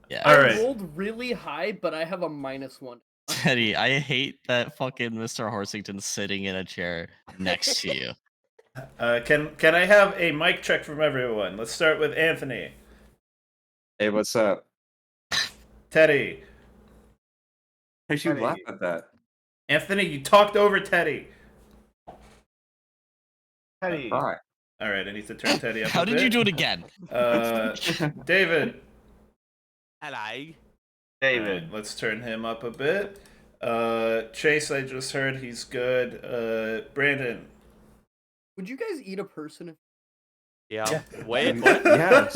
Yeah. All I right. rolled really high, but I have a -1. Teddy, I hate that fucking Mr. Horsington sitting in a chair next to you. Can I have a mic check from everyone? Let's start with Anthony. Hey, what's up? Teddy. Hey, you Teddy. laugh at that. Anthony, you talked over Teddy. Teddy. All right. All right, I need to turn Teddy up How a did bit. you do it again? David. Hello. David. Right, let's turn him up a bit. Chase, I just heard he's good. Brandon. Would you guys eat a person? Yeah. Wait. Yeah.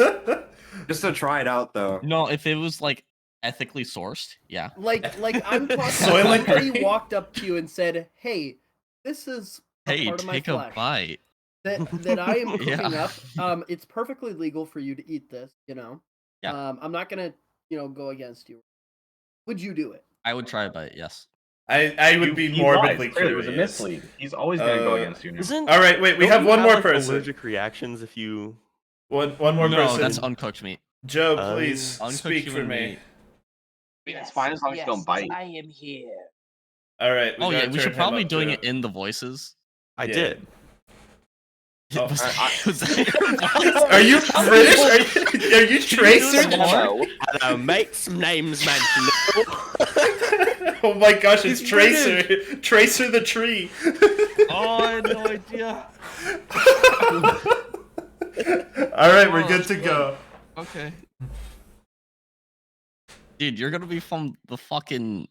Just to try it out, though. No, if it was like ethically sourced, yeah. Like I'm talking. Soylent Somebody Green? walked up to you and said, "Hey, this is a Hey, part of my take a flesh bite. that I am cooking Yeah. up. It's perfectly legal for you to eat this. Yeah. I'm not gonna go against you. Would you do it? I would try a bite, yes. I would be morbidly Clearly, it was curious. a mislead. He's always going to go against you now. Isn't All right, wait. We have one more person. Allergic reactions if you. One more No, person. that's uncooked meat. Joe, please Uncooked speak for human me. meat. It's fine as long as you don't bite. I am here. All right. Oh yeah, we should probably doing it. it in the voices. I Yeah. did. Oh, Was that your voice? Are you British? Are you Tracer? Hello, mate. Some names mentioned. Oh my gosh, it's He's Tracer. Tracer the tree. Oh, I had no idea. All right, we're good to go. Okay. Dude, you're gonna be from the fucking.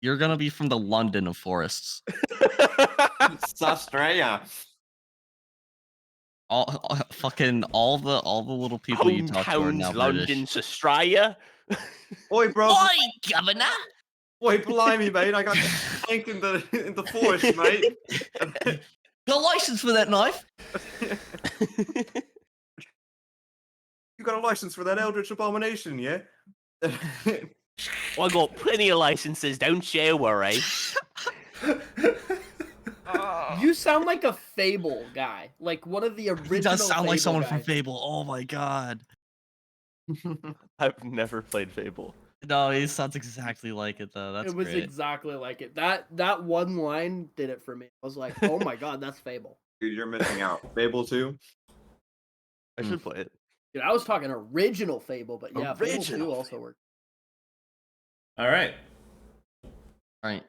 You're gonna be from the London of forests. It's Australia. Fucking all the little people you talk to are now Hometowns, London, British. Australia. Oi, bro. Oi, governor! Oi, blimey, mate. I got tanked in the forest, mate. Got a license for that knife? You got a license for that Eldritch Abomination, yeah? I got plenty of licenses. Don't you worry. You sound like a Fable guy, like one of the original. He does sound like Fable someone from guys. Fable. Oh my god. I've never played Fable. No, he sounds exactly like it though. That's It was great. exactly like it. That one line did it for me. I was like, oh my god, that's Fable. Dude, you're missing out. Fable 2? I should play it. Dude, I was talking original Fable, but yeah, Fable 2 Original also worked. All right. All right.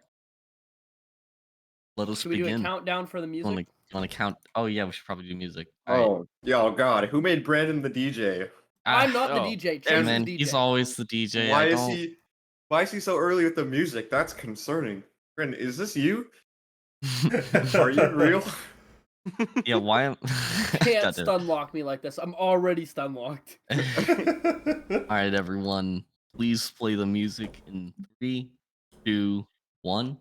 Let us Should we do a begin. countdown for the music? Want to count? Oh yeah, we should probably do music. Oh, yeah, oh god. Who made Brandon the DJ? I'm not the oh. DJ. Chase And is then the DJ. he's always the DJ. Why I is don't... why is he so early with the music? That's concerning. Brandon, is this you? Are you real? Yeah, why am... Can't God damn it. stun lock me like this. I'm already stun locked. Alright, everyone. Please play the music in 3, 2, 1.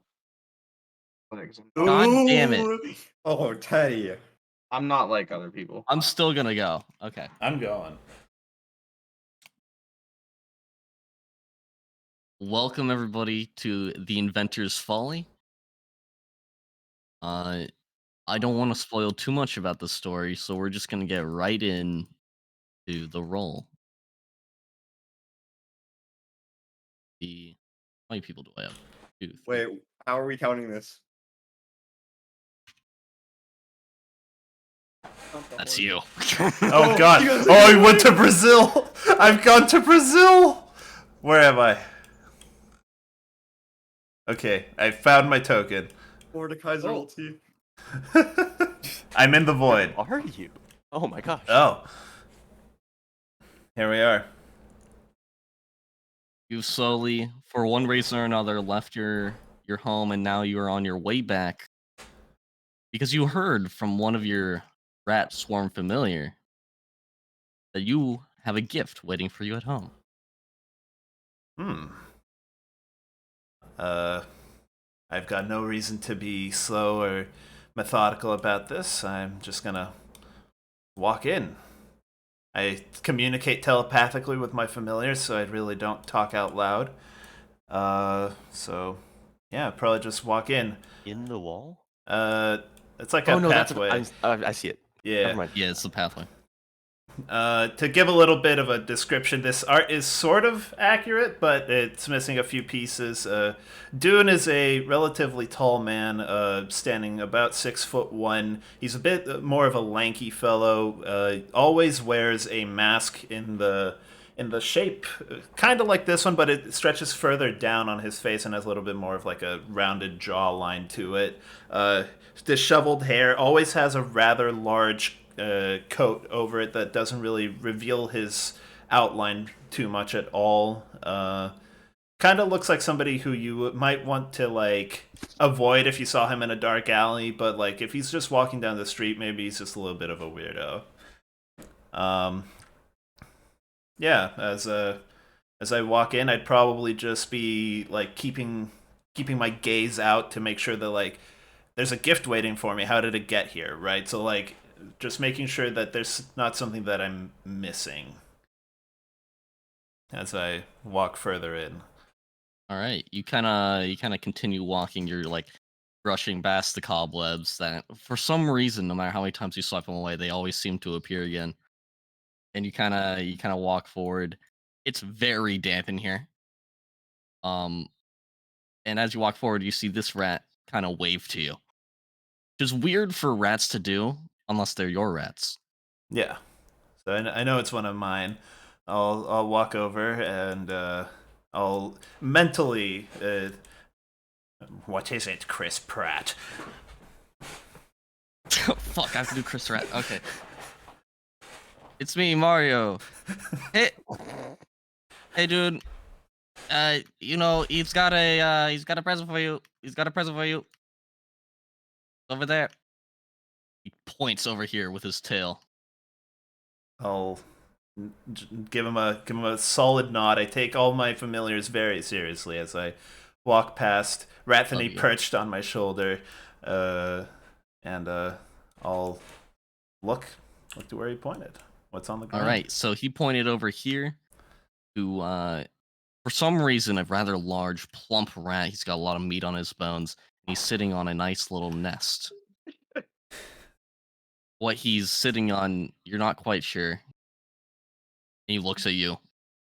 God damn it. Ooh. Oh, Teddy. I'm not like other people. I'm still gonna go. Okay. I'm going. Welcome everybody to the Inventor's Folly. I don't want to spoil too much about the story, so we're just gonna get right in to the roll. How many people do I have? 2, 3. Wait, how are we counting this? That's you. Oh god. Oh, I went to Brazil. I've gone to Brazil. Where am I? Okay, I found my token. Mordecai's Oh. royalty. I'm in the void. Are you? Oh my gosh. Oh. Here we are. You've slowly, for one reason or another, left your home, and now you are on your way back because you heard from one of your rat swarm familiar that you have a gift waiting for you at home. I've got no reason to be slow or methodical about this. I'm just gonna walk in. I communicate telepathically with my familiars, so I really don't talk out loud. So yeah, probably just walk in. In the wall? It's like a Oh no, pathway. I see it. Yeah. Never mind. Yeah, it's the pathway. To give a little bit of a description, this art is sort of accurate, but it's missing a few pieces. Dune is a relatively tall man, standing about 6'1". He's a bit more of a lanky fellow. Always wears a mask in the shape, kind of like this one, but it stretches further down on his face and has a little bit more of like a rounded jawline to it. Disheveled hair, always has a rather large coat over it that doesn't really reveal his outline too much at all. Kind of looks like somebody who you might want to like avoid if you saw him in a dark alley, but like if he's just walking down the street, maybe he's just a little bit of a weirdo. Yeah, as I walk in, I'd probably just be like keeping my gaze out to make sure that like there's a gift waiting for me. How did it get here, right? So like just making sure that there's not something that I'm missing as I walk further in. All right, you kind of continue walking. You're like brushing past the cobwebs that, for some reason, no matter how many times you swipe them away, they always seem to appear again. And you kind of walk forward. It's very damp in here. Um, and as you walk forward, you see this rat kind of wave to you, which is weird for rats to do unless they're your rats. Yeah, so I know it's one of mine. I'll walk over and I'll mentally. What is it, Chris Pratt? Fuck, I have to do Chris Rat. Okay. It's me, Mario. Hey, hey, dude. He's got a present for you. He's got a present for you. Over there. He points over here with his tail. I'll give him a solid nod. I take all my familiars very seriously as I walk past Rathany perched on my shoulder, and I'll look to where he pointed. What's on the ground? All right, so he pointed over here to, for some reason, a rather large, plump rat. He's got a lot of meat on his bones. And he's sitting on a nice little nest. What he's sitting on, you're not quite sure. And he looks at you.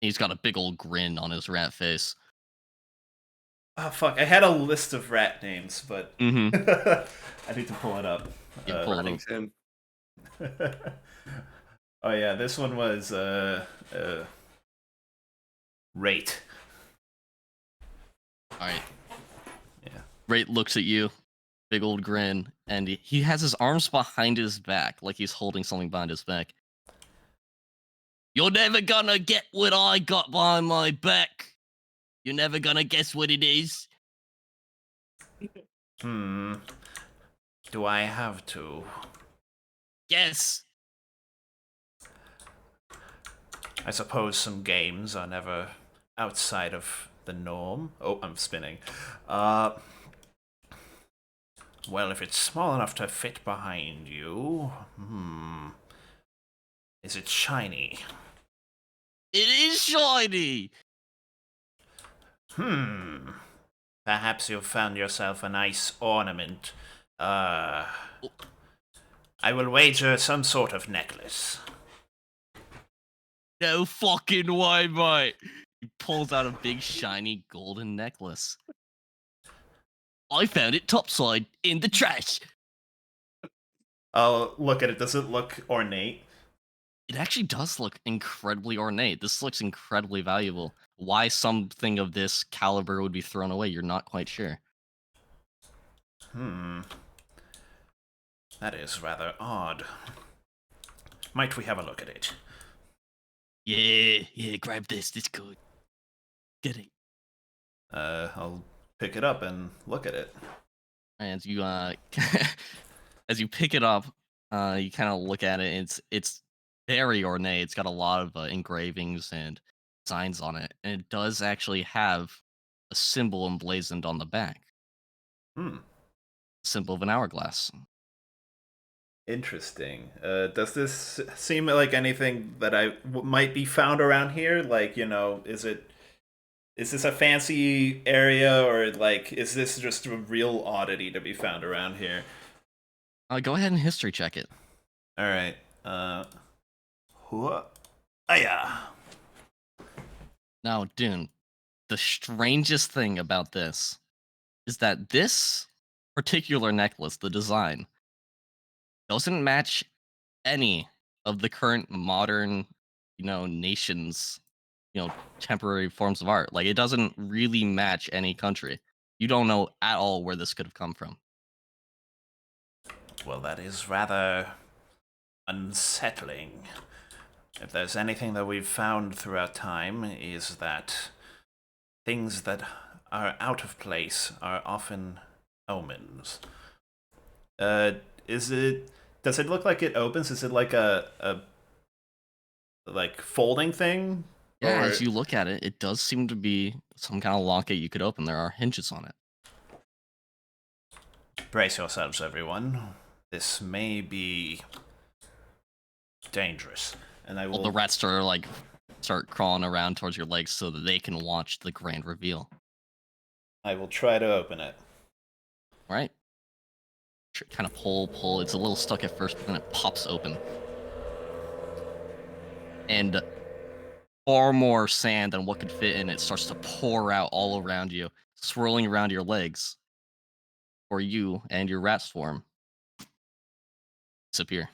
He's got a big old grin on his rat face. Oh fuck! I had a list of rat names, but I need to pull it up. Yeah, pull it Him. Oh yeah, this one was Rate. All right. Yeah. Rate looks at you, big old grin, and he has his arms behind his back, like he's holding something behind his back. You're never gonna get what I got behind my back. You're never gonna guess what it is. Do I have to? Guess. I suppose some games are never outside of the norm. Oh, I'm spinning. Well, if it's small enough to fit behind you, is it shiny? It is shiny. Perhaps you've found yourself a nice ornament. I will wager some sort of necklace. No fucking way, mate. He pulls out a big shiny golden necklace. I found it topside in the trash. I'll look at it. Does it look ornate? It actually does look incredibly ornate. This looks incredibly valuable. Why something of this caliber would be thrown away, you're not quite sure. That is rather odd. Might we have a look at it? Yeah, grab this. It's good. Get it. I'll pick it up and look at it. As you as you pick it up, you kind of look at it. It's very ornate. It's got a lot of engravings and signs on it, and it does actually have a symbol emblazoned on the back. Symbol of an hourglass. Interesting. Does this seem like anything that might be found around here? Like, is this a fancy area, or like, is this just a real oddity to be found around here? Go ahead and history check it. All right. Aya. Now, Dune, the strangest thing about this is that this particular necklace, the design, doesn't match any of the current modern, nations, temporary forms of art. Like it doesn't really match any country. You don't know at all where this could have come from. Well, that is rather unsettling. If there's anything that we've found throughout time, is that things that are out of place are often omens. Is it? Does it look like it opens? Is it like a like folding thing? Yeah, Or as you look at it, it does seem to be some kind of locket you could open. There are hinges on it. Brace yourselves, everyone. This may be dangerous, and I Well, will. the rats start crawling around towards your legs so that they can watch the grand reveal. I will try to open it. All right. Kind of pull. It's a little stuck at first, but then it pops open. And far more sand than what could fit in it starts to pour out all around you, swirling around your legs. For you and your rat swarm disappear.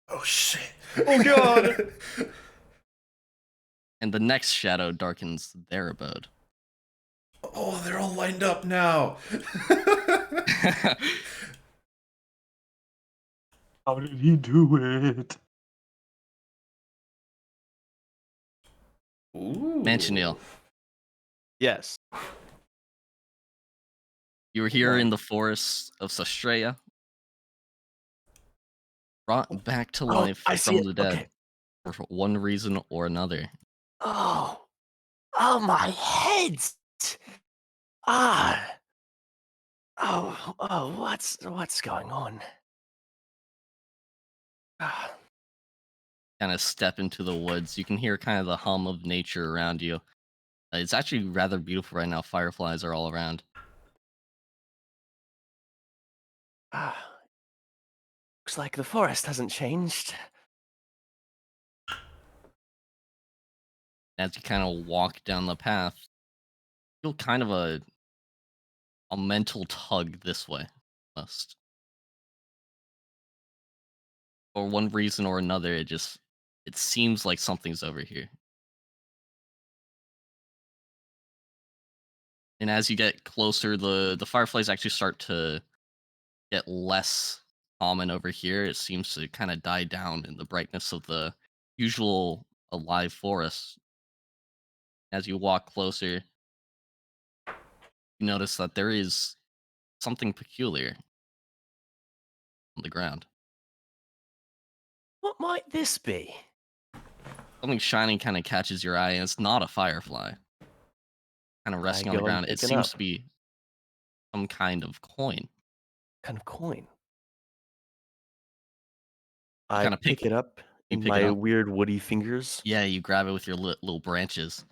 Oh shit! oh god! And the next shadow darkens their abode. Oh, they're all lined up now. How did he do it? Ooh. Manchineel, Yes. you were here Wow. in the forests of Sastreya, brought back to Oh, life I see from it. the dead Okay. for one reason or another. Oh. Oh, my head. Ah. Oh, what's going on? Ah. Kind of step into the woods. You can hear kind of the hum of nature around you. It's actually rather beautiful right now. Fireflies are all around. Ah. Looks like the forest hasn't changed. As you kind of walk down the path, feel kind of a mental tug this way. Almost. For one reason or another, it seems like something's over here. And as you get closer, the fireflies actually start to get less common over here. It seems to kind of die down in the brightness of the usual alive forest. As you walk closer, you notice that there is something peculiar on the ground. What might this be? Something shining kind of catches your eye, and it's not a firefly. Kind of I resting on the go and ground. It pick it seems up. to be some kind of coin. Kind of coin. You I kind of pick it up you in pick it my up. weird woody fingers. Yeah, you grab it with your little branches.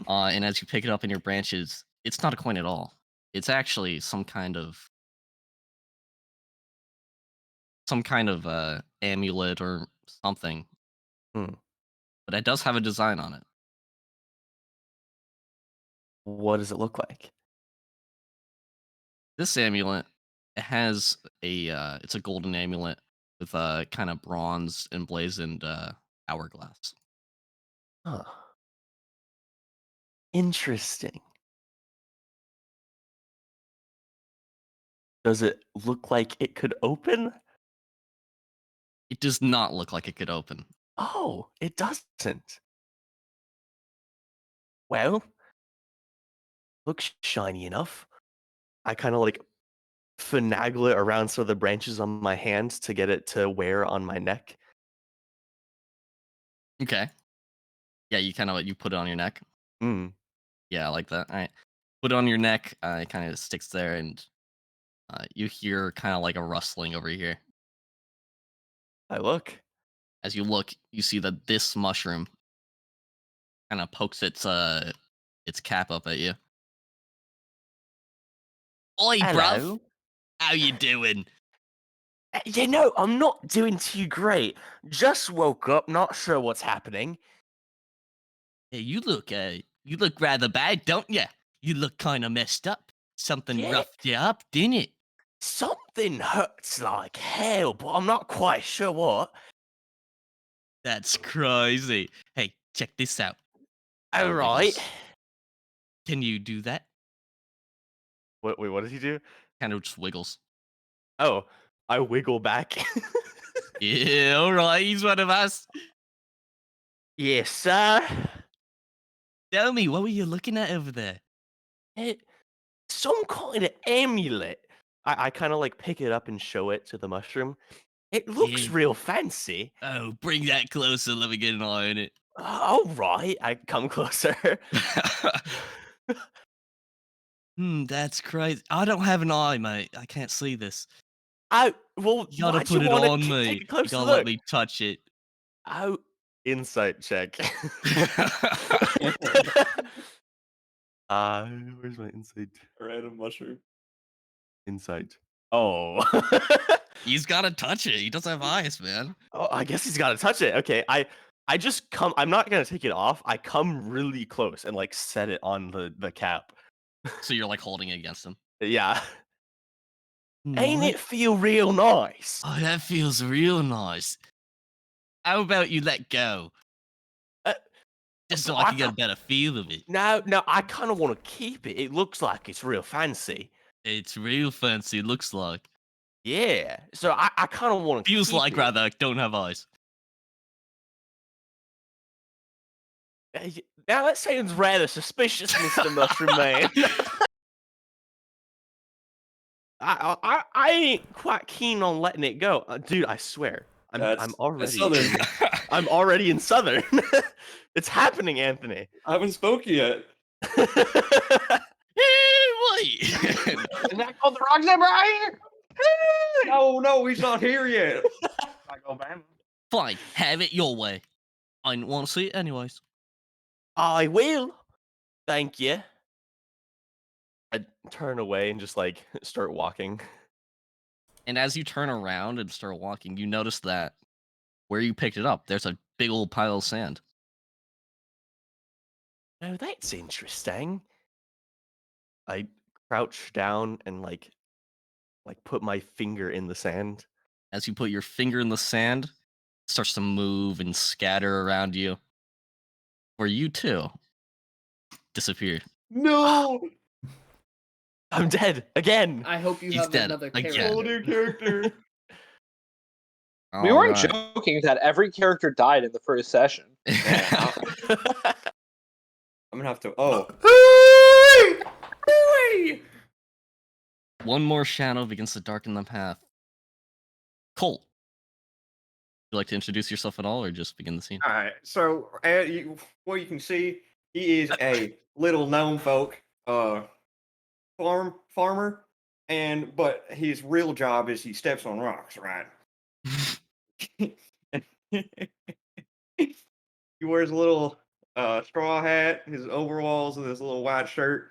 And as you pick it up in your branches, it's not a coin at all. It's actually some kind of amulet or something. Hmm. But it does have a design on it. What does it look like? This amulet, it has it's a golden amulet with a kind of bronze emblazoned hourglass. Huh. Interesting. Does it look like it could open? It does not look like it could open. Oh, it doesn't. Well, looks shiny enough. I kind of like finagle it around some of the branches on my hands to get it to wear on my neck. Okay. Yeah, you put it on your neck. Mm. Yeah, I like that. All right. Put it on your neck. It kind of sticks there, and you hear kind of like a rustling over here. I look. As you look, you see that this mushroom kind of pokes its cap up at you. Oi, bruv! Hello. How you doing? I'm not doing too great. Just woke up, not sure what's happening. Hey, you look rather bad, don't you? You look kind of messed up. Something Yeah. roughed you up, didn't it? Something hurts like hell, but I'm not quite sure what. That's crazy. Hey, check this out. All right. Wiggles. Can you do that? Wait, what did he do? Kind of just wiggles. Oh, I wiggle back. Yeah, all right. He's one of us. Yes, sir. Tell me, what were you looking at over there? Some kind of amulet. I kind of like pick it up and show it to the mushroom. It looks Yeah. real fancy. Oh, bring that closer. Let me get an eye on it. All right, I come closer. That's crazy. I don't have an eye, mate. I can't see this. Well, You gotta why do you put it want on to take me. a You closer gotta let look? me touch it. Oh, insight check. Where's my insight? Random mushroom. Insight. Oh. He's gotta touch it. He doesn't have eyes, man. Oh, I guess he's got to touch it. Okay, I just come. I'm not gonna take it off. I come really close and like set it on the cap. So you're like holding it against him. Yeah. Ain't What? it feel real nice? Oh, that feels real nice. How about you let go? Uh, Just so but I I can get a can't- better feel of it. No, I kind of want to keep it. It looks like it's real fancy. It's real fancy, looks like. Yeah. So I kind of want to Feels keep like, it. rather, don't have eyes. Now that sounds rather suspicious, Mr. Mushroom Man. I ain't quite keen on letting it go, dude. I swear, I'm That's already Southern. I'm already in Southern. It's happening, Anthony. I haven't spoken yet. Hey, wait. Is that called the Rock Zebra right here? No, he's not here yet. I go Bama. Fine, have it your way. I didn't want to see it anyways. I will. Thank you. I turn away and just like start walking. And as you turn around and start walking, you notice that where you picked it up, there's a big old pile of sand. Oh, that's interesting. I crouch down and like put my finger in the sand. As you put your finger in the sand, it starts to move and scatter around you. For you too, disappear. No, I'm dead again. I hope you He's have dead another again. character. whole new character. We weren't Alright. joking that every character died in the first session. Man, I'm gonna have to. Oh, One more shadow begins to darken the path. Colt, would you like to introduce yourself at all, or just begin the scene? all right. So, what you can see, he is a little gnome folk, farmer, but his real job is he steps on rocks, right? He wears a little straw hat, his overalls, and his little white shirt.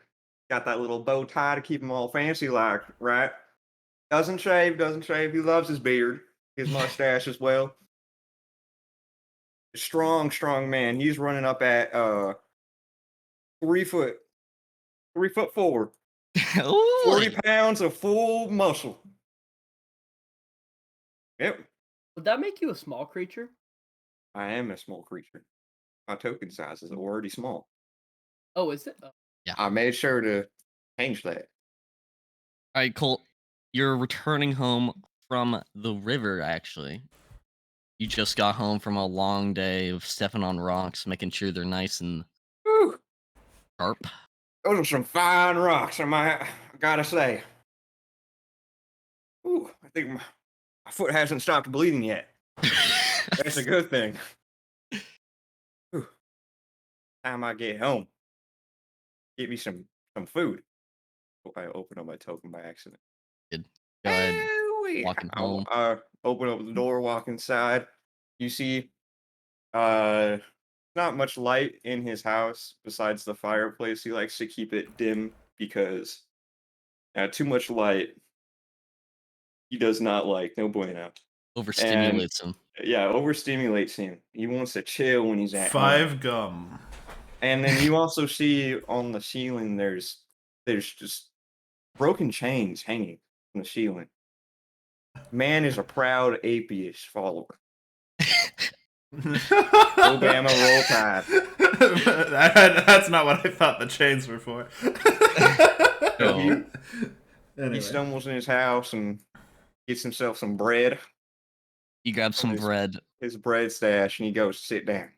Got that little bow tie to keep him all fancy like, right? Doesn't shave. He loves his beard, his mustache as well. Strong man. He's running up at 3 foot 4, 40 Ooh, pounds of full muscle. Yep, Would that make you a small creature? I am a small creature. My token size is already small. Oh, is it? Oh. I made sure to change that. Alright, Colt. You're returning home from the river, actually. You just got home from a long day of stepping on rocks, making sure they're nice and Whew, sharp. those are some fine rocks, I gotta say. Ooh, I think my foot hasn't stopped bleeding yet. That's a good thing. Whew. Time I get home, get me some food. Oh, I opened up my token by accident. Good. Go ahead. Hey, walking home. I open up the door, walk inside. You see, not much light in his house besides the fireplace. He likes to keep it dim because too much light, he does not like. No bueno. And Overstimulates him. yeah, overstimulates him. He wants to chill when he's at home. 5 gum. And then you also see on the ceiling there's just broken chains hanging from the ceiling. Man is a proud atheist follower. Obama roll tide. That's not what I thought the chains were for. So he Anyway. stumbles in his house and gets himself some bread, You grab some his- bread. his bread stash, and he goes to sit down.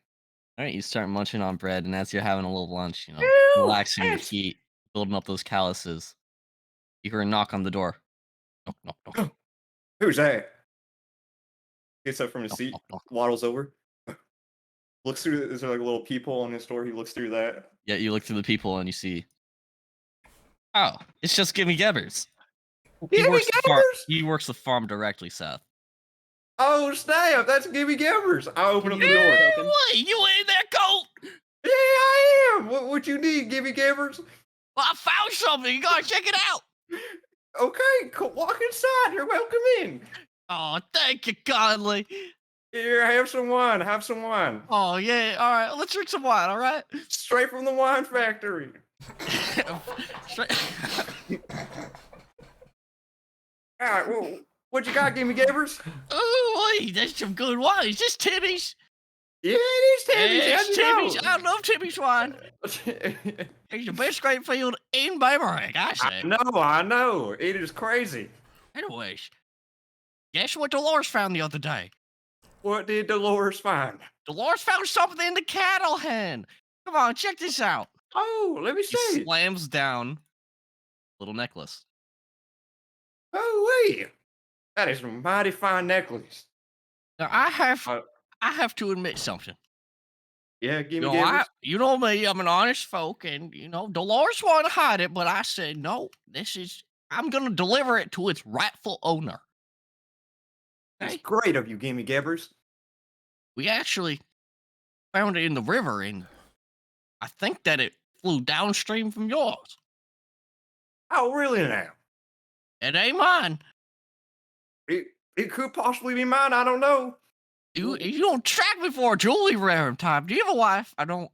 All right, you start munching on bread, and as you're having a little lunch, Ew, relaxing your that's- feet, building up those calluses, you hear a knock on the door. Knock, knock, knock, Who's that? Gets up from his knock, seat, knock, knock. waddles over, looks through. Is there like a little peephole on his door? He looks through that. Yeah, you look through the people and you see. Oh, it's just Gimme Gebbers. Gimme Gebbers! He works the farm directly, Seth. Oh snap! That's Gimme Gebbers. I open up the you door. read Yeah, token? What? You in that coat? I am. What you need, Gimme Gebbers? Well, I found something. You gotta check it out. Okay, walk inside. You're welcome in. Oh, thank you kindly. Here, have some wine. Have some wine. Oh yeah. All right, let's drink some wine. All right. Straight from the wine factory. Straight- All right, well, what you got, Gimme Gebbers? Oh, boy, that's some good wine. Is this Timmy's? Yeah, it is Timmy's. It's Timmy's. I How'd love Timmy's wine. you know? It's the best grape field in Boomerang, I say. I know. It is crazy. Anyways, guess what Dolores found the other day? What did Dolores find? Dolores found something in the cattle hen. Come on, check this out. Oh, let me He see. slams down a little necklace. Oh, wait. That is a mighty fine necklace. Now I have Uh, to admit something. Yeah, Gimme You know, Gebbers. you know me, I'm an honest folk, and Dolores wanted to hide it, but I said no. I'm gonna deliver it to its rightful owner. That's Okay? great of you, Gimme Gebbers. We actually found it in the river, and I think that it flew downstream from yours. Oh, really now? It ain't mine. It could possibly be mine. I don't know. You don't track me for a jewelry rare time. Do you have a wife? I don't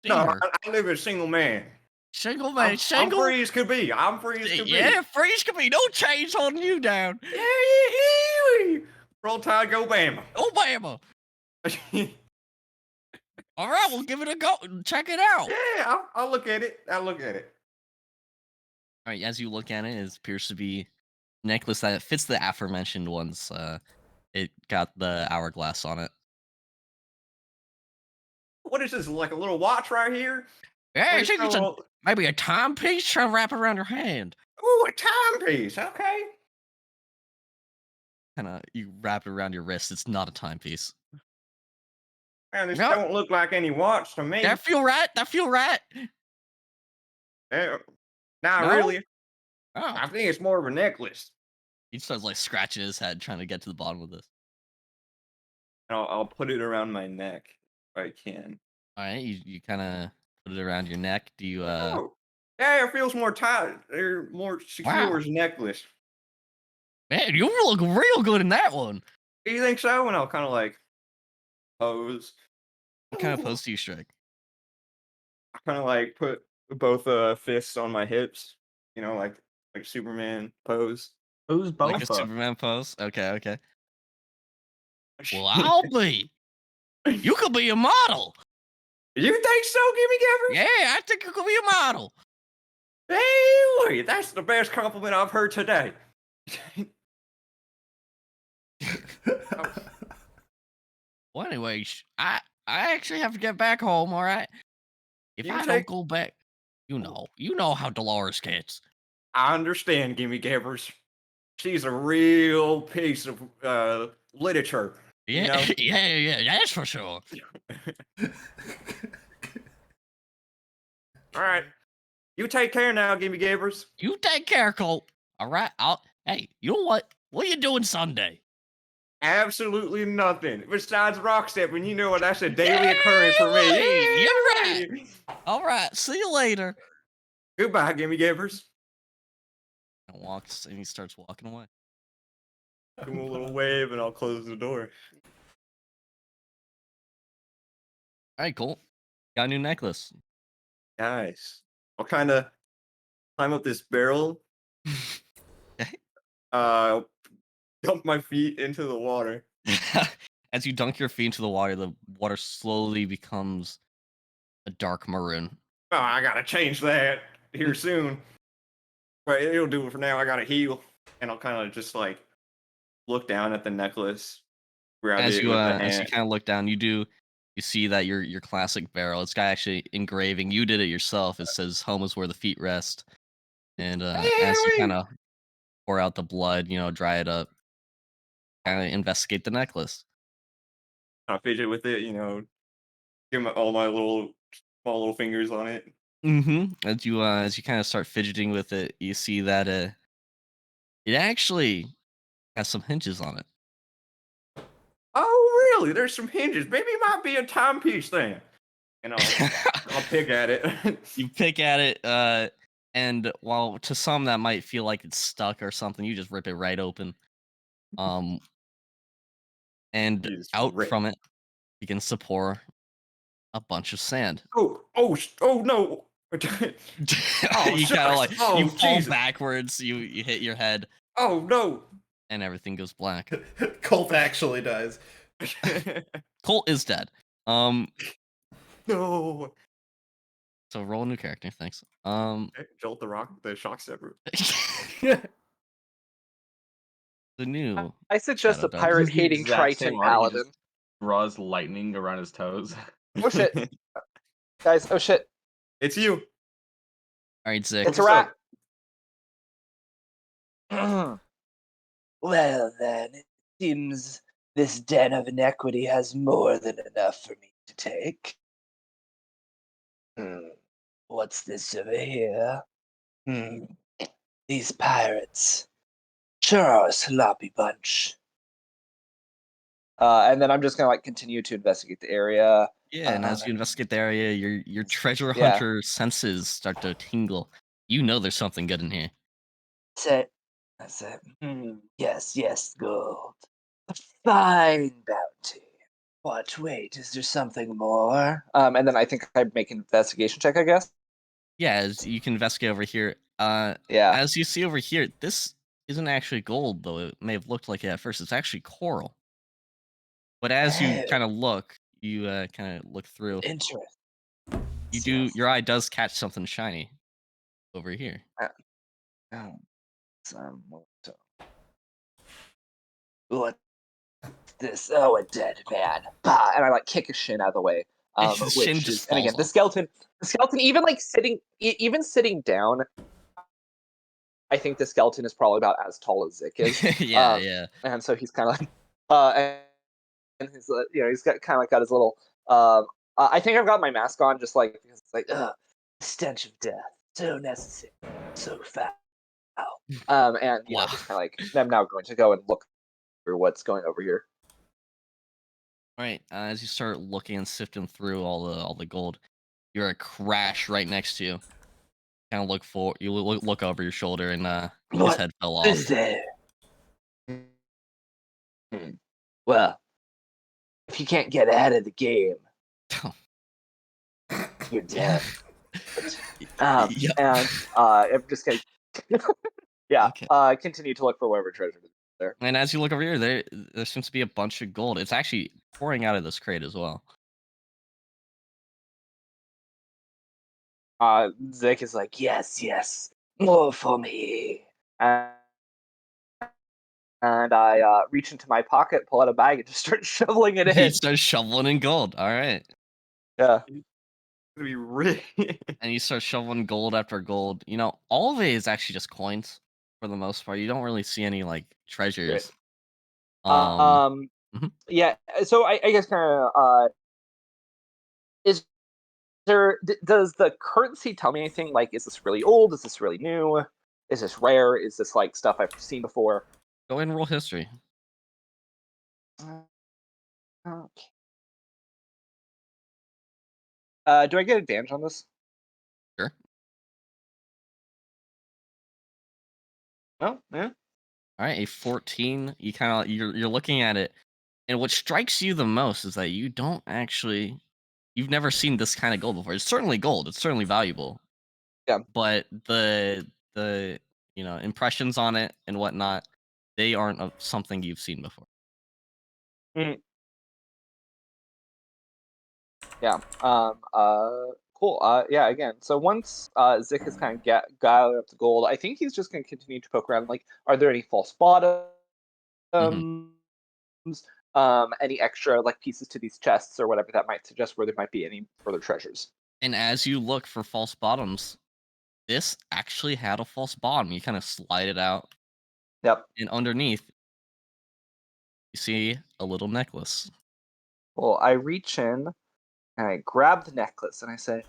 see No, her. I live as a single man. Single man, I'm single. free as could be. I'm free as could Yeah, freeze could be no chains holding you down. be. Yeah. Roll Tide, go Bama. Obama. Yeah, All right, we'll give it a go. Check it out. I'll look at it. I'll look at it. All right, as you look at it, it appears to be a necklace that fits the aforementioned ones. It got the hourglass on it. What is this? Like a little watch right here? Yeah, I What think is it's that? maybe a timepiece to wrap around your hand. Ooh, a timepiece. Okay. You wrap it around your wrist. It's not a timepiece. Man, this No. don't look like any watch to me. That feel right? That feel right? Not No? really. Oh. I think it's more of a necklace. He starts like scratching his head, trying to get to the bottom of this. I'll put it around my neck if I can. All right, you kind of put it around your neck. Do you Oh. Yeah, it feels more tight. They're more secure Wow. as a necklace. Man, you look real good in that one. Do you think so? And I'll kind of like pose. What kind of pose do you strike? I kind of like put both fists on my hips. You know, like Superman pose. Who's Like a Bofa? Superman pose? Okay. Well, I'll be. You could be a model. You think so, Gimme Gebbers? Yeah, I think you could be a model. Hey, that's the best compliment I've heard today. Well, anyways, I actually have to get back home. All right. If You I take- don't go back, you know how Dolores gets. I understand, Gimme Gebbers. She's a real piece of literature. Yeah, know? yeah, that's for sure. All right. You take care now, Gimme Gebbers. You take care, Colt. All right. Hey, you know what? What are you doing Sunday? Absolutely nothing. Besides rock stepping, you know what? That's a daily occurrence for me. Yay! You're right. All right. See you later. Goodbye, Gimme Gebbers. And walks and he starts walking away. Give him a little wave, and I'll close the door. All right, cool. Got a new necklace. Nice. I'll kind of climb up this barrel, Okay. dump my feet into the water. As you dunk your feet into the water slowly becomes a dark maroon. Oh, I gotta change that here soon. But it'll do it for now. I gotta heal, and I'll kind of just like look down at the necklace, grab it with the As you hand. kind of look down, you see that your classic barrel. It's got actually engraving. You did it yourself. It says "Home is where the feet rest." And as you kind Hey, of pour out the blood, dry it up, kind of investigate the necklace. I fidget with it, give all my little small little fingers on it. As you kind of start fidgeting with it, you see that it actually has some hinges on it. Oh, really? There's some hinges. Maybe it might be a timepiece thing. And I'll pick at it. You pick at it, and while to some that might feel like it's stuck or something, you just rip it right open. Um, and Just out rip. from it begins to pour a bunch of sand. Oh no! Oh You kind of shucks! like you Oh fall Jesus! backwards, you hit your head, Oh no! and everything goes black. Colt actually dies. Colt is dead. No! So roll a new character, thanks. Jolt the shock stepper. The new I suggest Shadow a Dog. Use the pirate-hating exact same Triton art. He paladin. just draws lightning around his toes. Oh shit, guys! Oh shit, It's you. All right, Zick. it's a rat. Well, then, it seems this den of inequity has more than enough for me to take. What's this over here? These pirates sure are a sloppy bunch. And then I'm just gonna continue to investigate the area. Yeah, and as you investigate the area, your treasure Yeah. hunter senses start to tingle. You know there's something good in here. I said, yes, gold. A fine bounty. What, wait, is there something more? And then I think I'd make an investigation check, I guess. Yeah, as you can investigate over here. Yeah. As you see over here, this isn't actually gold, though it may have looked like it at first. It's actually coral. But as you kind of look, you kind of look through. Interesting. Your eye does catch something shiny over here. What this? Oh, a dead man. Bah, and I kick his shin out of the way. His shin Which just is, and again, falls the off. skeleton, even sitting down. I think the skeleton is probably about as tall as Zick is. Yeah. And so he's kind of and his he's got kind of got his little. I think I've got my mask on just because it's The stench of death, so necessary, so foul. and Wow. just kind of I'm now going to go and look for what's going over here. All right. As you start looking and sifting through all the gold, you're a crash right next to you. Kind of look over your shoulder, and his What head fell is off. there? Well, if you can't get out of the game, you're dead. Yep. And I'm just gonna Okay. continue to look for whatever treasure is there. And as you look over here, there seems to be a bunch of gold. It's actually pouring out of this crate as well. Zick is like, yes, more for me. And I reach into my pocket, pull out a bag, and just start shoveling it He in. starts shoveling in gold. All right. Yeah. It's gonna be really. And you start shoveling gold after gold. All of it is actually just coins for the most part. You don't really see any treasures. Mhm. Yeah. So I guess kind of is there does the currency tell me anything? Is this really old? Is this really new? Is this rare? Is this stuff I've seen before? Go ahead and roll history. Okay. Do I get advantage on this? Sure. Oh, yeah. All right, a 14. You're looking at it, and what strikes you the most is that you've never seen this kind of gold before. It's certainly gold. It's certainly valuable. Yeah. But the impressions on it and whatnot, they aren't something you've seen before. Mm. Yeah. Cool. Yeah. Again, so once Zick has kind of gathered up the gold, I think he's just going to continue to poke around. Like, are there any false bottoms? Mhm. Any extra like pieces to these chests or whatever that might suggest where there might be any further treasures. And as you look for false bottoms, this actually had a false bottom. You kind of slide it out, Yep. and underneath, you see a little necklace. Well, I reach in and I grab the necklace and I say,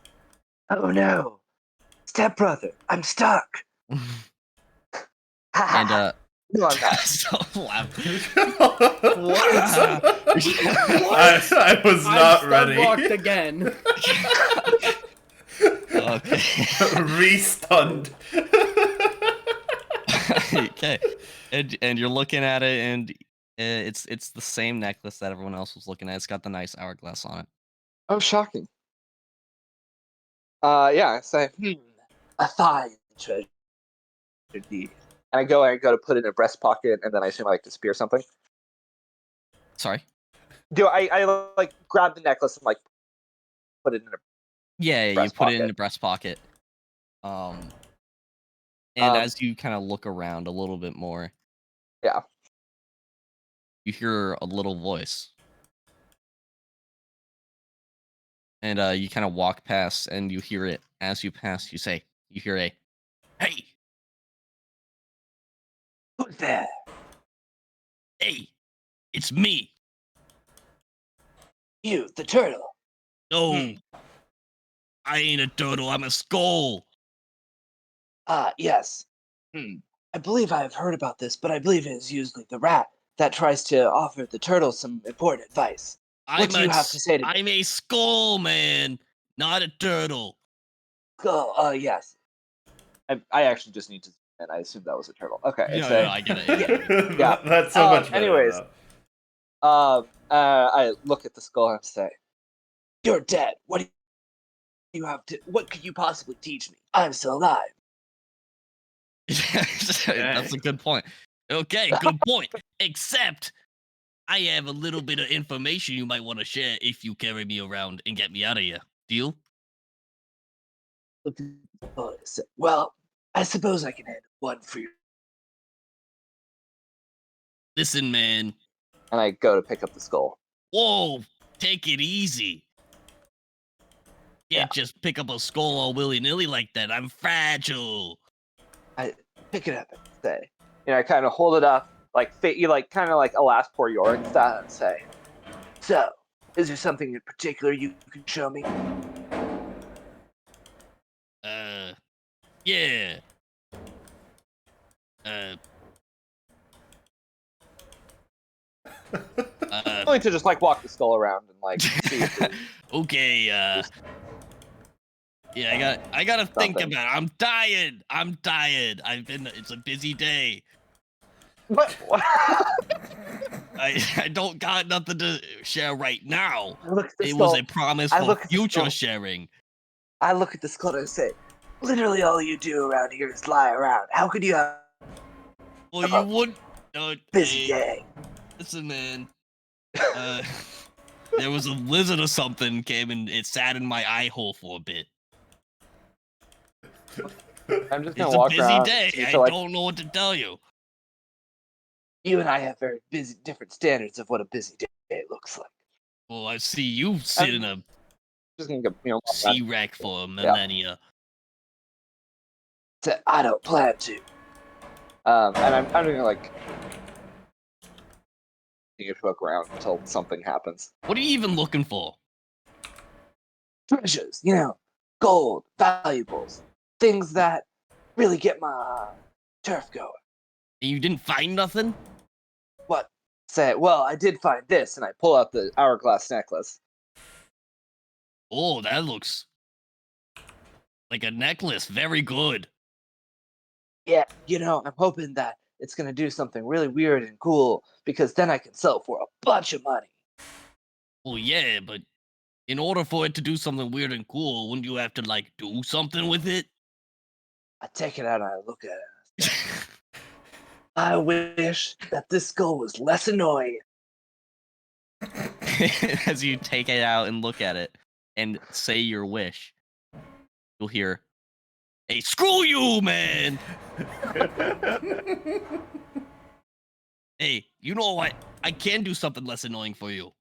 "Oh no, stepbrother, I'm stuck." And No, I'm not. so loud. I was I'm not stun-locked ready. again. Okay. Re-stunned. Okay. And you're looking at it, and it's the same necklace that everyone else was looking at. It's got the nice hourglass on it. Oh, shocking. Yeah, I say, a fine treasure indeed. And I go to put it in a breast pocket, and then I assume I like to spear something. Sorry. Do I like grab the necklace and like put it in a Yeah, you breast put it in pocket? the breast pocket. And Um, as you kind of look around a little bit more, Yeah. you hear a little voice. And you kind of walk past, and you hear it. As you pass, you hear a, "Hey, Who's there? hey, it's me." You, the turtle. No, I ain't a turtle. I'm a skull. Ah, yes. I believe I have heard about this, but I believe it is usually the rat that tries to offer the turtle some important advice. What do you have to say to me? I'm a skull, man, not a turtle. Go, yes. I actually just need to, and I assume that was a turtle. Okay, No, it's no, I get it. Yeah. That's so much better. Anyways. Though. I look at the skull and say, You're dead. What do you have to? What could you possibly teach me? I'm still alive. That's a good point. Okay, good point. Except I have a little bit of information you might want to share if you carry me around and get me out of here. Deal? Well, I suppose I can handle one for you. Listen, man. and I go to pick up the skull. Whoa, take it easy. Yeah. Can't just pick up a skull all willy-nilly like that. I'm fragile. I pick it up and Say, I kind of hold it up, like you like kind of like a last poor Yorick style, and say, so, is there something in particular you can show me? Yeah. I'm going to just like walk the skull around and like see if it- Okay, yeah, I gotta think Something. about it. I'm tired. It's a busy day. What? I don't got nothing to share right now. I look at the It skull. was a promise I for look at the future skull. sharing. I look at the skull and say, literally all you do around here is lie around. How could you have Well, you would. a busy day? Listen, man. There was a lizard or something came and it sat in my eye hole for a bit. I'm just gonna It's a walk busy around. day. See if I I, like, don't know what to tell you. You and I have very different standards of what a busy day looks like. Well, I see you sit in a just gonna go, walk sea around. wreck for a millennia. So I don't plan to. And I'm gonna like continue to poke around until something happens. What are you even looking for? Treasures, gold, valuables, things that really get my turf going. You didn't find nothing? What? Say, well, I did find this, and I pull out the hourglass necklace. Oh, that looks like a necklace. Very good. Yeah, I'm hoping that it's gonna do something really weird and cool because then I can sell for a bunch of money. Well, yeah, but in order for it to do something weird and cool, wouldn't you have to like do something with it? I take it out and I look at it. I wish that this skull was less annoying. As you take it out and look at it and say your wish, you'll hear, "Hey, screw you, man! Hey, you know what? I can do something less annoying for you.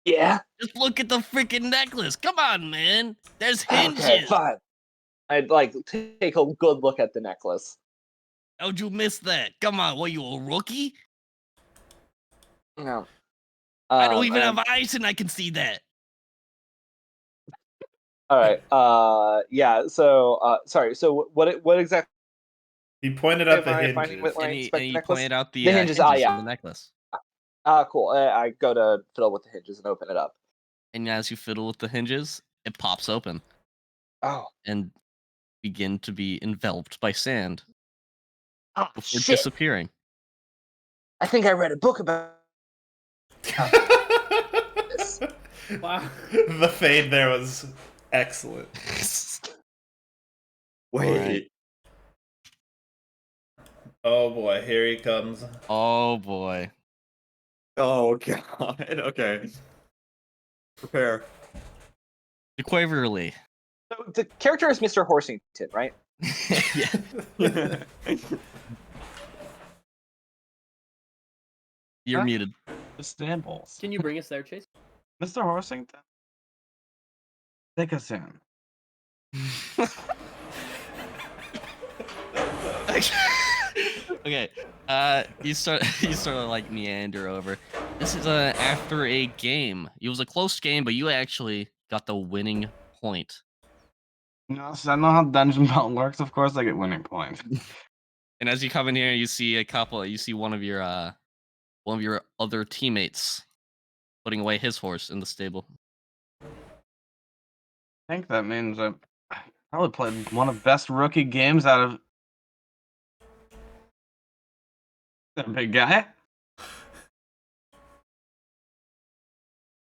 Yeah? Just look at the freaking necklace. Come on, man. There's hinges. Okay, fine. I'd like take a good look at the necklace. How'd you miss that? Come on, what, you a rookie? You know. I don't even and- have eyes and I can see that. All right. Yeah. So, sorry. So, what exactly He pointed out the am I hinges. finding when I And inspect the you necklace? pointed out the hinges. hinges Yeah. of the necklace. Cool. I go to fiddle with the hinges and open it up. And as you fiddle with the hinges, it pops open Oh. and begin to be enveloped by sand Oh before shit! disappearing. I think I read a book about this. Wow. The fade there was excellent. Wait. Oh boy, here he comes. Oh boy. Oh god. Okay. Prepare. Quaverly. So the character is Mr. Horsington, right? Yeah. You're Huh? muted. The stand balls. Can you bring us there, Chase? Mr. Horsington? Take us in. Okay. You start to like meander over. This is after a game. It was a close game, but you actually got the winning point. No, so I know how Dungeon Belt works. Of course, I get winning points. And as you come in here, you see one of your other teammates putting away his horse in the stable. I think that means I probably played one of the best rookie games out of that big guy.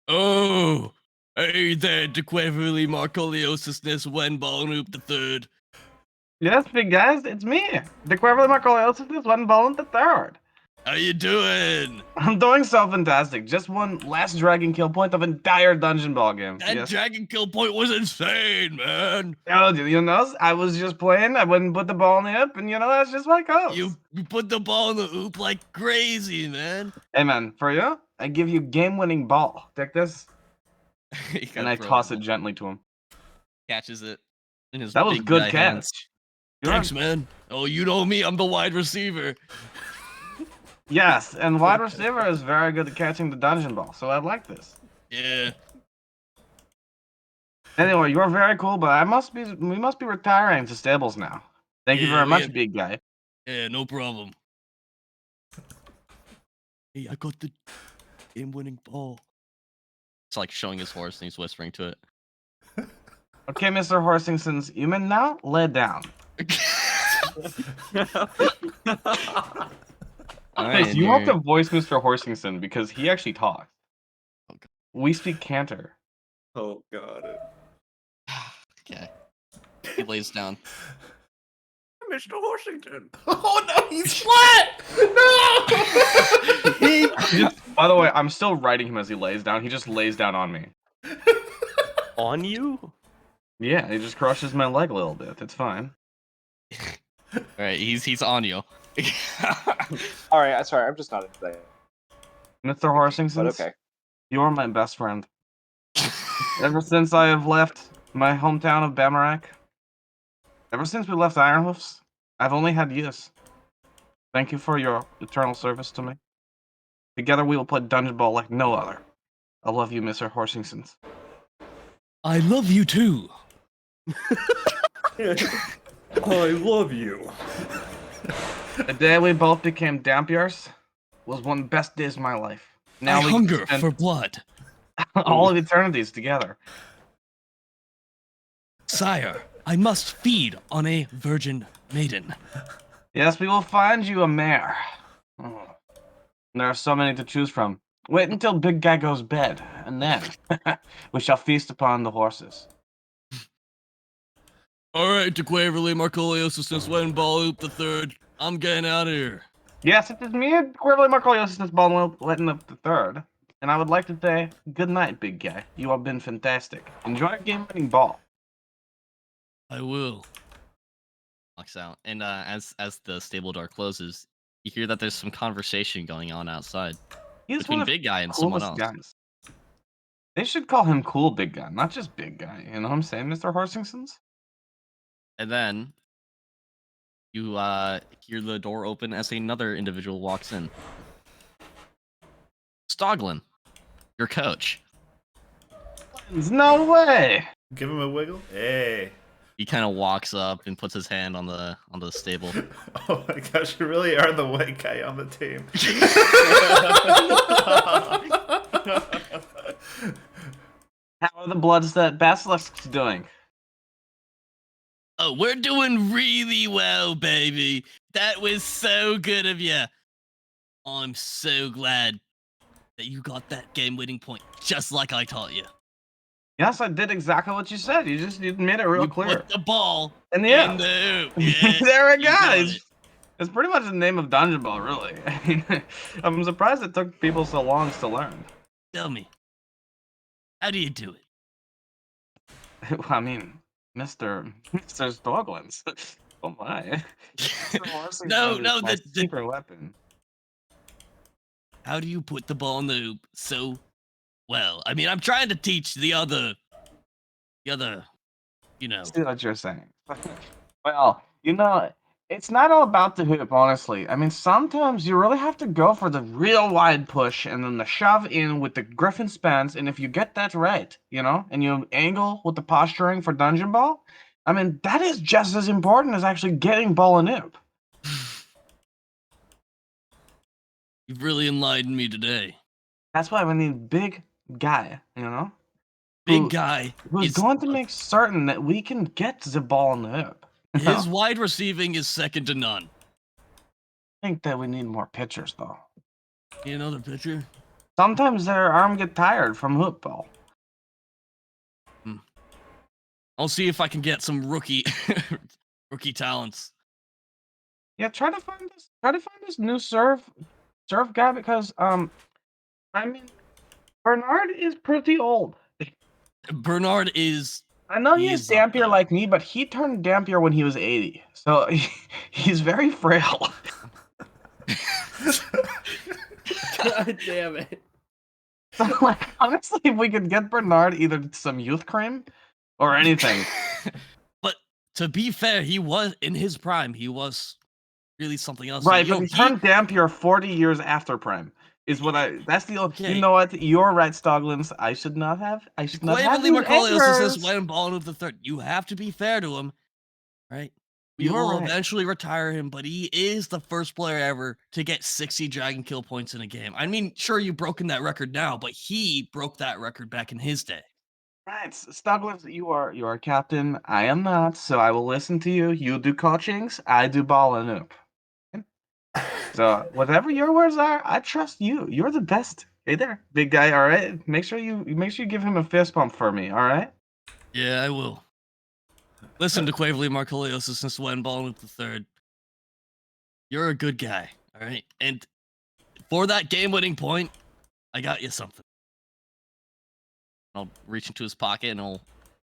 Oh, hey there, DeQuaverly Marcoliosis Wenbalnoop the Third. Yes, big guys, it's me, the Queverly Marcoliosis is one ball in the third. How you doing? I'm doing so fantastic. Just one last dragon kill point of entire dungeon ball game. That Yes. dragon kill point was insane, man. Oh, you know, I was just playing. I wouldn't put the ball in the hip, and you know that's just what it goes. You put the ball in the hoop like crazy, man. Hey man, for you, I give you game-winning ball. Take this, He and I throws toss the it ball. gently to him. Catches it in his That was big good guy catch. hands. You're Thanks, on- man. Oh, you know me. I'm the wide receiver. Yes, and wide receiver is very good at catching the dungeon ball, so I like this. Yeah. Anyway, you're very cool, but we must be retiring to stables now. Thank you Yeah, very we much, have- big guy. Yeah, no problem. Hey, I got the game-winning ball. It's like showing his horse, and he's whispering to it. Okay, Mr. Horsingsons, you may now lay down. Alright, Chase, you have to voice Mr. Horsingson because he actually talks. Okay. We speak Cantor. Oh god. Okay. He lays down. Mr. Horsington. Oh no, he's flat! No! By the way, I'm still writing him as he lays down. He just lays down on me. On you? Yeah, he just crushes my leg a little bit. It's fine. Alright, he's on you. All right. Sorry, I'm just not into that. Mr. Horsingson, But okay. you are my best friend. Ever since I have left my hometown of Bamarak, ever since we left Ironhoofs, I've only had use. Thank you for your eternal service to me. Together we will play Dungeon Ball like no other. I love you, Mr. Horsingsons. I love you too. I love you. The day we both became Dampiers was one of the best days of my life. Now I we hunger can spend for blood. all of eternities together. Sire, I must feed on a virgin maiden. Yes, we will find you a mare. Oh, there are so many to choose from. Wait until Big Guy goes bed, and then we shall feast upon the horses. All right, to Quaverly, Marcolius, since when Balloop the Third, I'm getting out of here. Yes, it is me, Quirly Marcolius, Ball letting up the third. And I would like to say, good night, Big Guy. You have been fantastic. Enjoy your game-winning ball. I will. Walks out, and as the stable door closes, you hear that there's some conversation going on outside He's between one of Big Guy the and someone coolest else. guys. They should call him Cool Big Guy, not just Big Guy. You know what I'm saying, Mr. Horsingsons? And then you hear the door open as another individual walks in. Stoglin, your coach. No way! Give him a wiggle. Hey. He kind of walks up and puts his hand on the stable. Oh my gosh, you really are the white guy on the team. How are the Bloods that Basilisk's doing? Oh, we're doing really well, baby. That was so good of you. I'm so glad that you got that game-winning point, just like I taught you. Yes, I did exactly what you said. You made it real You clear. put the ball In the in hoop. the hoop. Yeah, There we you got go. it. It's pretty much the name of Dungeon Ball, really. I mean, I'm surprised it took people so long to learn. Tell me, how do you do it? I mean, Mr. Stoglins. Oh my. No, My the secret weapon. how do you put the ball in the hoop so well? I mean, I'm trying to teach the other, you know. See what you're saying. Well, it's not all about the hoop, honestly. I mean, sometimes you really have to go for the real wide push and then the shove in with the Griffin spans. And if you get that right, and you angle with the posturing for Dungeon Ball, I mean, that is just as important as actually getting ball in hoop. You've really enlightened me today. That's why we need big guy, Big guy who's is going to make certain that we can get the ball in the hoop. his wide receiving is second to none. I think that we need more pitchers, though. Need another pitcher? Sometimes their arm get tired from hoop ball. I'll see if I can get some rookie talents. Yeah, try to find this new serve guy because I mean Bernard is pretty old. Bernard is. I know He he's is up dampier there. like me, but he turned dampier when he was 80, so he's very frail. God damn it. So, like, honestly, if we could get Bernard either some youth cream or anything. But to be fair, he was in his prime. He was really something else. Right, Yo, but he turned dampier 40 years after prime. That's the old. Okay. You know what? You're right, Stoglins. I should not have Waverly used Marcolius says angers. when balling with the third. You have to be fair to him, right? We You are will right. eventually retire him, but he is the first player ever to get 60 dragon kill points in a game. I mean, sure, you've broken that record now, but he broke that record back in his day. Right, Stoglins, you are captain. I am not, so I will listen to you. You do coachings, I do ball and hoop. So whatever your words are, I trust you. You're the best. Hey there, big guy. All right, make sure you give him a fist bump for me. All right. Yeah, I will. Listen to Quaverly Marcolius since when balling with the third. You're a good guy, all right? And for that game-winning point, I got you something. I'll reach into his pocket and I'll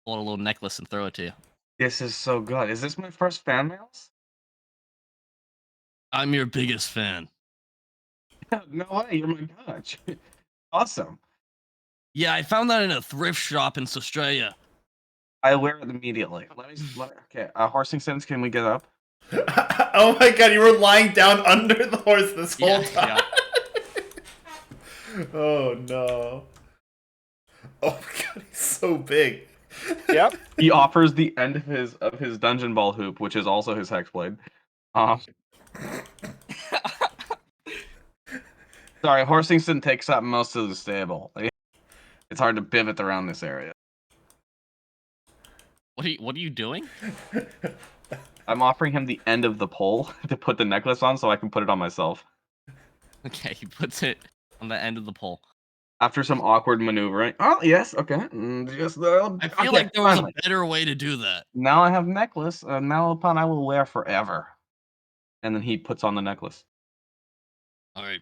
pull out a little necklace and throw it to you. This is so good. Is this my first fan mails? I'm your biggest fan. No way, you're my coach. Awesome. Yeah, I found that in a thrift shop in Australia. I wear it immediately. Okay, Horsingsons, can we get up? Oh my god, you were lying down under the horse this whole time. Yeah. Oh no. Oh my god, he's so big. Yep. He offers the end of his dungeon ball hoop, which is also his hexblade. Sorry, Horsington takes up most of the stable. It's hard to pivot around this area. What are you doing? I'm offering him the end of the pole to put the necklace on so I can put it on myself. Okay, he puts it on the end of the pole. After some awkward maneuvering. Oh, yes, okay. Just I feel okay, like there was finally. a better way to do that. Now I have necklace. Now upon I will wear forever. And then he puts on the necklace. All right.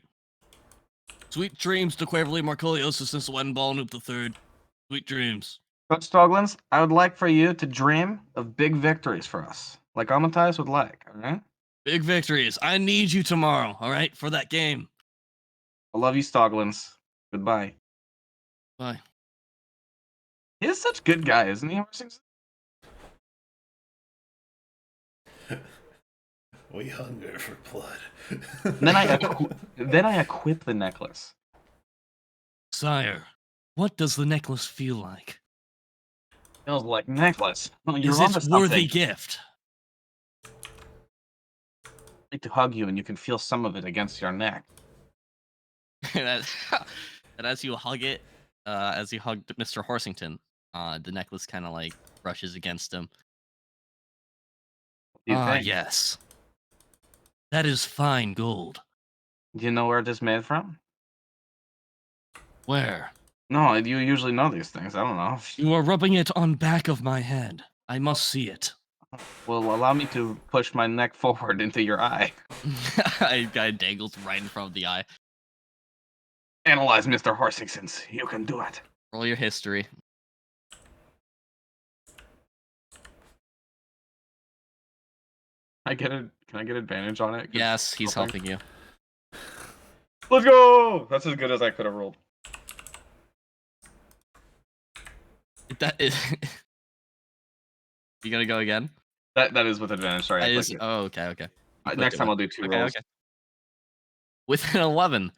Sweet dreams to Quaverly Marcoliosis since Wenball the third. Sweet dreams. Coach Stoglins, I would like for you to dream of big victories for us, like Amatis would like, alright? Big victories. I need you tomorrow, all right, for that game. I love you, Stoglins. Goodbye. Bye. He is such a good guy, isn't he? We hunger for blood. And then I equip the necklace. Sire, what does the necklace feel like? Feels like necklace. Oh, you're Is onto it worthy something. gift? I like to hug you, and you can feel some of it against your neck. and as you hug it, as you hugged Mr. Horsington, the necklace kind of like brushes against him. What do you think? Yes. That is fine gold. Do you know where it is made from? Where? No, you usually know these things. I don't know. You are rubbing it on back of my head. I must see it. Well, allow me to push my neck forward into your eye. I dangles right in front of the eye. Analyze Mr. Horsington's. You can do it. Roll your history. Can I get advantage on it? Yes, he's helping you. Let's go! That's as good as I could have rolled. That is. You gonna go again? That is with advantage. Sorry. That is. Oh, okay, okay. Next time I'll do 2 rolls. Okay. With an 11.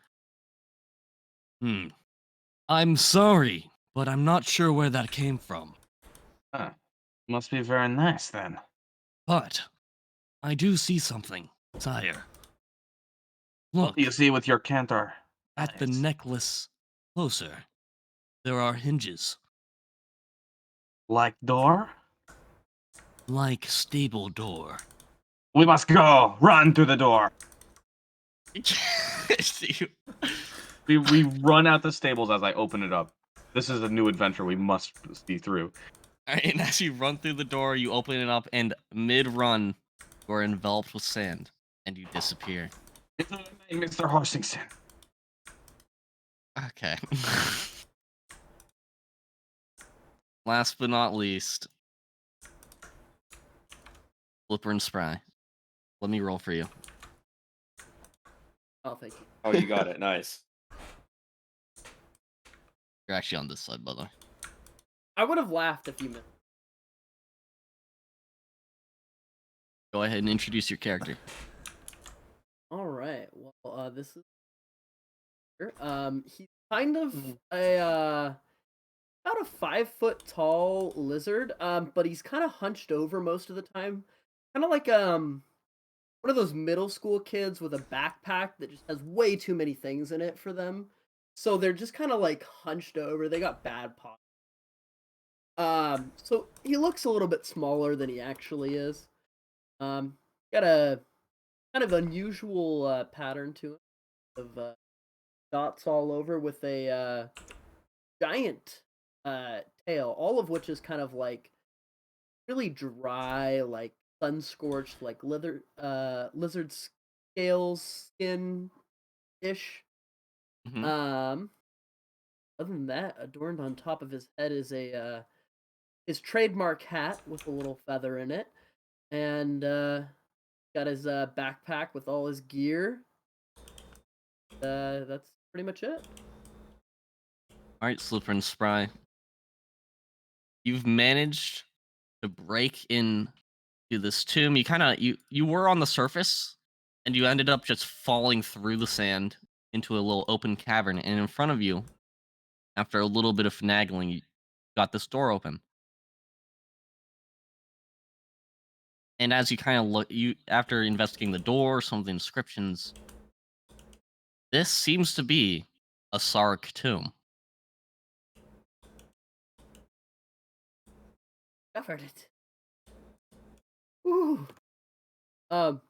I'm sorry, but I'm not sure where that came from. Huh. Must be very nice then. But I do see something, sire. Look. What do you see with your cantor? At the necklace closer, there are hinges. Like door? Like stable door. We must go! Run through the door! We run out the stables as I open it up. This is a new adventure we must see through. Alright, and as you run through the door, you open it up, and mid-run, you are enveloped with sand, and you disappear. It's Mr. Horsington. Okay. Last but not least, Flipper and Spry. Let me roll for you. Oh, thank you. Oh, you got it. Nice. You're actually on this side, by the way. I would have laughed if you meant. Go ahead and introduce your character. All right. Well, this is. He's kind of a about a 5 foot tall lizard. But he's kind of hunched over most of the time, kind of like one of those middle school kids with a backpack that just has way too many things in it for them. So they're just kind of like hunched over. They got bad posture. So he looks a little bit smaller than he actually is. Got a kind of unusual pattern to it of dots all over with a giant tail, all of which is kind of like really dry, like sun-scorched, like lizard scales skin ish. Mhm. Other than that, adorned on top of his head is a his trademark hat with a little feather in it, and got his backpack with all his gear. That's pretty much it. Alright, Slipper and Spry. You've managed to break in to this tomb. You were on the surface, and you ended up just falling through the sand into a little open cavern, and in front of you, after a little bit of finagling, you got this door open. And as you kind of look, after investigating the door, some of the inscriptions, this seems to be a Sark tomb. Covered it. Ooh. Um,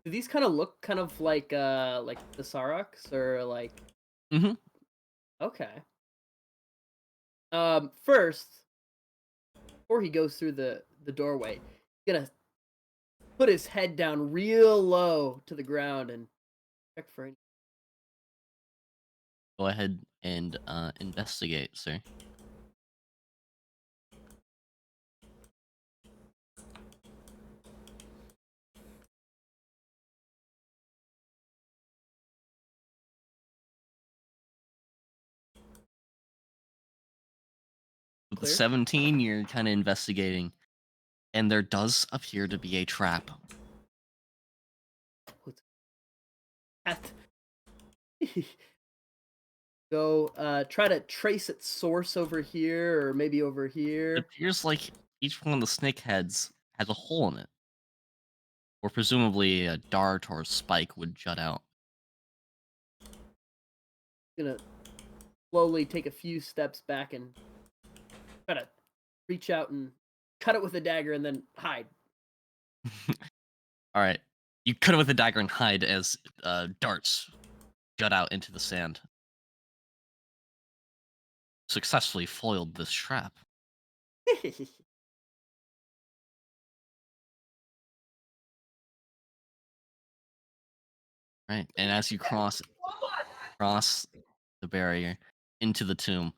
do these kind of look kind of like the Saroks or like Mm-hmm. okay. First, before he goes through the doorway, he's gonna put his head down real low to the ground and check for any. Go ahead and investigate, sir. With the Clear? 17, you're kind of investigating, and there does appear to be a trap. What's that? Go try to trace its source over here or maybe over It here. appears like each one of the snake heads has a hole in it, or presumably a dart or spike would jut out. Gonna slowly take a few steps back and try to reach out and cut it with a dagger and then hide. All right, you cut it with a dagger and hide as darts jut out into the sand. Successfully foiled this trap. Right, and as you cross the barrier into the tomb,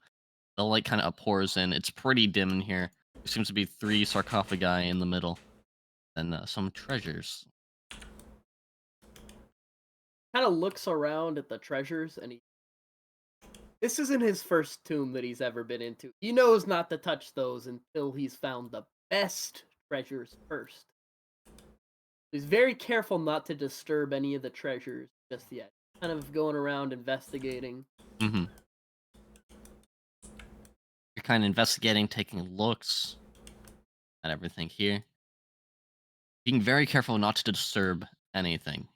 the light kind of pours in. It's pretty dim in here. There seems to be 3 sarcophagi in the middle, and some treasures. Kind of looks around at the treasures and this isn't his first tomb that he's ever been into. He knows not to touch those until he's found the best treasures first. He's very careful not to disturb any of the treasures just yet. Kind of going around investigating. Mm-hmm. You're kind of investigating, taking looks at everything here, being very careful not to disturb anything.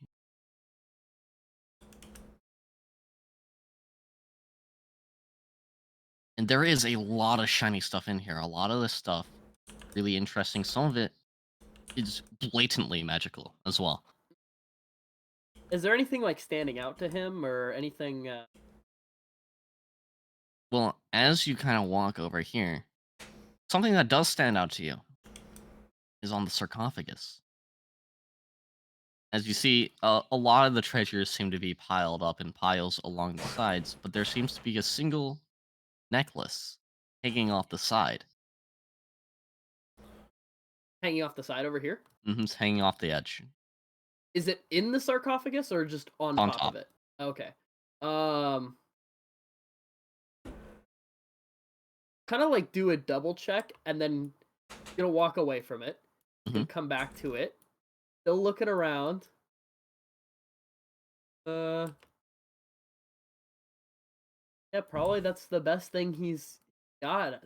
And there is a lot of shiny stuff in here. A lot of this stuff really interesting. Some of it is blatantly magical as well. Is there anything like standing out to him or anything? Well, as you kind of walk over here, something that does stand out to you is on the sarcophagus. As you see, a lot of the treasures seem to be piled up in piles along the sides, but there seems to be a single necklace hanging off the side. Hanging off the side over here? It's hanging off the edge. Is it in the sarcophagus or just on On top of top. it? Okay. Um kind of like do a double check and then gonna walk away from it Mhm. and come back to it. Still looking around. Uh yeah, probably that's the best thing he's got.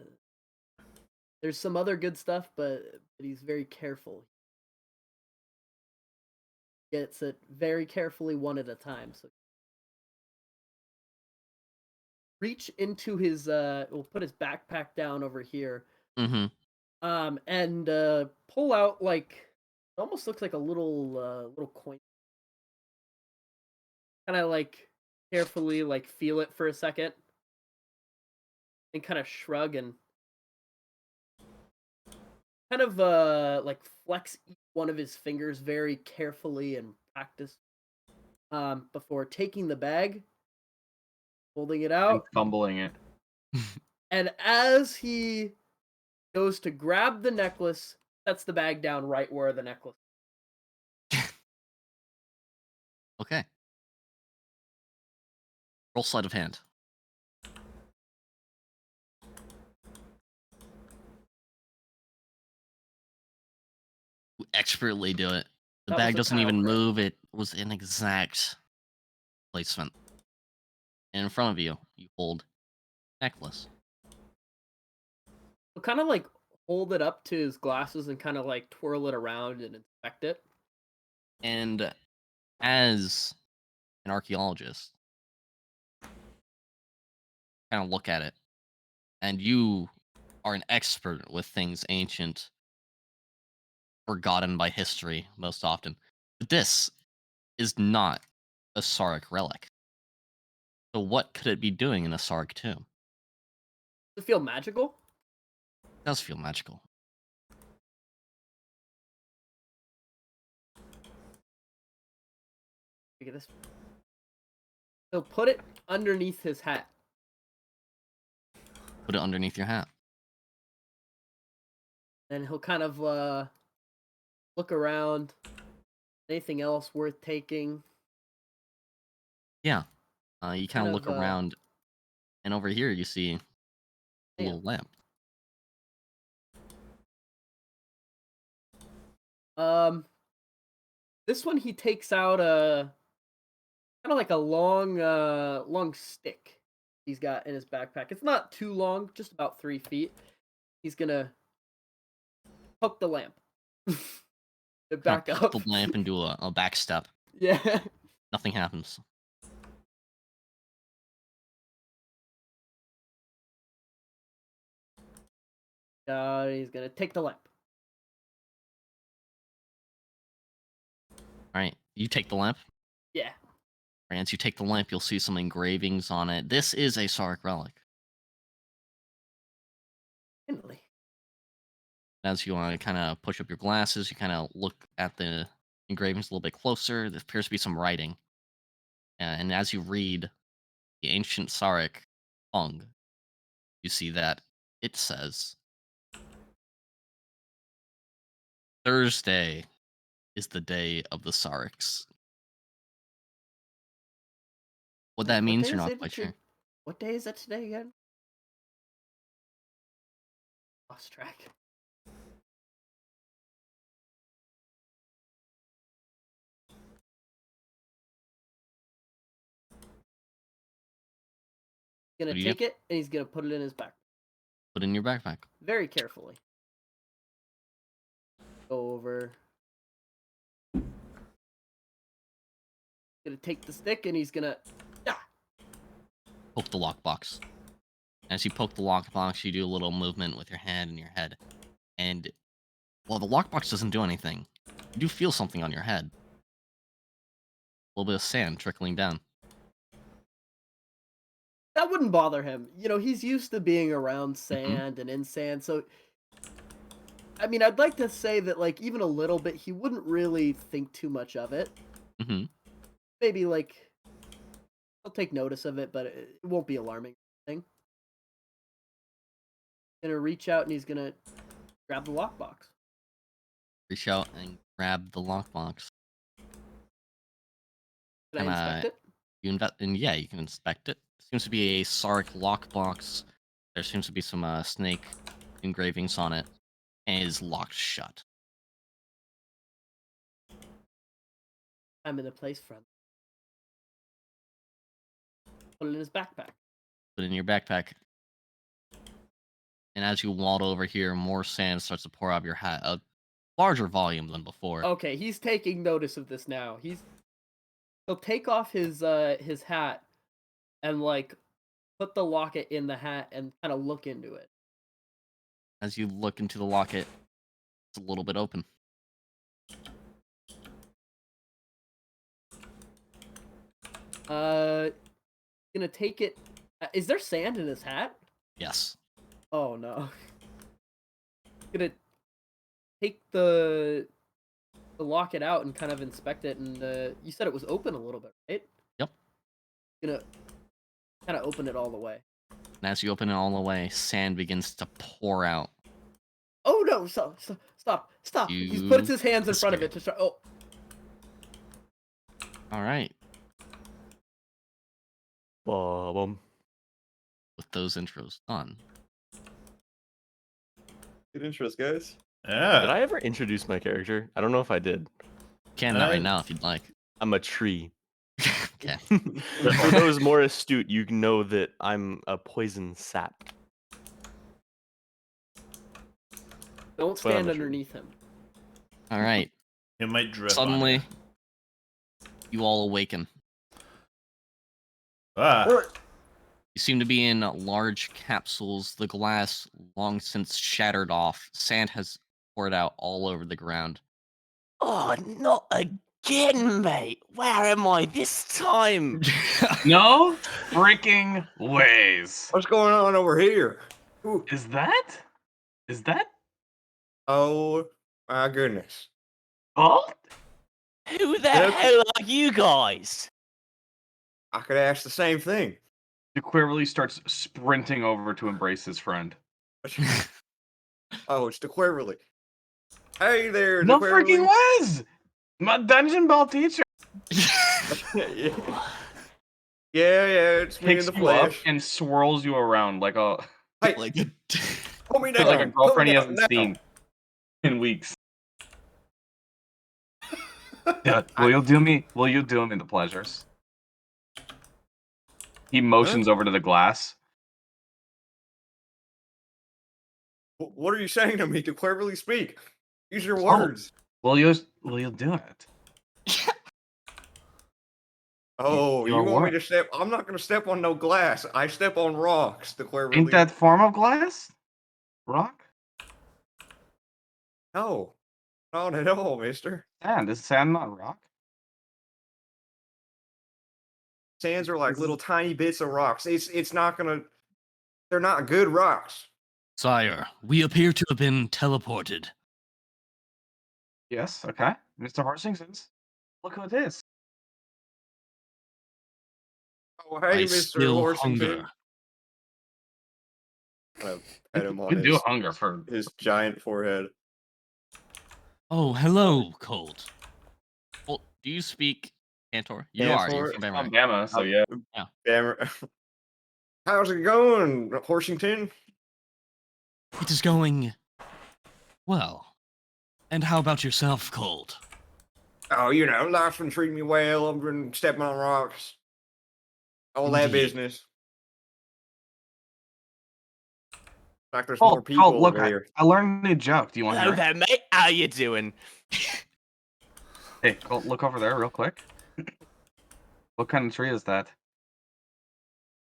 There's some other good stuff, but he's very careful. Gets it very carefully one at a time. So reach into his we'll put his backpack down over here. Mhm. And pull out like it almost looks like a little coin. Kind of like carefully like feel it for a second and kind of shrug and kind of like flex each one of his fingers very carefully and practice before taking the bag, holding it And out, fumbling it. and as he goes to grab the necklace, sets the bag down right where the necklace. Okay. Roll sleight of hand. You expertly do it. The That bag was a doesn't tile even crit. move. It was in exact placement. And in front of you, you hold necklace. He'll kind of like hold it up to his glasses and kind of like twirl it around and inspect it. And as an archaeologist, kind of look at it, and you are an expert with things ancient, forgotten by history most often. But this is not a Sarek relic. So what could it be doing in a Sarek tomb? Does it feel magical? It does feel magical. Look at this. He'll put it underneath his hat. Put it underneath your hat. And he'll kind of look around. Anything else worth taking? Yeah. You kind of look of, around, and over here you see a Damn. little lamp. This one he takes out a kind of like a long stick he's got in his backpack. It's not too long, just about 3 feet. He's gonna hook the lamp. It back Kinda up. put the lamp and do a back step. Yeah. Nothing happens. He's gonna take the lamp. All right, you take the lamp. Yeah. As you take the lamp, you'll see some engravings on it. This is a Sarek relic. Finally. As you kind of push up your glasses, you kind of look at the engravings a little bit closer. There appears to be some writing. And as you read the ancient Sarek tongue, you see that it says, Thursday is the day of the Sareks. What that means, day you're is not it quite that you're- sure. What day is it today again? Lost track. He's What gonna do you do? take it and he's gonna put it in his back. Put it in your backpack. Very carefully. Go over. Gonna take the stick and he's gonna Poke the lockbox. As you poke the lockbox, you do a little movement with your hand and your head. And while the lockbox doesn't do anything, you do feel something on your head. A little bit of sand trickling down. That wouldn't bother him. He's used to being around Mm-hmm. sand and in sand, so I mean, I'd like to say that, like, even a little bit, he wouldn't really think too much of it. Mm-hmm. Maybe, like, he'll take notice of it, but it won't be alarming thing. Gonna reach out and he's gonna grab the lockbox. Reach out and grab the lockbox. Can I inspect it? Yeah, you can inspect it. Seems to be a Sark lockbox. There seems to be some snake engravings on it, and it is locked shut. I'm in a place, friend. Put it in his backpack. Put it in your backpack. And as you waddle over here, more sand starts to pour out of your hat, a larger volume than before. Okay, he's taking notice of this now. He'll take off his hat and, like, put the locket in the hat and kind of look into it. As you look into the locket, it's a little bit open. Gonna take it. Is there sand in his hat? Yes. Oh no. Gonna take the locket out and kind of inspect it, and you said it was open a little bit, right? Yep. Gonna kind of open it all the way. And as you open it all the way, sand begins to pour out. Oh no! Stop! He puts his hands in front of it to try. Oh. All right. Bum. With those intros done. Good intros, guys. Yeah. Did I ever introduce my character? I don't know if I did. Can not right now if you'd like. I'm a tree. Okay. For those more astute, you know that I'm a poison sap. Don't But I'm stand a tree. underneath him. All right. It might drip. Suddenly, On you all awaken. you. You seem to be in large capsules. The glass long since shattered off. Sand has poured out all over the ground. Oh, not again, mate. Where am I this time? No freaking ways. What's going on over here? Ooh. Is that? Oh my goodness. Oh, Who the Yep. hell are you guys? I could ask the same thing. Quirrely starts sprinting over to embrace his friend. Oh, it's the Quiverly. Hey there, No the freaking ways! My dungeon ball teacher yeah, it's me in picks the you up flesh. and swirls you around like a Hey, like a pull me down. like a girlfriend he pull me hasn't down, seen in weeks. Oh, Yeah, will you do me the pleasures? He motions over to the glass. What are you saying to me? To cleverly speak. Use your Oh. words. Will you do it? Oh, you your want me word. to step? I'm not going to step on no glass. I step on rocks. The cleverly. Ain't that form of glass? Rock? No, not at all, mister. Sand. Is sand not rock? Sands are like little tiny bits of rocks. It's not gonna. They're not good rocks. Sire, we appear to have been teleported. Yes, okay. Mr. Horsingtons. Look who it is. Oh, I hey, Mister still Horsington. hunger. I pet him on We do hunger for his giant forehead. Oh, hello, Colt. Well, do you speak Cantor? You are. You're Cantor? from Bamarak. Alabama, so yeah. Damn. How's it going, Horsington? It is going well. And how about yourself, Colt? Oh, life's been treating me well. I've been stepping on rocks. All that Indeed. business. Like there's Oh, more people look, over here. I learned a new joke. Do you want to Hello hear it? there, mate. How you doing? Hey, Colt, look over there real quick. What kind of tree is that?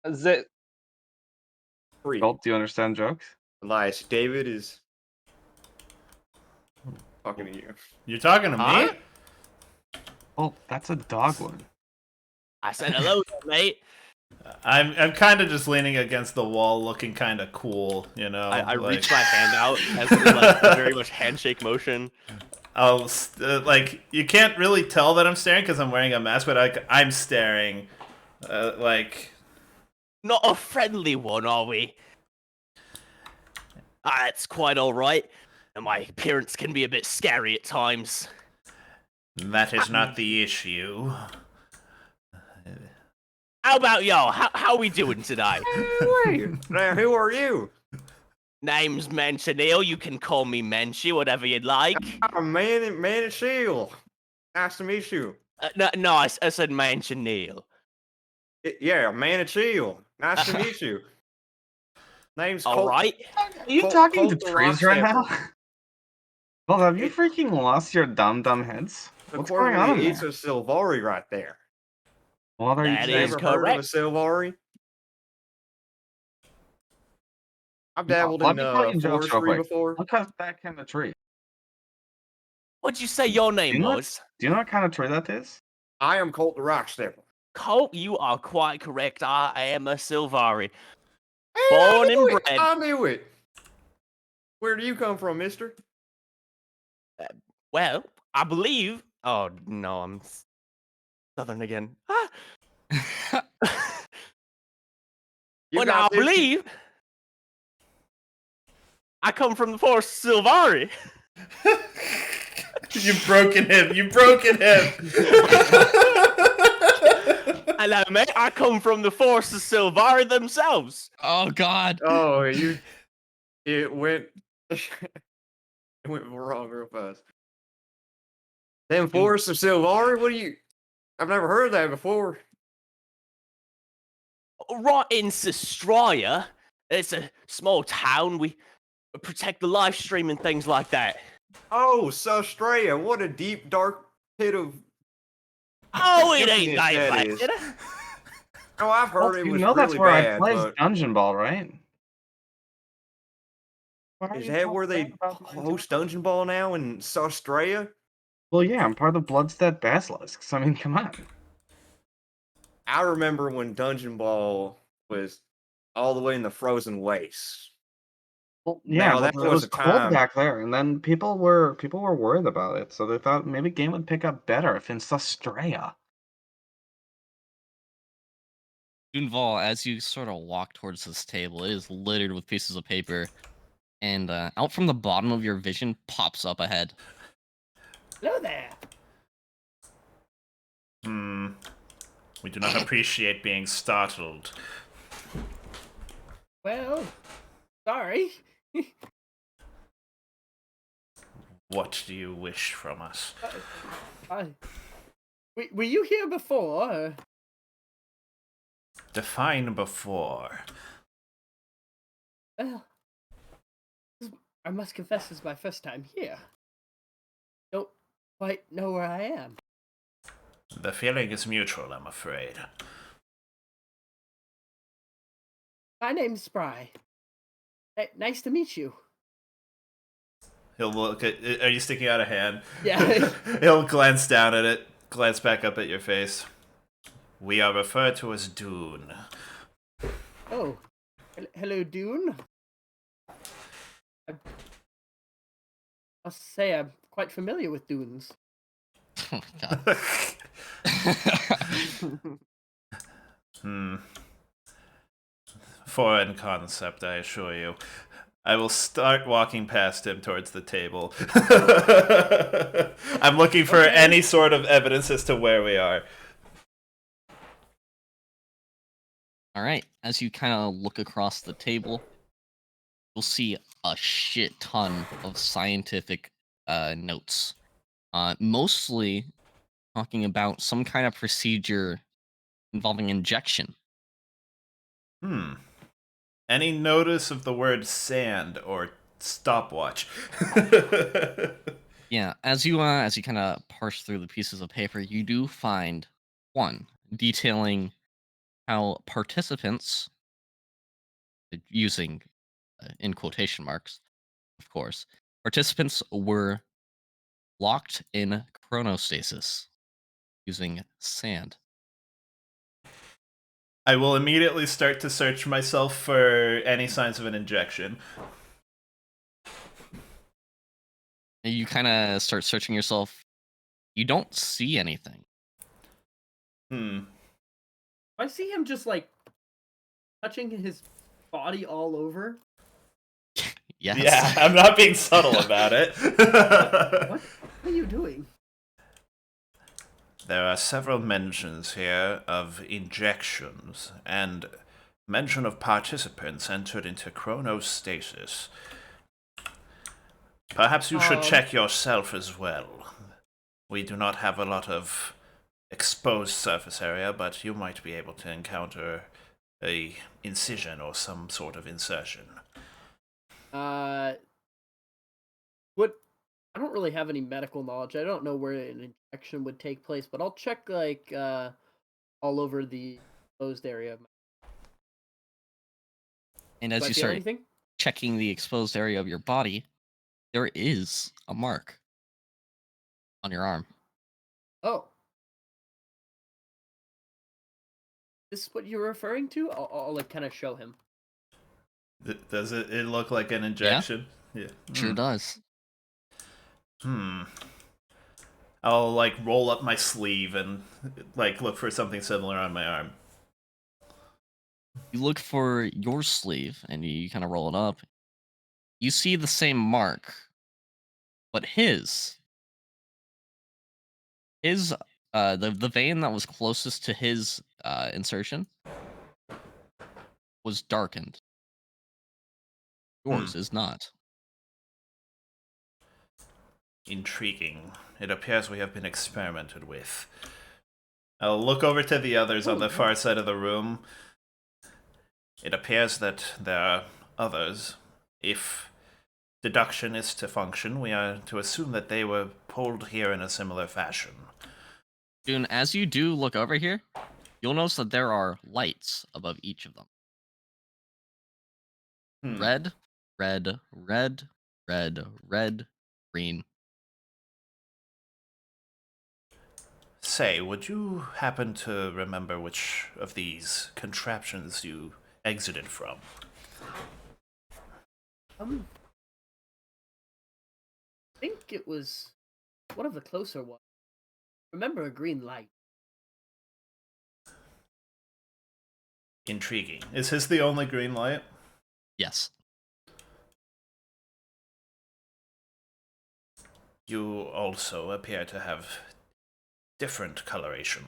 Is it? Free. Colt, do you understand jokes? Elias, David is talking to you. you're talking to Huh? me? Oh, that's a dogwood. I said hello there, mate. I'm kind of just leaning against the wall, looking kind of cool, I like, reach my hand out as like a very much handshake motion. like you can't really tell that I'm staring because I'm wearing a mask, but I'm staring, like. Not a friendly one, are we? That's quite all right. And my appearance can be a bit scary at times. That is not the issue. How about y'all? How we doing today? Now, who are you? Name's Manchineel. You can call me Menchi, whatever you'd like. I'm Man and Shield. Nice to meet you. No, I said Manchineel. Yeah, Man and Shield. Nice to meet you. Name's All Colt. right. Are you Colt- talking to Colt the trees right now? Rockstepper. Well, have you freaking lost your dumb heads? The What's going on in It's there? a Silvari right there. What are you That You is saying? ever heard of a correct. Silvari? I've No, dabbled let in me tell you jokes real forestry quick. before. Look at that kind of tree. What'd you say your Do name you know was? Do you know what kind of tree that is? I am Colt the Rockstepper. Colt, you are quite correct. I am a Silvari. Hey, Born I and knew it. bred. I knew it. Where do you come from, mister? Well, I believe. Oh no, I'm Southern again. Ah. You Well, got now I this- believe I come from the forest of Silvari. You've broken him. You've broken him. Hello, mate. I come from the forest of Silvari themselves. Oh God. Oh, it went it went wrong real fast. Them forests of Silvari? What do you I've never heard that before. Right in Sistraya. It's a small town. We protect the live stream and things like that. Oh, Sustraya, what a deep, dark pit of Oh, it ain't Emptiness that that is. bad. Oh, I've heard Well, it you was know really that's where bad, I play but Dungeon Ball, right? What are is you that talking where they about, host Dungeon Ball now in Sustraya? Well, yeah, I'm part of the Bloodstead Basilisks. I mean, come on. I remember when Dungeon Ball was all the way in the frozen wastes. Well, yeah, Now but that it was was a cold time. back there, and then people were worried about it, so they thought maybe game would pick up better if in Sustraya. Dunval, as you sort of walk towards this table, it is littered with pieces of paper, and out from the bottom of your vision pops up a head. Hello there. We do not appreciate being startled. Well, sorry. What do you wish from us? Were you here before? Or? Define before. Well, I must confess, this is my first time here. Don't quite know where I am. The feeling is mutual, I'm afraid. My name's Spry. Nice to meet you. He'll look at. Are you sticking out a hand? Yeah. He'll glance down at it, glance back up at your face. We are referred to as Dune. Oh, hello, Dune. I must say I'm quite familiar with dunes. Oh my god. Foreign concept, I assure you. I will start walking past him towards the table. I'm looking for Okay. any sort of evidence as to where we are. All right. As you kind of look across the table, you'll see a shit ton of scientific notes. Mostly talking about some kind of procedure involving injection. Any notice of the word sand or stopwatch? Yeah, as you kind of parse through the pieces of paper, you do find one detailing how participants, using in quotation marks, of course, participants were locked in chronostasis using sand. I will immediately start to search myself for any signs of an injection. And you kind of start searching yourself. You don't see anything. I see him just like touching his body all over. Yes. Yeah, I'm not being subtle about it. What are you doing? There are several mentions here of injections and mention of participants entered into chronostasis. Perhaps you should check yourself as well. We do not have a lot of exposed surface area, but you might be able to encounter a incision or some sort of insertion. What? I don't really have any medical knowledge. I don't know where an injection would take place, but I'll check like all over the exposed area. And Do as I you feel start anything? checking the exposed area of your body, there is a mark on your arm. Oh, this is what you're referring to? I'll like kind of show him. Does it look like an injection? Yeah. Sure does. I'll like roll up my sleeve and like look for something similar on my arm. You look for your sleeve and you kind of roll it up. You see the same mark, but his the vein that was closest to his insertion was darkened. Yours is not. Intriguing. It appears we have been experimented with. I'll look over to the others on the far side of the room. It appears that there are others. If deduction is to function, we are to assume that they were pulled here in a similar fashion. Dune, as you do look over here, you'll notice that there are lights above each of them. Red, red, red, red, red, green. Say, would you happen to remember which of these contraptions you exited from? I think it was one of the closer ones. Remember a green light. Intriguing. Is his the only green light? Yes. You also appear to have different coloration.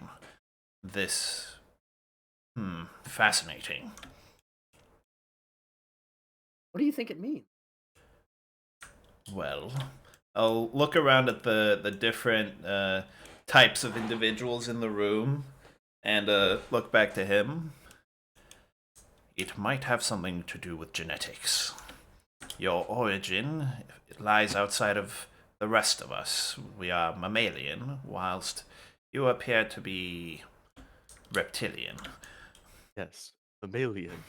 This... fascinating. What do you think it means? Well, I'll look around at the different types of individuals in the room and look back to him. It might have something to do with genetics. Your origin lies outside of the rest of us. We are mammalian, whilst you appear to be reptilian. Yes, mammalian.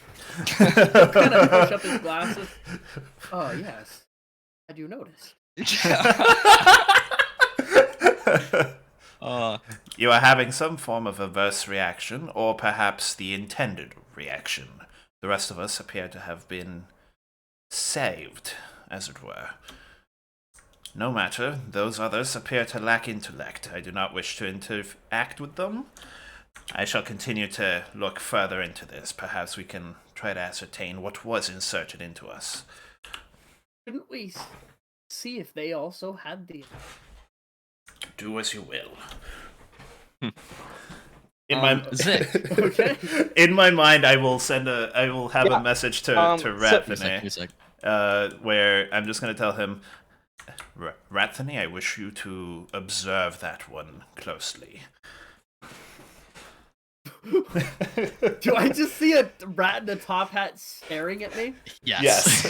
Kind of push up his glasses. Oh, yes. Had you noticed? You are having some form of adverse reaction, or perhaps the intended reaction. The rest of us appear to have been saved, as it were. No matter, those others appear to lack intellect. I do not wish to interact with them. I shall continue to look further into this. Perhaps we can try to ascertain what was inserted into us. Shouldn't we see if they also had the... Do as you will. Zick. Okay. In my mind, I will have a message to Rathany, where I'm just going to tell him, Rathany, I wish you to observe that one closely. Do I just see a rat in a top hat staring at me? Yes.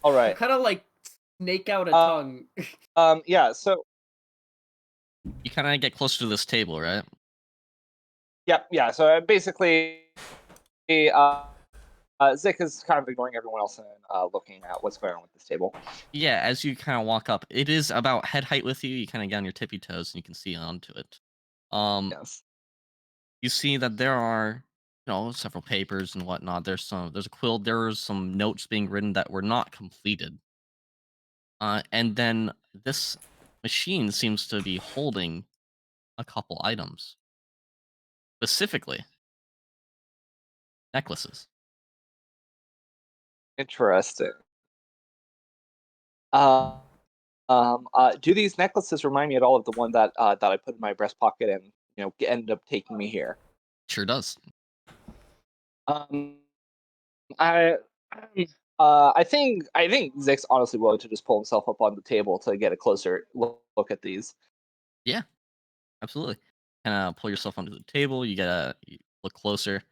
All right. Kind of like snake out a tongue. Yeah. So. You kind of get closer to this table, right? Yeah. So basically, Zick is kind of ignoring everyone else and looking at what's going on with this table. Yeah, as you kind of walk up, it is about head height with you. You kind of get on your tippy toes and you can see onto it. Yes. You see that there are, several papers and whatnot. There's a quill. There's some notes being written that were not completed. And then this machine seems to be holding a couple items, specifically necklaces. Interesting. Do these necklaces remind me at all of the one that I put in my breast pocket and ended up taking me here? Sure does. I think Zick's honestly willing to just pull himself up on the table to get a closer look at these. Yeah, absolutely. Kind of pull yourself onto the table. You look closer.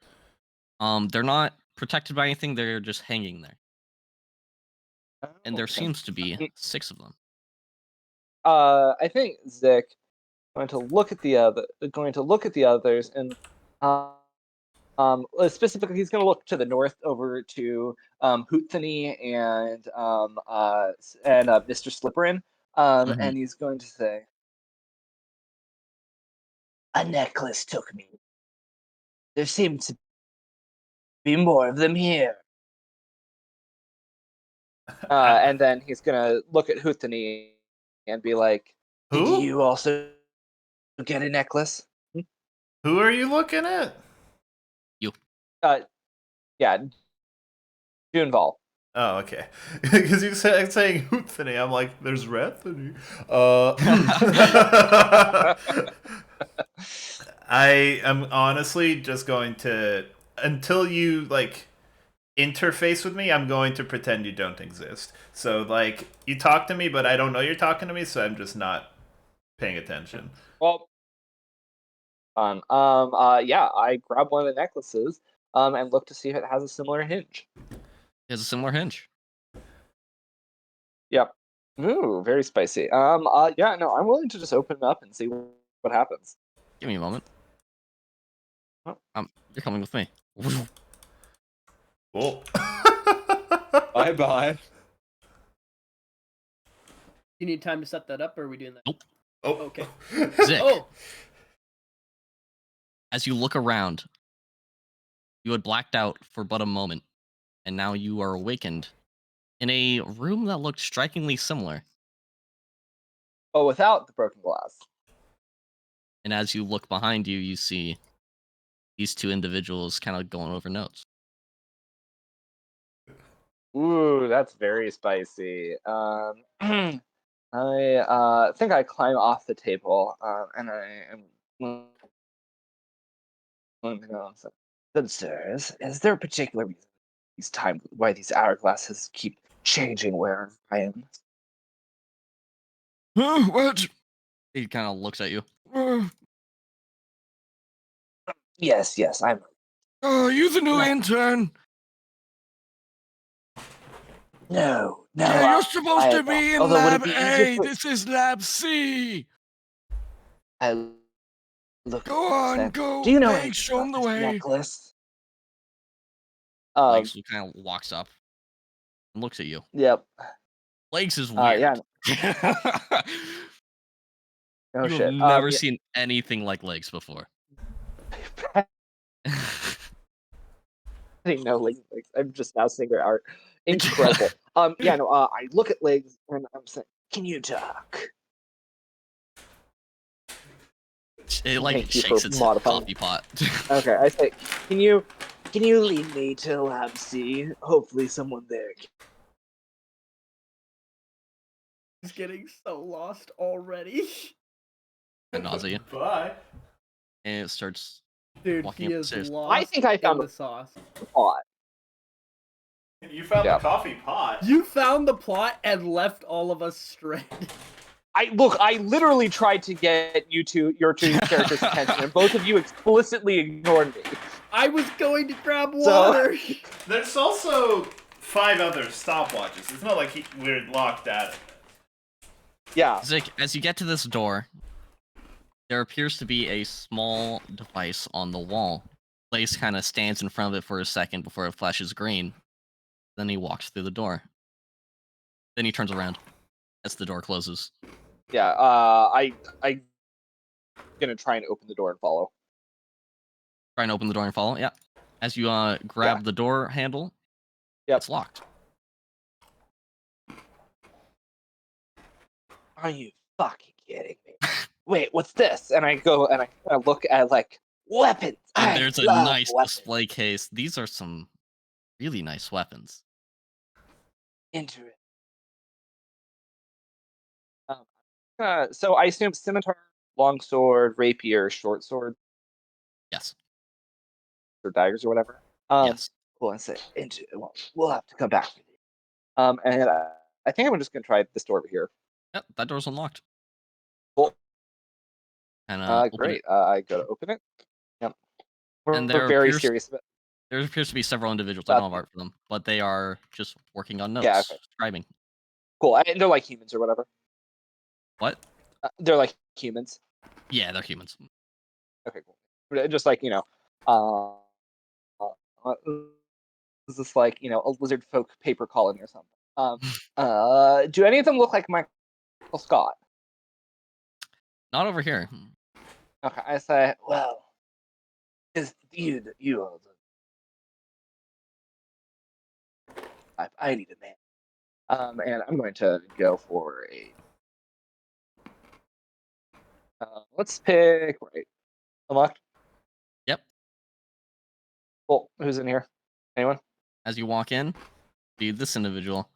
They're not protected by anything. They're just hanging there, and there Okay. seems to be 6 of them. I think Zick going to look at the others and specifically he's going to look to the north over to Hoothany and Mr. Slipperin, and he's going to say, A necklace took me. There seem to be more of them here. and then he's going to look at Hoothany and be like, Did Who? you also get a necklace? Who are you looking at? You. Yeah, Junval. Oh, okay. Because you said saying Hoothany, I'm like, there's Rathany. I am honestly just going to, until you interface with me, I'm going to pretend you don't exist. So you talk to me, but I don't know you're talking to me, so I'm just not paying attention. Well, yeah, I grab one of the necklaces and look to see if it has a similar hinge. It has a similar hinge. Yep. Ooh, very spicy. Yeah, no, I'm willing to just open it up and see what happens. Give me a moment. Oh. You're coming with me. Cool. Bye. You need time to set that up, or are we doing that? Nope. Oh, Okay. Zick. Oh, As you look around, you had blacked out for but a moment, and now you are awakened in a room that looked strikingly similar. Oh, without the broken glass. And as you look behind you, you see these two individuals kind of going over notes. Ooh, that's very spicy. I think I climb off the table, and I am. Good sirs, is there a particular reason these time why these hourglasses keep changing where I am? What? He kind of looks at you. Yes, I'm. Oh, you the new Right. intern? No, Yeah, I, you're supposed to be in although would it Lab be easier A. for This is Lab C. I look Go at this on, then. go. Do you know Legs, anything show about him the this way. necklace? Legs kind of walks up and looks at you. Yep. Legs is Yeah. weird. No You have shit. never Yeah. seen anything like Legs before. I didn't know legs. I'm just now seeing their art. Incredible. Yeah, no, I look at legs and I'm saying, can you talk? It like Thank you shakes for its modifying. coffee pot. Okay, I say, can you lead me to Lab C? Hopefully someone there he's getting so lost already. And nausea. Bye. And it starts Dude, walking he up the is stairs. lost I think I found in a the sauce. plot. You found Yeah. the coffee pot. You found the plot and left all of us stranded. I literally tried to get your two characters' attention, and both of you explicitly ignored me. I was going to grab So- water. There's also 5 other stopwatches. It's not like we're locked at it. Yeah. Zick, as you get to this door, there appears to be a small device on the wall. Lace kind of stands in front of it for a second before it flashes green. Then he walks through the door. Then he turns around as the door closes. Yeah, I gonna try and open the door and follow. Try and open the door and follow. Yeah. As you grab the door handle, Yep. it's locked. Are you fucking kidding me? Wait, what's this? And I go and I look at like weapons. And I there's a love nice weapons. display case. These are some really nice weapons. Interesting. So I assume scimitar, longsword, rapier, short sword, Yes. or daggers or whatever. Yes. Well, I say, well, we'll have to come back with you. And I think I'm just gonna try this door over here. Yep, that door's unlocked. Cool. And open Great. it. I go to open it. Yep. And We're very serious about. There appears to be several individuals. I don't have art for them, but they are just working on notes, Yeah, okay. scribing. Cool. They're like humans or whatever. What? They're like humans. Yeah, they're humans. Okay, cool. Just like is this like a lizard folk paper colony or something? Do any of them look like Michael Scott? Not over here. Okay, I say, Well, is you are the. I need a man. and I'm going to go for a. Let's pick right. Unlocked. Yep. Cool. Who's in here? Anyone? As you walk in, see this individual.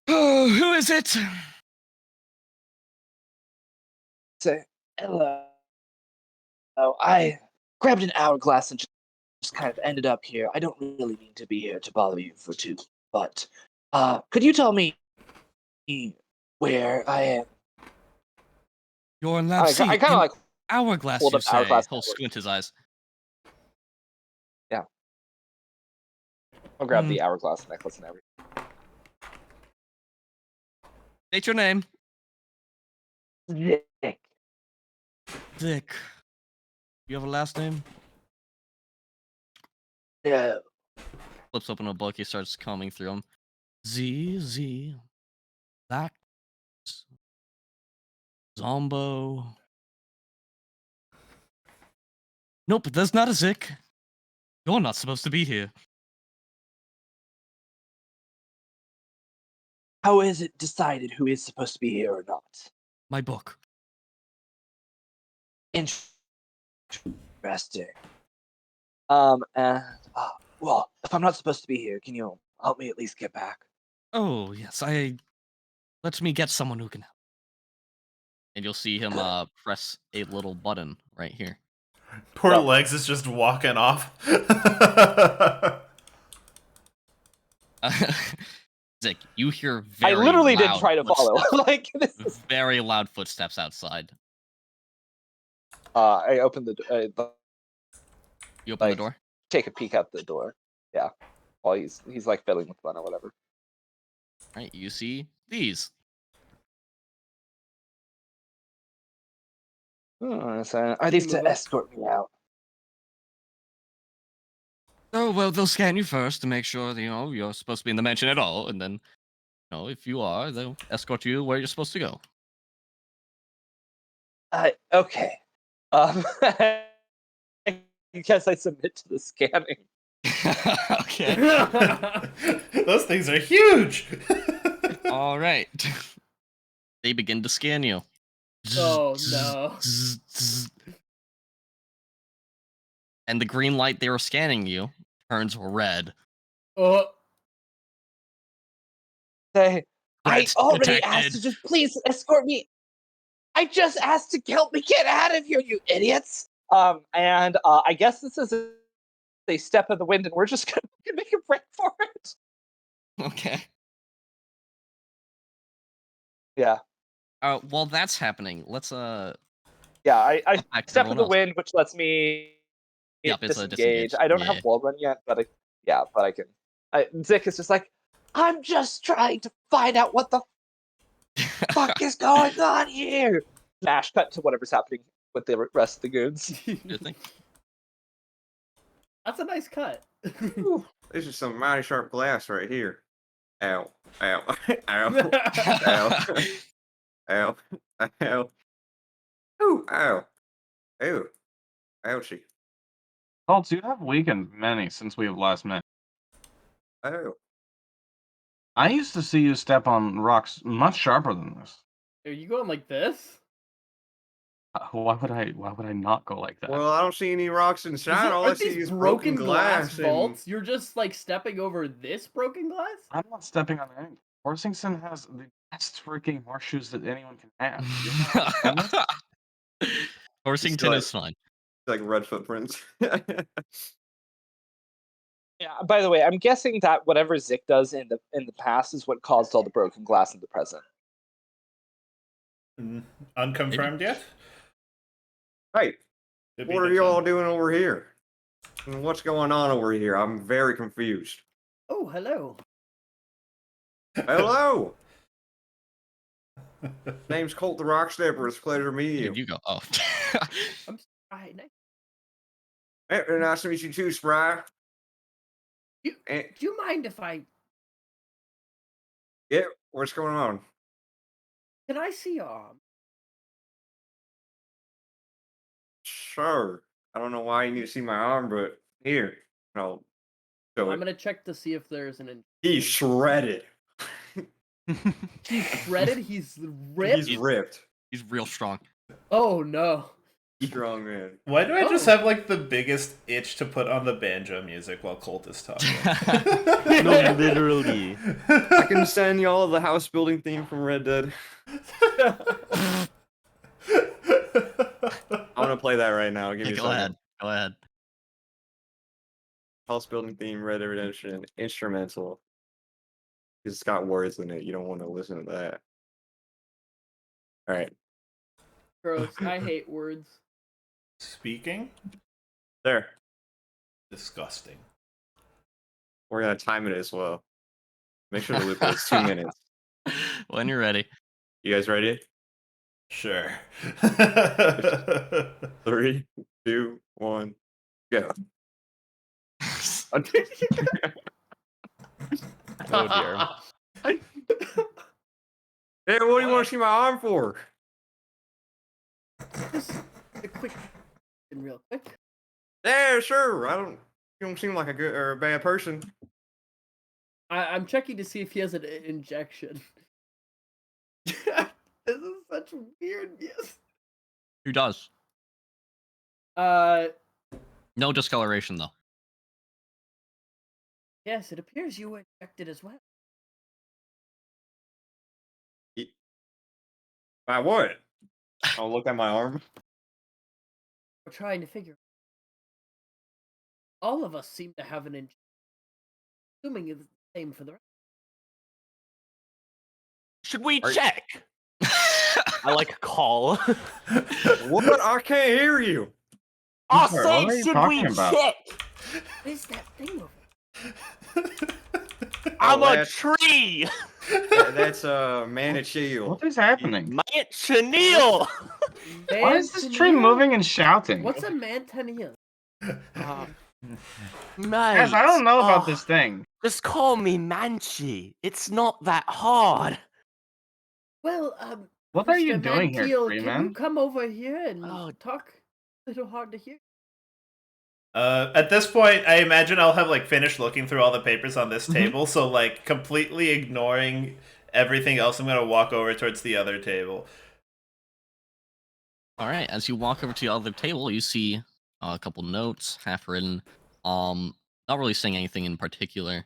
Oh, who is it? Say hello. Oh, I grabbed an hourglass and just kind of ended up here. I don't really mean to be here to bother you for too, but could you tell me where I am? You're in I Lab C. kind of like Hourglass, hold you up say. Hourglass He'll network. squint his eyes. I'll grab the hourglass necklace and everything. State your name. Zick. Dick. You have a last name? No. Flips open a book. He starts combing through them. Z. Black. Zombo. Nope, that's not a Zik. You're not supposed to be here. How is it decided who is supposed to be here or not? My book. Interesting. And well, if I'm not supposed to be here, can you help me at least get back? Oh, yes, let me get someone who can help. And you'll see him press a little button right here. Poor No. Legs is just walking off. Zik, you hear very I literally didn't loud try to follow. footsteps. Like this is... Very loud footsteps outside. I opened the You open the like, door? take a peek out the door. Yeah, while he's like fiddling with fun or whatever. Right, you see these. So are these to escort me out? Oh, well, they'll scan you first to make sure that, you're supposed to be in the mansion at all. And then, if you are, they'll escort you where you're supposed to go. Okay. I guess I submit to the scanning. Okay. Those things are huge. All right. They begin to scan you. Oh, no. And the green light they were scanning you turns red. Oh, Say, I Threat already asked detected. to just please escort me. I just asked to help me get out of here, you idiots. And I guess this is a step in the wind, and we're just gonna make a break for it. Okay. Yeah. While that's happening, let's Yeah, I back to step in everyone the else. wind, which lets me Yep, it's a disengage. disengage. I don't Yeah. have wall run yet, but I can. Zik is just like, I'm just trying to find out what the fuck is going on here. Smash cut to whatever's happening with the rest of the goons. Good thing. that's a nice cut. Ooh, this is some mighty sharp glass right here. Ow. Ow. Ow. Ow. Ow. Ow. Ooh. Ow. Ew. Ouchie. Cults, you have weakened many since we have last met. Oh. I used to see you step on rocks much sharper than this. Are you going like this? Why would I not go like that? Well, I don't see any rocks inside. All I Aren't see these is broken glass and vaults? You're just like stepping over this broken glass? I'm not stepping on anything. Horsington has the best freaking horseshoes that anyone can have. Do you not understand this? Horsington like- is fine. like red footprints. Yeah. By the way, I'm guessing that whatever Zik does in the past is what caused all the broken glass in the present. Unconfirmed yet? Hey, Could be what are different. y'all doing over here? And what's going on over here? I'm very confused. Oh, hello. Hello. Name's Colt the Rock Stepper. It's a pleasure to meet you. You go. Oh. I'm sorry. Nice. Hey, nice to meet you too, Spry. Do you mind if Yeah, what's going on? can I see your arm? Sure. I don't know why you need to see my arm, but here. No. Show I'm it. gonna check to see if there's an. He's shredded. He's shredded. He's ripped. He's ripped. He's real strong. Oh no. Strong man. Why do I just Oh. have like the biggest itch to put on the banjo music while Colt is talking? No, literally. I can send y'all the house building theme from Red Dead. I'm gonna play that right now. Give me a Go second. ahead. Go ahead. House building theme, Red Dead Redemption, instrumental. It's got words in it. You don't want to listen to that. All right, Gross. I hate words. Speaking? there. Disgusting. We're gonna time it as well. Make sure the loop is 2 minutes. When you're ready. You guys ready? Sure. 3, 2, 1, go. Oh dear. Hey, what do you want to see my arm for? Just a quick question, real quick. Yeah, sure. You don't seem like a good or a bad person. I'm checking to see if he has an injection. This is such weirdness. Who does? Uh, No discoloration though. yes, it appears you were injected as well. By what? I'll look at my arm. We're trying to figure. All of us seem to have an injection. Assuming it's the same for the rest. Should we Are- check? I like call. What? I can't hear you. I sorry, what said, are you should we talking about? check? What is that thing over? I'm Oh, a that's- tree. That's Manichil. What is happening? Man, Chenille. Why is this tree moving and shouting? What's a mantennial? Mate, Guys, I don't know about oh, this thing. Just call me Manchi. It's not that hard. Well, What are you Mr. doing here, Mantiel, tree can man? you come over here and Oh. talk? A little hard to hear. At this point, I imagine I'll have like finished looking through all the papers on this table, so like completely ignoring everything else, I'm gonna walk over towards the other table. All right. As you walk over to the other table, you see a couple notes, half written. Not really saying anything in particular,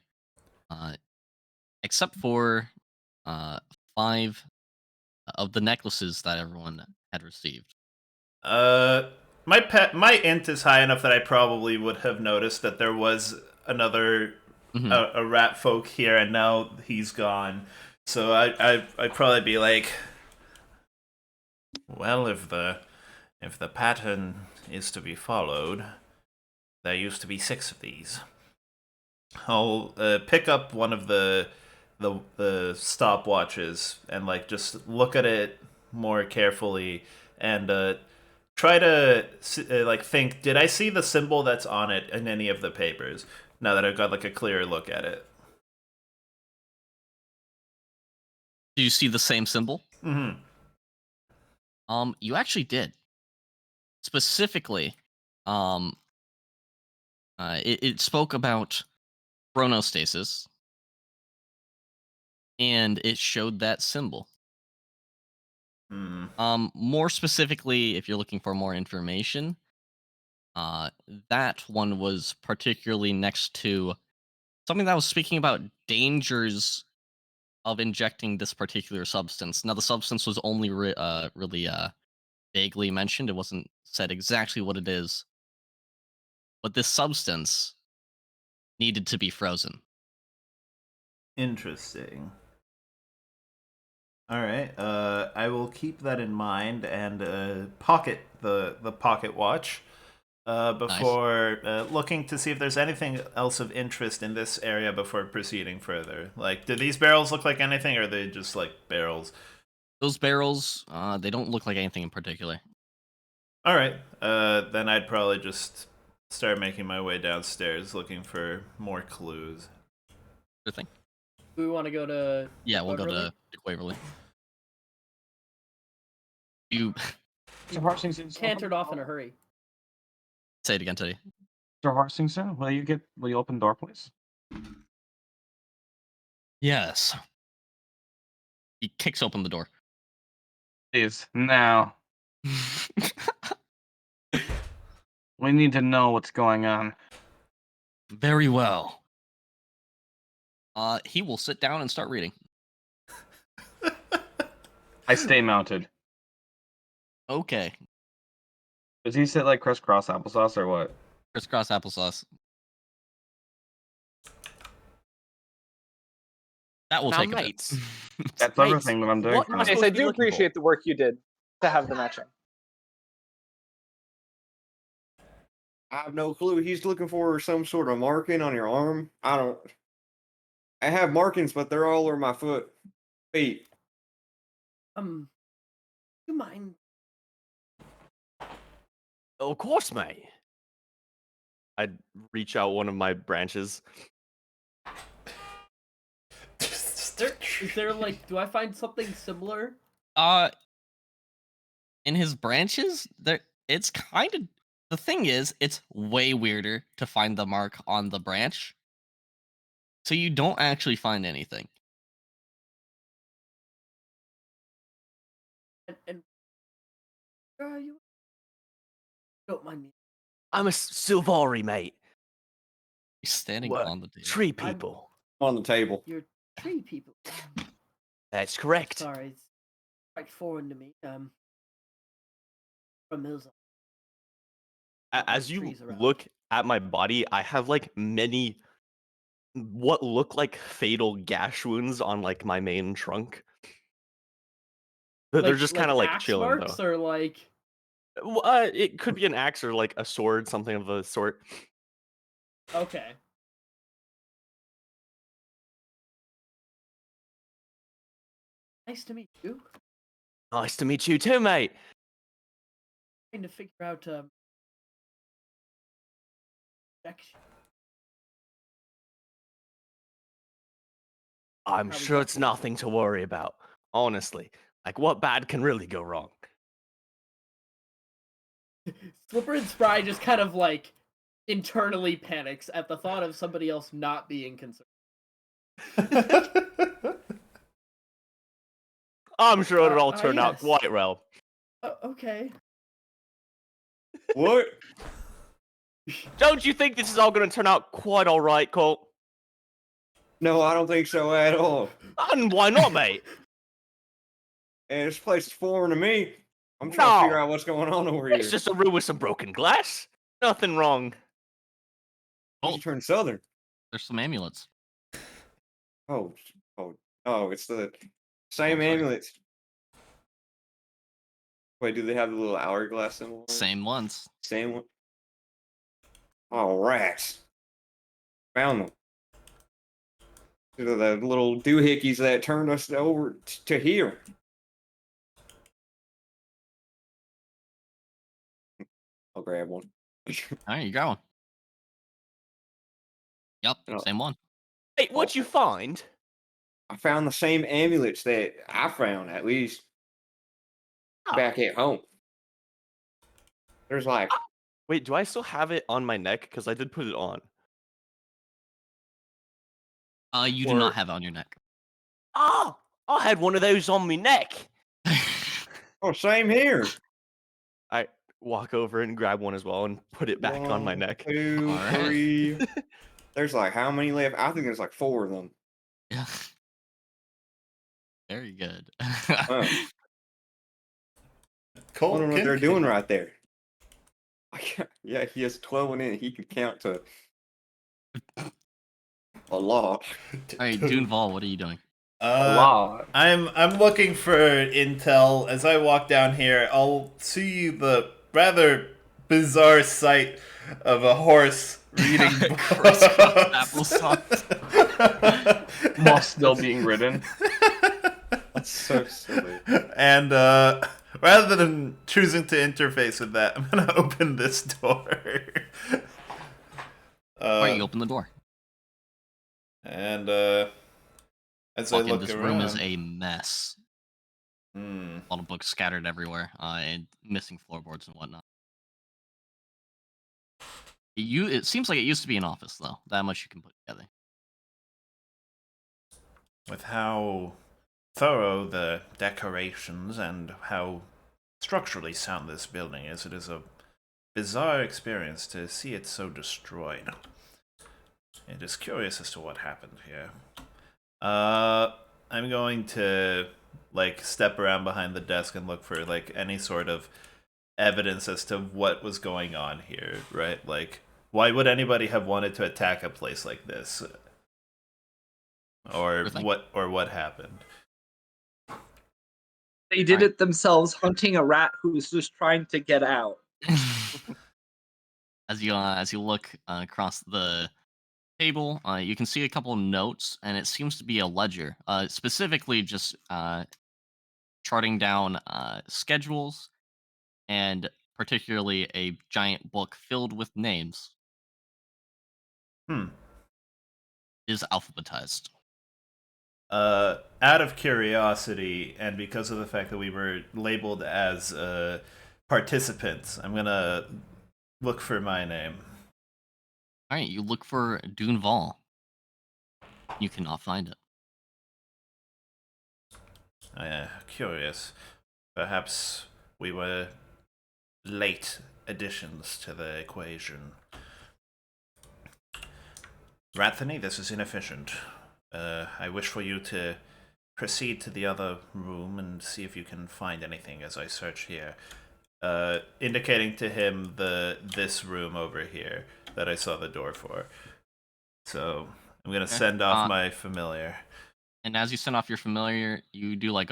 except for 5 of the necklaces that everyone had received. My int is high enough that I probably would have noticed that there was another Mhm. a rat folk here, and now he's gone. So I'd probably be like, well, if the pattern is to be followed, there used to be 6 of these. I'll pick up one of the stopwatches and like just look at it more carefully and try to like think, did I see the symbol that's on it in any of the papers? Now that I've got like a clearer look at it. Do you see the same symbol? Mm-hmm. You actually did. Specifically, it spoke about chronostasis, and it showed that symbol. Hmm. More specifically, if you're looking for more information, that one was particularly next to something that was speaking about dangers of injecting this particular substance. Now, the substance was only really vaguely mentioned. It wasn't said exactly what it is, but this substance needed to be frozen. Interesting. All right. I will keep that in mind and pocket the pocket watch before looking to see if there's anything else of interest in this area before proceeding further. Like, do these barrels look like anything, or are they just like barrels? Those barrels, they don't look like anything in particular. All right. Then I'd probably just start making my way downstairs looking for more clues. Sure thing. Do we want to go to? Yeah, we'll go Waverly? to Waverly. You Mr. Harsington, Cantered off in a hurry. say it again, Teddy. Mr. Harsington, will you open the door, please? Yes. He kicks open the door. Please, now. We need to know what's going on. Very well. He will sit down and start reading. I stay mounted. Okay. Does he sit like crisscross applesauce or what? Crisscross applesauce. That will Now, take a bit. mates. That's Mates, everything that I'm doing. what For am I him. Yes, supposed I to be do looking for? appreciate the work you did to have the matching. I have no clue. He's looking for some sort of marking on your arm. I have markings, but they're all over my feet. Do you mind? Of course, mate. I'd reach out one of my branches. Is there like? Do I find something similar? in his branches, there it's kind of the thing is, it's way weirder to find the mark on the branch, so you don't actually find anything. And where are you? Don't mind me. I'm a Silvari, mate. He's standing What? on the table. Tree people. On the table. You're tree people. That's correct. Sorry, it's quite foreign to me. From Hills. As you trees around. look at my body, I have like many what look like fatal gash wounds on like my main trunk. They're just kind of like axe chilling marks though. or like. It could be an axe or like a sword, something of the sort. Okay. Nice to meet you. Nice to meet you too, mate. Trying to figure out protection. I'm How we sure got it's here. nothing to worry about. Honestly, like what bad can really go wrong? Slipper and Spry just kind of like internally panics at the thought of somebody else not being concerned. I'm sure it'll all Ah, turn out yes. quite well. Okay. What? Don't you think this is all going to turn out quite all right, Colt? No, I don't think so at all. And why not, mate? And this place is foreign to me. I'm trying to figure No. out what's going on over here. It's just a room with some broken glass. Nothing wrong. Why'd you turn southern? There's some amulets. Oh, it's the same sorry. amulets. Wait, do they have the little hourglass symbol? on it? Same ones. Same one. Oh, rats. Found them. These are the little doohickeys that turned us over to here. I'll grab one. There you go. Yep, Oh. same one. Hey, what'd you find? I found the same amulets that I found, at least Ah. back at home. There's like, Wait, do I still have it on my neck? Because I did put it on. You do Or- not have it on your neck. Oh, I had one of those on my neck. oh, same here. I walk over and grab one as well and put it back on my One, neck. 2, All right. 3. There's like how many left? I think there's like 4 of them. Yeah. Very good. Oh, I Colt don't know what can they're doing count. right there. Yeah, he has 12 in it. He can count to a lot. All right, Doonval, what are you doing? A lot. I'm looking for intel. As I walk down here, I'll see the rather bizarre sight of a horse reading books. Crisscross applesauce. While still being ridden. That's so silly. And rather than choosing to interface with that, I'm gonna open this door. All right, you open the door. And as Walk I in, look this around, room is a mess. Hmm. A lot of books scattered everywhere, and missing floorboards and whatnot. It seems like it used to be an office, though. That much you can put together. With how thorough the decorations and how structurally sound this building is, it is a bizarre experience to see it so destroyed. It is curious as to what happened here. I'm going to like step around behind the desk and look for like any sort of evidence as to what was going on here, right? Like, why would anybody have wanted to attack a place like this? Or Sure thing. what happened? They did Alright. it themselves, hunting a rat who's just trying to get out. As you look across the table, you can see a couple of notes, and it seems to be a ledger. Specifically, just charting down schedules, and particularly a giant book filled with names. Hmm. It is alphabetized. Out of curiosity, and because of the fact that we were labeled as participants, I'm gonna look for my name. All right, you look for Dunval. You cannot find it. Curious. Perhaps we were late additions to the equation. Rathany, this is inefficient. I wish for you to proceed to the other room and see if you can find anything as I search here. Indicating to him this room over here that I saw the door for. So I'm gonna send off my familiar. And as you send off your familiar, you do like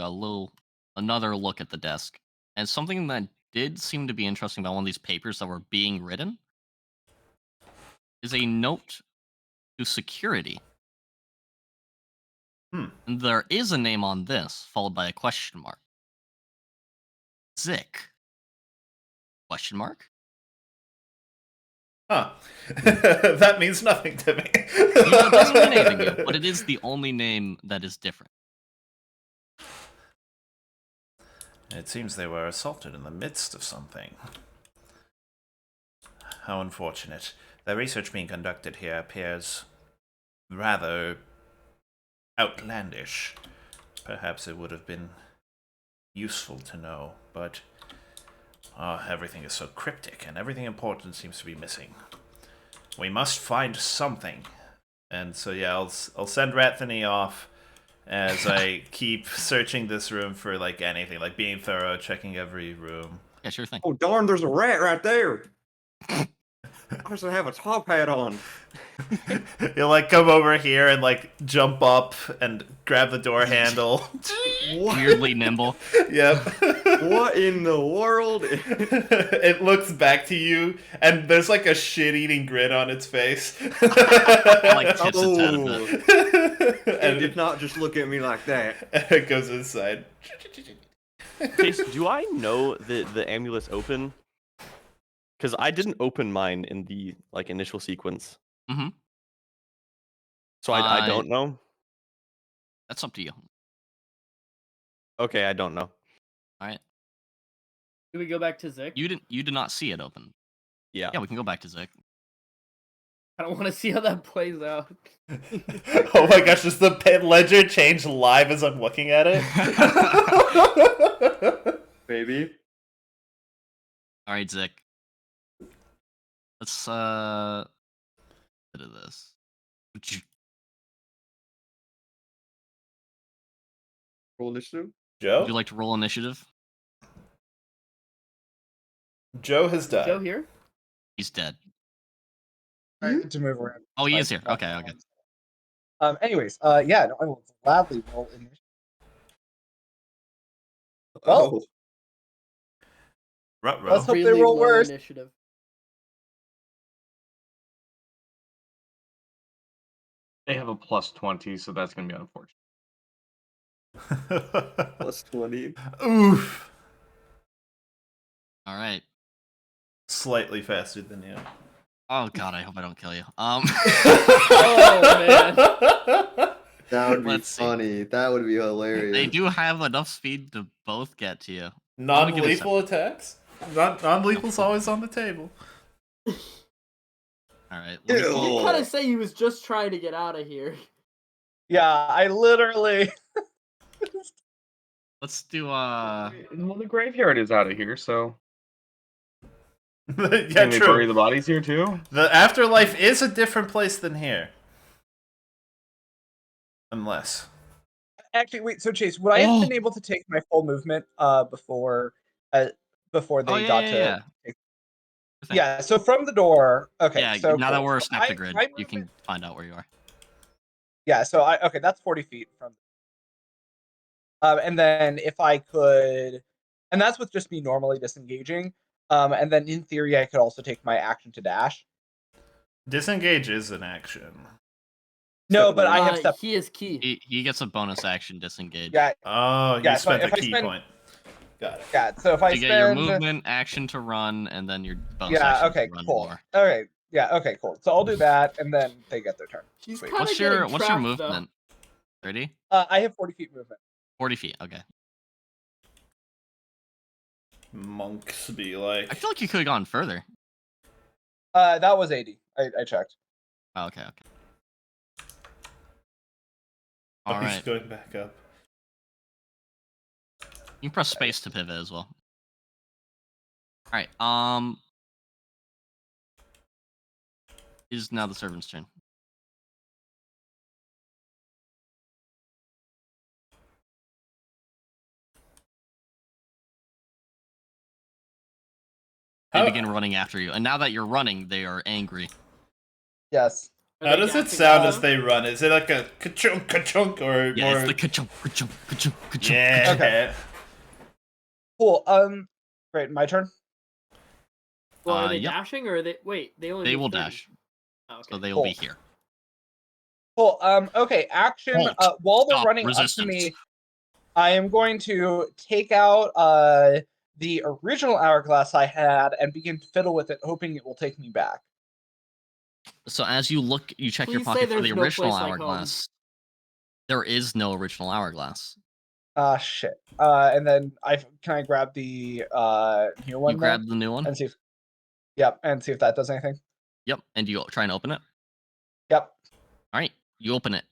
another look at the desk. And something that did seem to be interesting about one of these papers that were being written is a note to security. And there is a name on this, followed by a question mark. Zick. Question mark? Huh. That means nothing to me. It doesn't mean anything to you, but it is the only name that is different. It seems they were assaulted in the midst of something. How unfortunate. The research being conducted here appears rather outlandish. Perhaps it would have been useful to know, but everything is so cryptic, and everything important seems to be missing. We must find something. And so yeah, I'll send Rathany off as I keep searching this room for like anything, like being thorough, checking every room. Yeah, sure thing. Oh darn, there's a rat right there. I should have a top hat on. He'll like come over here and like jump up and grab the door handle. Weirdly nimble. Yep. What in the world? It looks back to you, and there's like a shit-eating grin on its face. Like tips its head a bit. It did not just look at me like that. It goes inside. Chase, do I know the amulets open? Because I didn't open mine in the like initial sequence. Mm-hmm. So I don't know. That's up to you. Okay, I don't know. All right. Do we go back to Zick? You did not see it open. Yeah. Yeah, we can go back to Zick. I don't want to see how that plays out. Oh my gosh, does the ledger change live as I'm looking at it? Baby. All right, Zick. Let's bit of this. Roll initiative. Joe? Would you like to roll initiative? Joe has died. Joe here? He's dead. I had to move around. Oh, he is here. Okay. Anyways, yeah, no, I will gladly roll initiative. Well, Ruh-roh. let's hope they Really roll low worse. initiative. They have a plus 20, so that's going to be unfortunate. Plus 20. Oof. All right. Slightly faster than you. Oh God, I hope I don't kill you. Oh man. That would be Let's see. funny. That would be hilarious. They do have enough speed to both get to you. Non-lethal attacks? Non-lethal's always on the table. All right. Ew. Let me You pull- kind of say he was just trying to get out of here. Yeah, I literally. Let's do Well, the graveyard is out of here, so Yeah, can they bury true. the bodies here too? The afterlife is a different place than here. Unless. Actually, wait. So Chase, would I have been able to take my full movement before they Oh, got yeah. to? Thing. Yeah. So from the door. Okay. Yeah. So Now that cool. we're So snapped to grid, my you can movement- find out where you are. Yeah. So okay, that's 40 feet from. And then if I could, and that's with just me normally disengaging. And then in theory, I could also take my action to dash. Disengage is an action. No, but I have step. He is key. He gets a bonus action disengage. Yeah. Oh, you Yeah, so spent if a I key spend- point. Got it. Yeah. So if I You get your spend. movement, action to run, and then your bonus Yeah. action Okay. to run Cool. more. Okay. Yeah. Okay. Cool. So I'll do that, and then they get their turn. She's Sweet. kind of What's your movement? 30? I have 40 feet movement. 40 feet. Okay. Monks be like. I feel like you could have gone further. That was 80. I checked. Oh, okay. Oh, All he's right. going back up. You can press space to pivot as well. All right. Is now the servant's turn. They begin running after you, and now that you're running, they are angry. Yes. Are How they does it gassing sound out? as they run? Is it like a ka-chunk, ka-chunk, or Yeah, more? it's the ka-chunk, ka-chunk, ka-chunk, ka-chunk. Yeah. Okay. Cool. Great. My turn. Well, are they Yep. dashing or are they? Wait, they only. They move will 30. dash, Oh, okay. so they will Cool. be here. Cool. Okay. Action. Halt. While they're Stop. running Resistance. up to me, I am going to take out the original hourglass I had and begin to fiddle with it, hoping it will take me back. So as you look, you check your Please say pocket for there's the no original place like home. hourglass. There is no original hourglass. Shit. And then can I grab the new one? You grab the new one. And see if that does anything. Yep, and you try and open it. Yep. All right, you open it.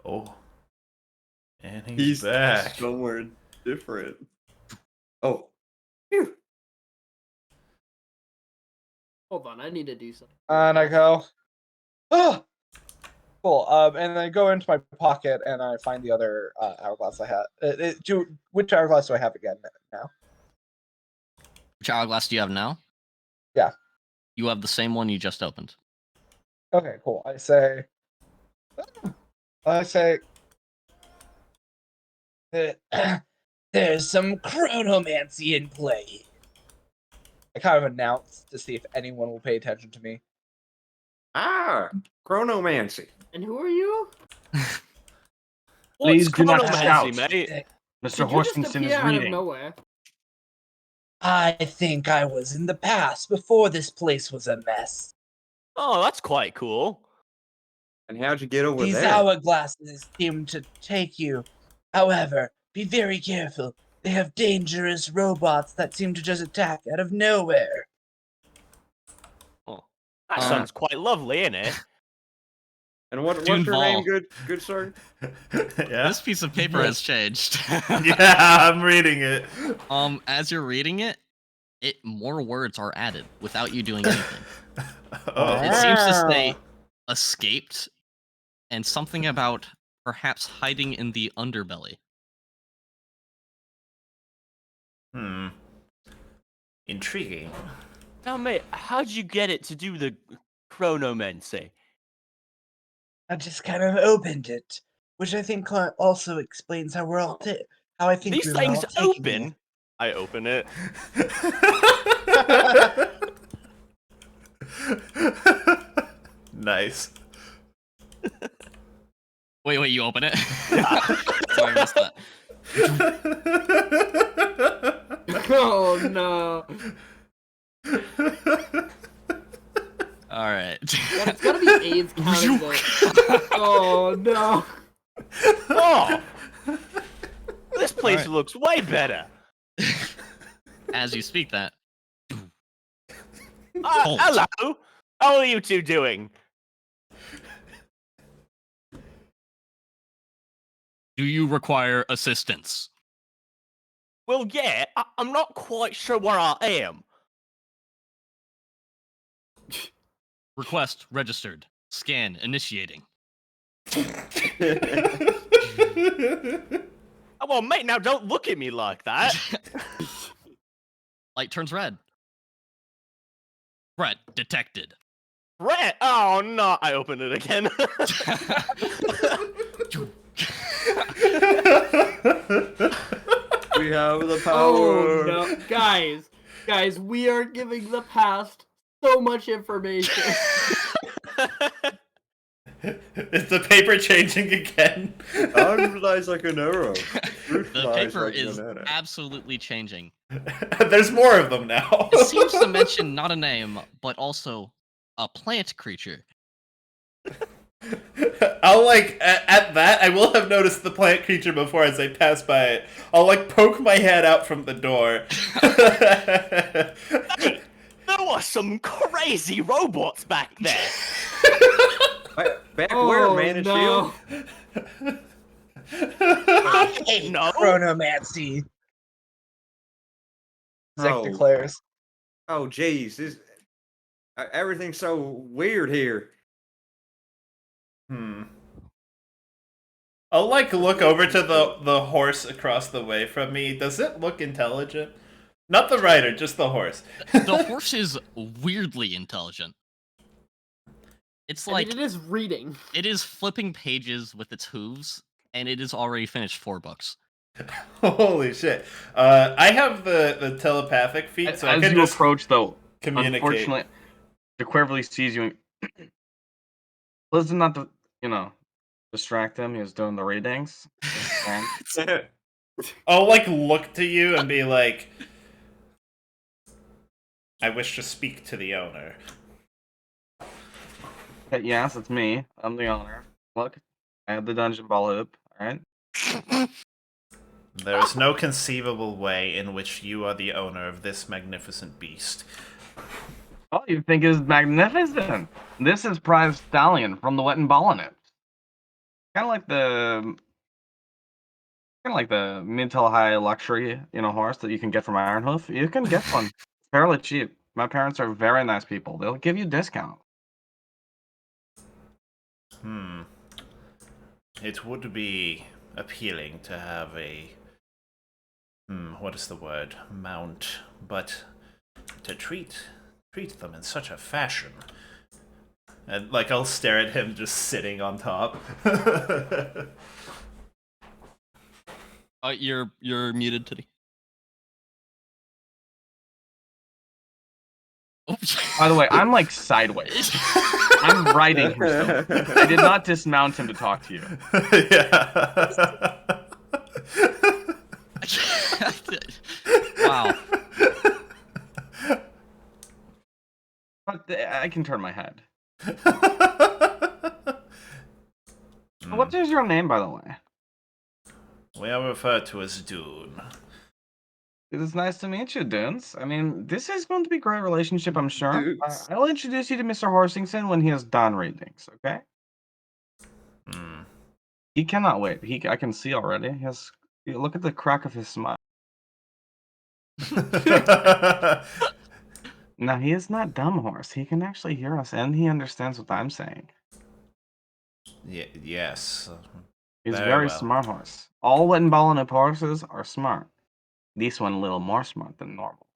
Oh. And he's back. somewhere different. Oh. Phew. Hold on, I need to do something. And I go, oh, cool. And I go into my pocket and I find the other hourglass I had. Which hourglass do I have again now? Which hourglass do you have now? Yeah. You have the same one you just opened. Okay, cool. I say, there's some chronomancy in play. I kind of announce to see if anyone will pay attention to me. Chronomancy. And who are you? Please What's do not chronomancy, shout. mate? Mr. Did you just Horstenson is appear out of reading. nowhere? I think I was in the past before this place was a mess. Oh, that's quite cool. And how'd you get over These there? hourglasses seem to take you. However, be very careful. They have dangerous robots that seem to just attack out of nowhere. Oh, that sounds quite lovely, innit? And what's Dune your name, Vol. good sir? Yeah. This piece of paper has changed. Yeah, I'm reading it. As you're reading it, more words are added without you doing anything. Oh. It seems to say escaped and something about perhaps hiding in the underbelly. Intriguing. Now, mate, how'd you get it to do the chronomancy? I just kind of opened it, which I think also explains how we're all how I think These we were all things taking open. it. I open it. Nice. Wait, you open it? Sorry, I missed that. Oh no! All right. God, it's gotta be AIDS counting the. Oh no! Oh, this place Alright. looks way better. As you speak that. Halt. Hello. How are you two doing? Do you require assistance? Well, yeah, I'm not quite sure where I am. Request registered. Scan initiating. Oh, well, mate, now don't look at me like that. Light turns red. Threat detected. Red. Oh, no. I open it again. We have the Oh power. no, guys, we are giving the past so much information. Is the paper changing again? Arm flies like an arrow. Fruit The flies paper like a is banana. absolutely changing. There's more of them now. It seems to mention not a name, but also a plant creature. I'll like at that I will have noticed the plant creature before as I pass by it. I'll like poke my head out from the door. Hey, there were some crazy robots back there. Back where, man and shield? I ain't know. Chronomancy. Zek Oh. declares. Oh, jeez, everything's so weird here. I'll like look over to the horse across the way from me. Does it look intelligent? Not the rider, just the horse. The horse is weirdly intelligent. It's like it is reading. it is flipping pages with its hooves, and it has already finished 4 books. Holy shit! I have the telepathic feat, so I As can you just approach, though, communicate. unfortunately, the Quiverly sees you. Listen, not to distract him. He was doing the readings. I'll like look to you and be like, I wish to speak to the owner. Yes, it's me. I'm the owner. Look, I have the dungeon ball hoop. All right. There is no conceivable way in which you are the owner of this magnificent beast. Oh, you think it's magnificent? This is Prize Stallion from the Wet and Ball in it. Kind of like the mid to high luxury, horse that you can get from Ironhoof. You can get one fairly cheap. My parents are very nice people. They'll give you a discount. It would be appealing to have a what is the word? Mount, but to treat them in such a fashion. And like I'll stare at him just sitting on top. You're muted, Titty. Oops. By the way, I'm like sideways. I'm riding him still. I did not dismount him to talk to you. Yeah. Wow. But I can turn my head. What is your name, by the way? We are referred to as Dune. It is nice to meet you, Dunes. I mean, this is going to be a great relationship, I'm sure. Dudes. I'll introduce you to Mr. Horsington when he has done readings, okay? He cannot wait. I can see already. Look at the crack of his smile. Now, he is not dumb horse. He can actually hear us, and he understands what I'm saying. Yes. He's Very very well. smart horse. All Wet and Ball and horses are smart. This one a little more smart than normal.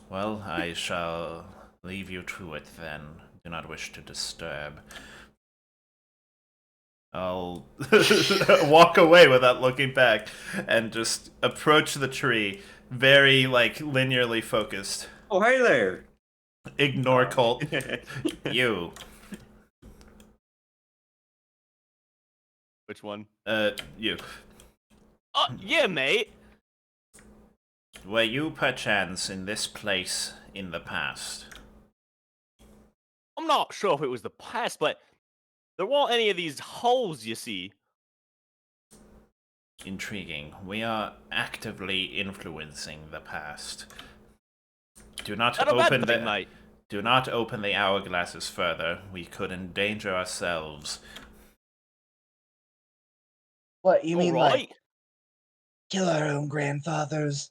Well, I shall leave you to it then. Do not wish to disturb. I'll walk away without looking back and just approach the tree, very like linearly focused. Oh, hey there. Ignore Colt. You. Which one? You. Yeah, mate. Were you perchance in this place in the past? I'm not sure if it was the past, but there weren't any of these holes, you see. Intriguing. We are actively influencing the past. Do not Not a bad open thing, the mate. Do not open the hourglasses further. We could endanger ourselves. What, you mean Alright. like kill our own grandfathers?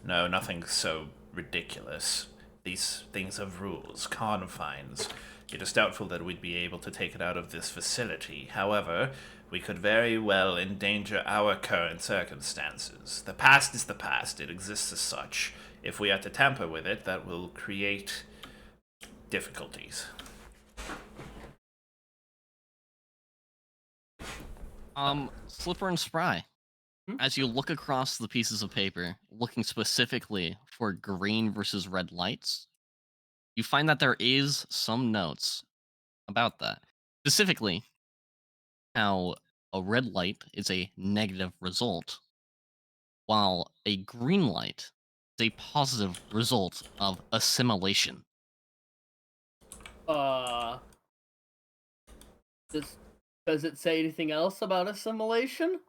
No, nothing so ridiculous. These things have rules, confines. It is doubtful that we'd be able to take it out of this facility. However, we could very well endanger our current circumstances. The past is the past. It exists as such. If we are to tamper with it, that will create difficulties. Slipper and Spry. As you look across the pieces of paper, looking specifically for green versus red lights, you find that there is some notes about that. Specifically, how a red light is a negative result, while a green light is a positive result of assimilation. Does does it say anything else about assimilation?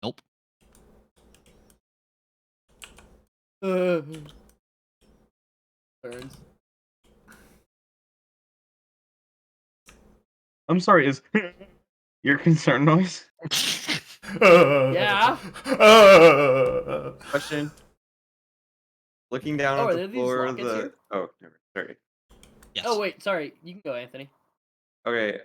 Nope. Burns. I'm sorry, is your concern noise? Yeah. Question. Looking down Oh, at are the there these floor, lockets here? oh, sorry. Yes. Oh wait, sorry. You can go, Anthony. Okay,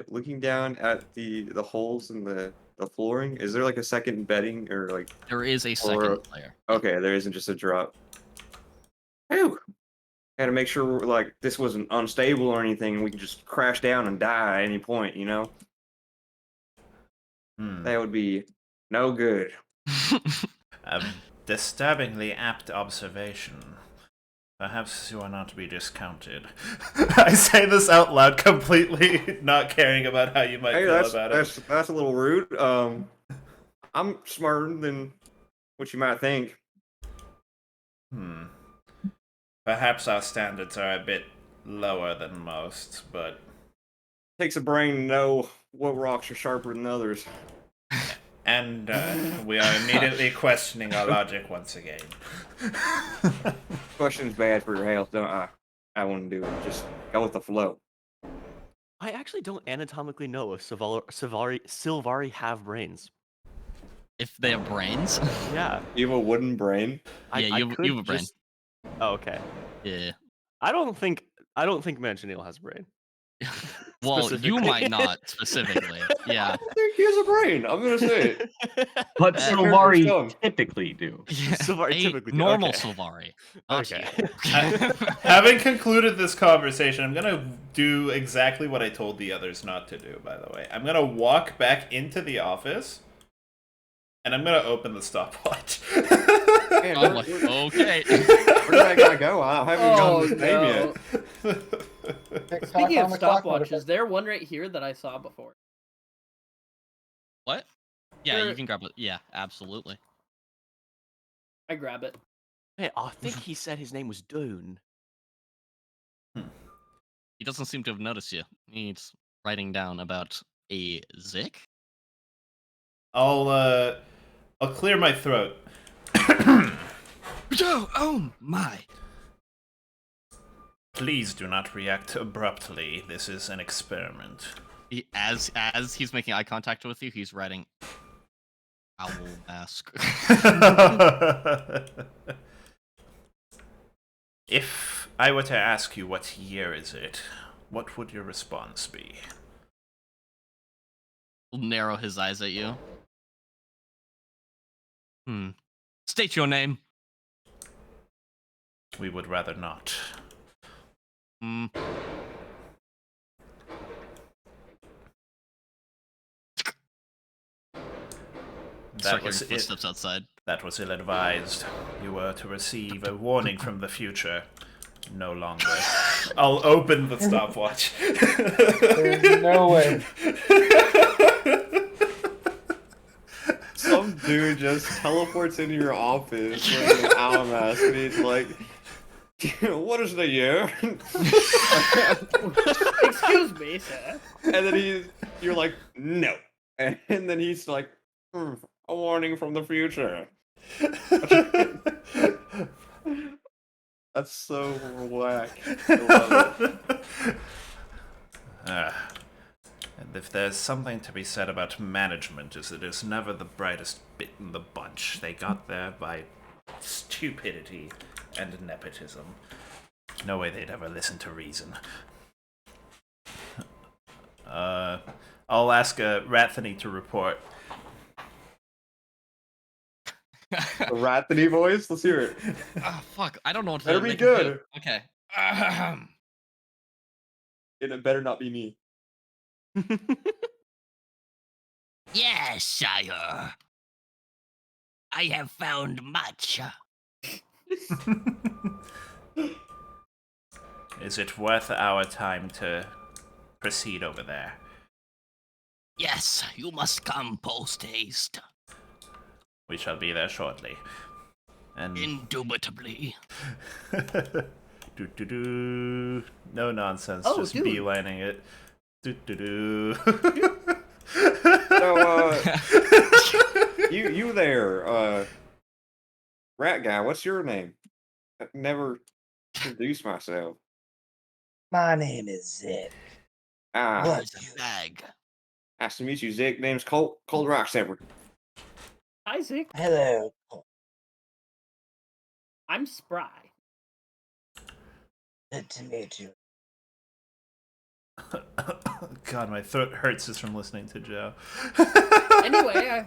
looking down at the holes in the flooring, is there like a second bedding or like There is a second or layer. okay, there isn't just a drop. Whew. Had to make sure like this wasn't unstable or anything, and we could just crash down and die at any point, you know? That would be no good. A disturbingly apt observation. Perhaps you are not to be discounted. I say this out loud, completely not caring about how you might Hey, feel that's about it. that's a little rude. I'm smarter than what you might think. Perhaps our standards are a bit lower than most, but Takes a brain to know what rocks are sharper than others. and we are immediately questioning our logic once again. Question's bad for your health, don't I? I wouldn't do it. Just go with the flow. I actually don't anatomically know if Sylvari have brains. If they have brains. Yeah. You have a wooden brain? Yeah, you have a brain. Oh, okay. Yeah. I don't think Manganiel has a brain. Well, you Specifically. might not specifically. Yeah. I think he has a brain. I'm gonna say it. But Yeah. Sylvari Stone. typically do. Sylvari A typically do, normal okay. Sylvari. Not Okay. you. Having concluded this conversation, I'm gonna do exactly what I told the others not to do, by the way. I'm gonna walk back into the office, and I'm gonna open the stopwatch. Man, I'm like, okay. where did that guy go? I haven't gotten his name no. yet. Speaking of stopwatches, there one right here that I saw before. What? Yeah, Sure. you can grab it. Yeah, absolutely. I grab it. Hey, I think he said his name was Dune. He doesn't seem to have noticed you. He's writing down about a Zik. I'll clear my throat. Oh my! Please do not react abruptly. This is an experiment. As he's making eye contact with you, he's writing owl mask. If I were to ask you what year is it, what would your response be? He'll narrow his eyes at you. State your name. We would rather not. Start hearing footsteps outside. That was ill-advised. You were to receive a warning from the future. No longer. I'll open the stopwatch. There's no way. Some dude just teleports into your office wearing an owl mask, and he's like, "What is the year?" Excuse me, sir. And then you're like, "No," and then he's like, "A warning from the future." That's so whack. I love it. And if there's something to be said about management, is it is never the brightest bit in the bunch. They got there by stupidity and nepotism. No way they'd ever listen to reason. I'll ask Rathany to report. A Rathany voice? Let's hear it. Ah, fuck! I don't know what to Better be make it good. Okay. And it better not be me. Yes, sire. I have found much. Is it worth our time to proceed over there? Yes, you must come post haste. We shall be there shortly. And Indubitably. Do do do. No nonsense. Oh, just dude. beelining it. Do do do. So, you there, rat guy? What's your name? I've never introduced myself. My name is Zip. Ah, What? There's a bag. nice to meet you, Zick. Name's Cold Rock Sever. Isaac, Hello. I'm Spry. Good to meet you. God, my throat hurts just from listening to Joe. Anyway,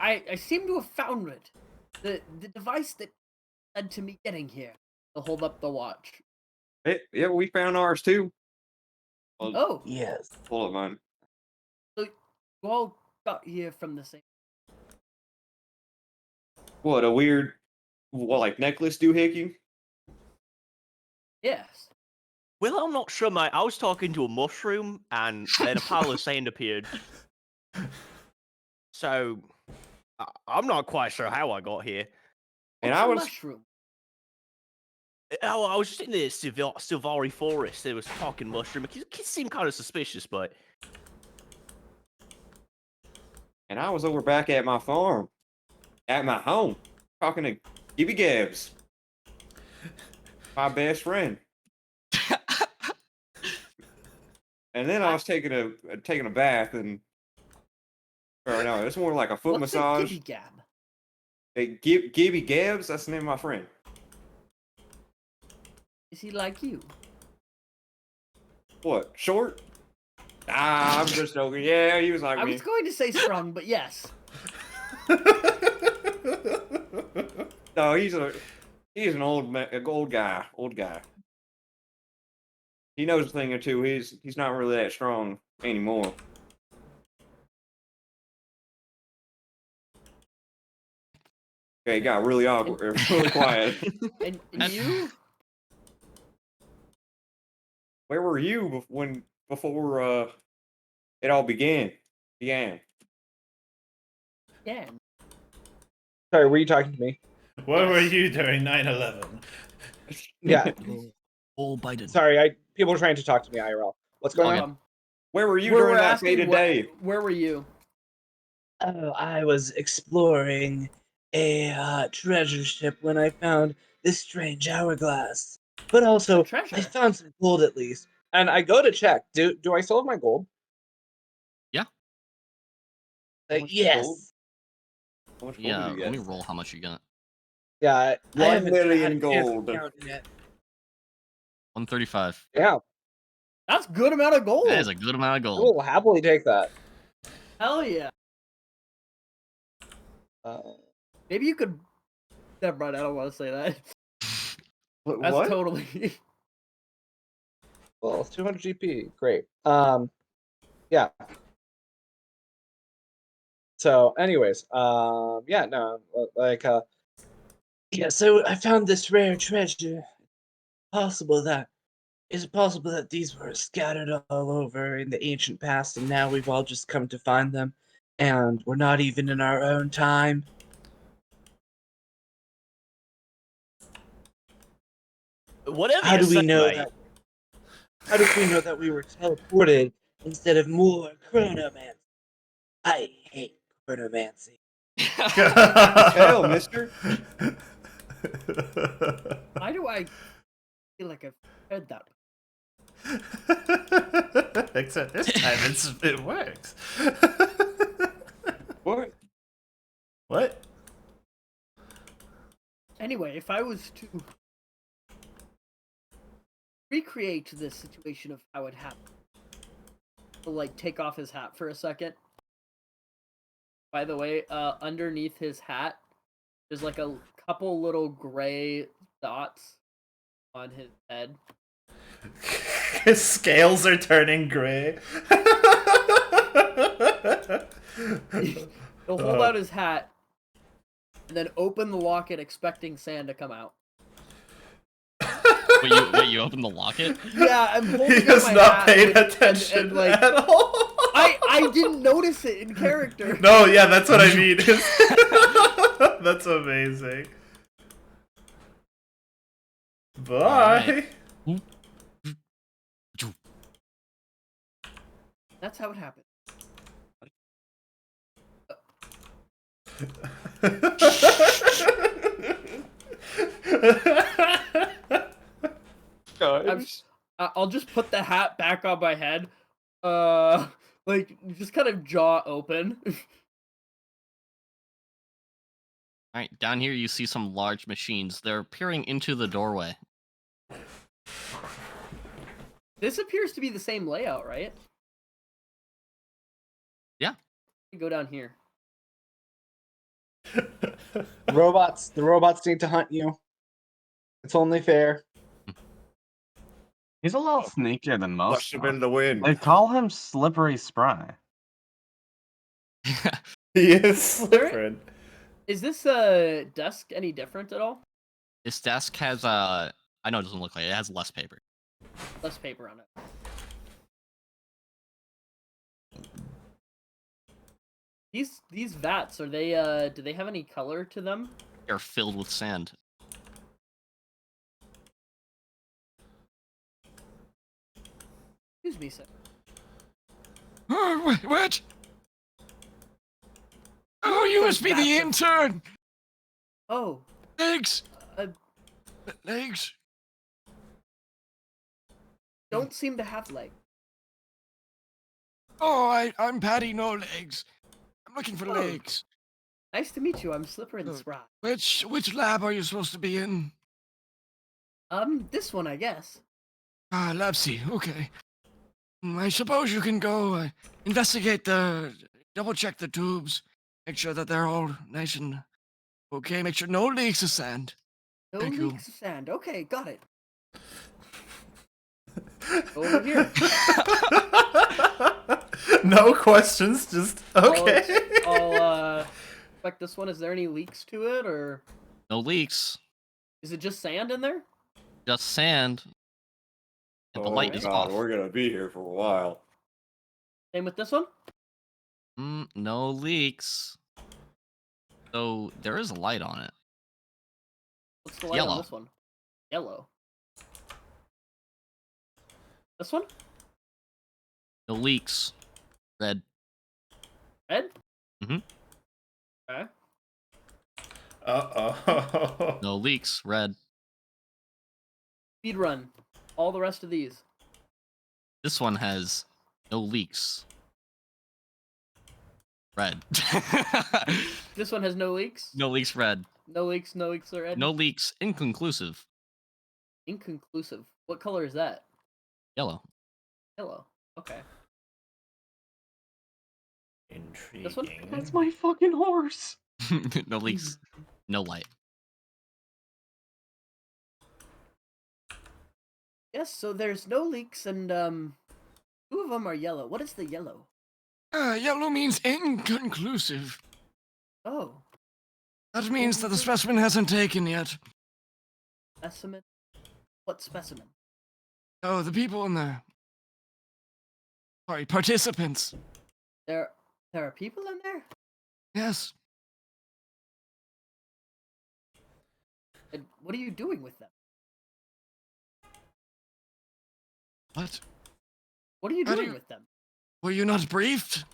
I seem to have found it. The device that led to me getting here. To hold up the watch. Yeah, we found ours too. Well, Oh, Yes. pull up mine. so you all got here from the same. What a weird, like necklace doohickey? Yes. Well, I'm not sure, mate. I was talking to a mushroom, and then a pile of sand appeared. So, I'm not quite sure how I got here. And What's I a was mushroom? Oh, I was just in the Silvari forest. There was a talking mushroom. It seemed kind of suspicious, but over back at my farm, at my home, talking to Gibby Gabbs, my best friend. And then I was taking a bath and, or no, it's more like a foot What's massage. a gibby gab? Hey, Gibby Gabbs, that's the name of my friend. Is he like you? What, short? Ah, I'm just joking. Yeah, he was like I me. was going to say strong, but yes. No, he's an old guy. He knows a thing or two. He's not really that strong anymore. Okay, it got really awkward, really quiet. And you? Where were you before it all began? Yeah. Sorry, were you talking to me? Where were you during 9/11? Yeah. All by the Sorry, people were trying to talk to me IRL. What's going on? Where were you We're during that asking fated what- day? Where were you? Oh, I was exploring a treasure ship when I found this strange hourglass. But also, treasure? I found some gold at least. And I go to check. Do I still have my gold? Yeah. Yes. How much gold Yeah, did you let me get? roll how much you got. Yeah, I 1 haven't million had a chance to gold. count yet. 135. yeah. That's a good amount of gold. That is a good amount of I gold. will happily take that. Hell yeah. Maybe you could. Never mind. I don't want to say that. That's What? totally. Well, it's 200 GP. Great. Yeah. So, anyways, yeah, no, like, Yeah, so I found this rare treasure. Is it possible that these were scattered all over in the ancient past and now we've all just come to find them and we're not even in our own time? whatever How you do we say, know mate. that? How do we know that we were teleported instead of more chronomancy? I hate chronomancy. Hell, mister. Why do I feel like I've heard that? Except this time it works. What? What? Anyway, if I was to recreate this situation of how it happened, to like take off his hat for a second. By the way, underneath his hat, there's like a couple little gray dots on his head. His scales are turning gray. He'll hold out his hat and then open the locket expecting sand to come out. Wait, you opened the locket? Yeah, I'm holding He out has my not hat paid with- attention and, like, at all. I didn't notice it in character. No, yeah, that's what I mean. That's amazing. Bye. Alright. That's how it happened. I'll just put the hat back on my head. Like just kind of jaw open. All right, down here you see some large machines. They're peering into the doorway. This appears to be the same layout, right? Yeah. Go down here. The robots need to hunt you. It's only fair. He's a little sneakier than most. Push him in the wind. They call him Slippery Spry. He is slippery. Is this desk any different at all? This desk has I know it doesn't look like it. It has less paper. Less paper on it. These vats, are they do they have any color to them? They're filled with sand. Excuse me, sir. Oh, what? Oh, you must be the intern! Oh. Legs! Legs? Don't seem to have legs. Oh, I'm Patty, no legs. I'm looking for legs. Nice to meet you. I'm Slipper and Spry. Which lab are you supposed to be in? This one, I guess. Ah, lab C. Okay. I suppose you can go investigate double check the tubes, make sure that they're all nice and okay. Make sure no leaks of sand. No Thank leaks of sand. Okay, got it. Over here. No questions, just okay. I'll expect this one. Is there any leaks to it, or No leaks. is it just sand in there? Just sand. And the light is off. We're gonna be here for a while. Same with this one? No leaks. So there is a light on it. What's the light Yellow. on this one? Yellow. This one? No leaks. Red. Red? Mhm. Okay. Uh-oh. No leaks. Red. Speed run. All the rest of these. This one has no leaks. Red. This one has no leaks? No leaks. Red. No leaks, no leaks, or red? No leaks. Inconclusive. Inconclusive. What color is that? Yellow. Yellow. Okay. Intriguing. This one? That's my fucking horse. No leaks. No light. Yes, so there's no leaks, and two of them are yellow. What is the yellow? Yellow means inconclusive. Oh, That means that the specimen hasn't taken yet. specimen. What specimen? Oh, the people in there. Sorry, participants. There are people in there. Yes. And what are you doing with them? What? What are you How do doing you- with them? Were you not briefed?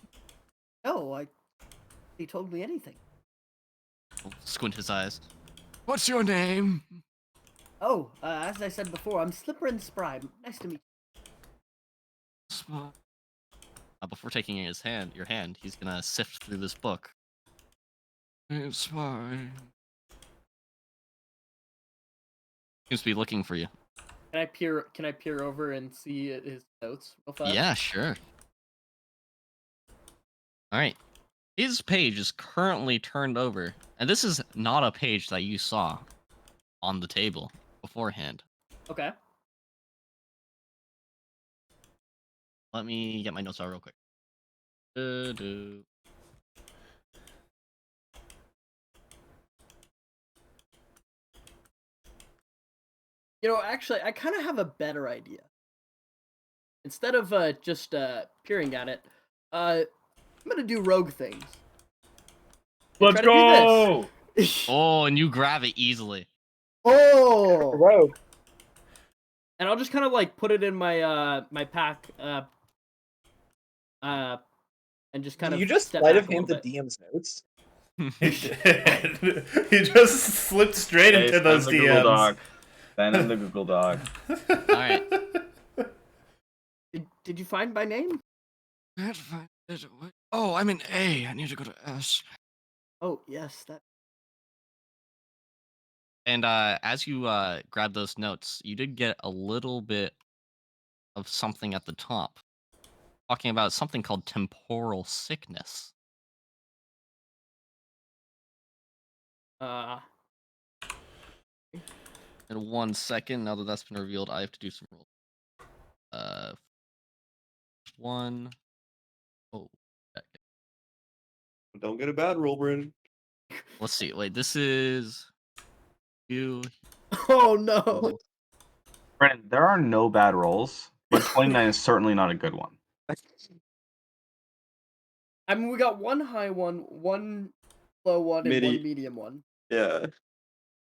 No, he told me anything. Squint his eyes. What's your name? Oh, as I said before, I'm Slipper and Spry. Nice to meet Spot. Before taking your hand, he's gonna sift through this book. It's fine. Seems to be looking for you. you. Can I peer over and see his notes real fast? Yeah, sure. All right. His page is currently turned over, and this is not a page that you saw on the table beforehand. Okay. Let me get my notes out real quick. Do-do. You know, actually, I kind of have a better idea. Instead of just peering at it, I'm gonna do rogue things. Let's Try to do go! Oh, and you grab it easily. Oh! Rogue. And I'll just kind of like put it in my my pack and just kind of You just step sleight back of a little hand the bit. DM's notes. He did. He just slipped straight Hey, into send those the Google DMs. Doc. Send him the Google Doc. Alright. Did you find my name? Can't find it. Oh, I'm in A. I need to go to S. Oh yes, that. And as you grab those notes, you did get a little bit of something at the top, talking about something called temporal sickness. In 1 second, now that that's been revealed, I have to do some rolls. One. Oh, Don't get a bad roll, Brandon. let's see. Wait, this is you. Oh no. Brandon, there are no bad rolls, but 29 is certainly not a good one. I mean, we got one high one, one low one, and Midi. one medium one. Yeah.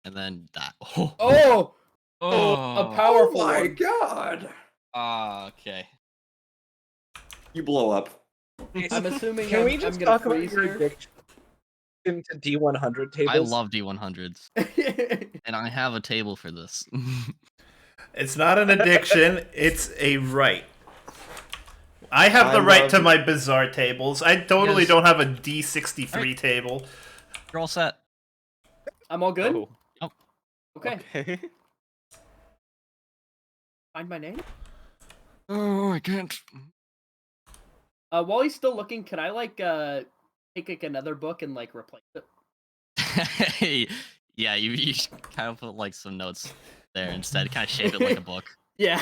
And then that. Oh, a Oh. powerful Oh my one. god! Okay. You blow up. I'm assuming Can we I'm just gonna talk about freeze your here. addiction to D100 tables? I love D100s, and I have a table for this. It's not an addiction, it's a right. I have I the right love- to my bizarre tables. I totally Yes. don't have a D63 Alright. table. You're all set. I'm all good. Oh, Oh, Okay. okay. Find my name. Oh, I can't. While he's still looking, can I take like another book and like replace it? yeah, you kind of put like some notes there instead, kind of shape it like a book. Yeah.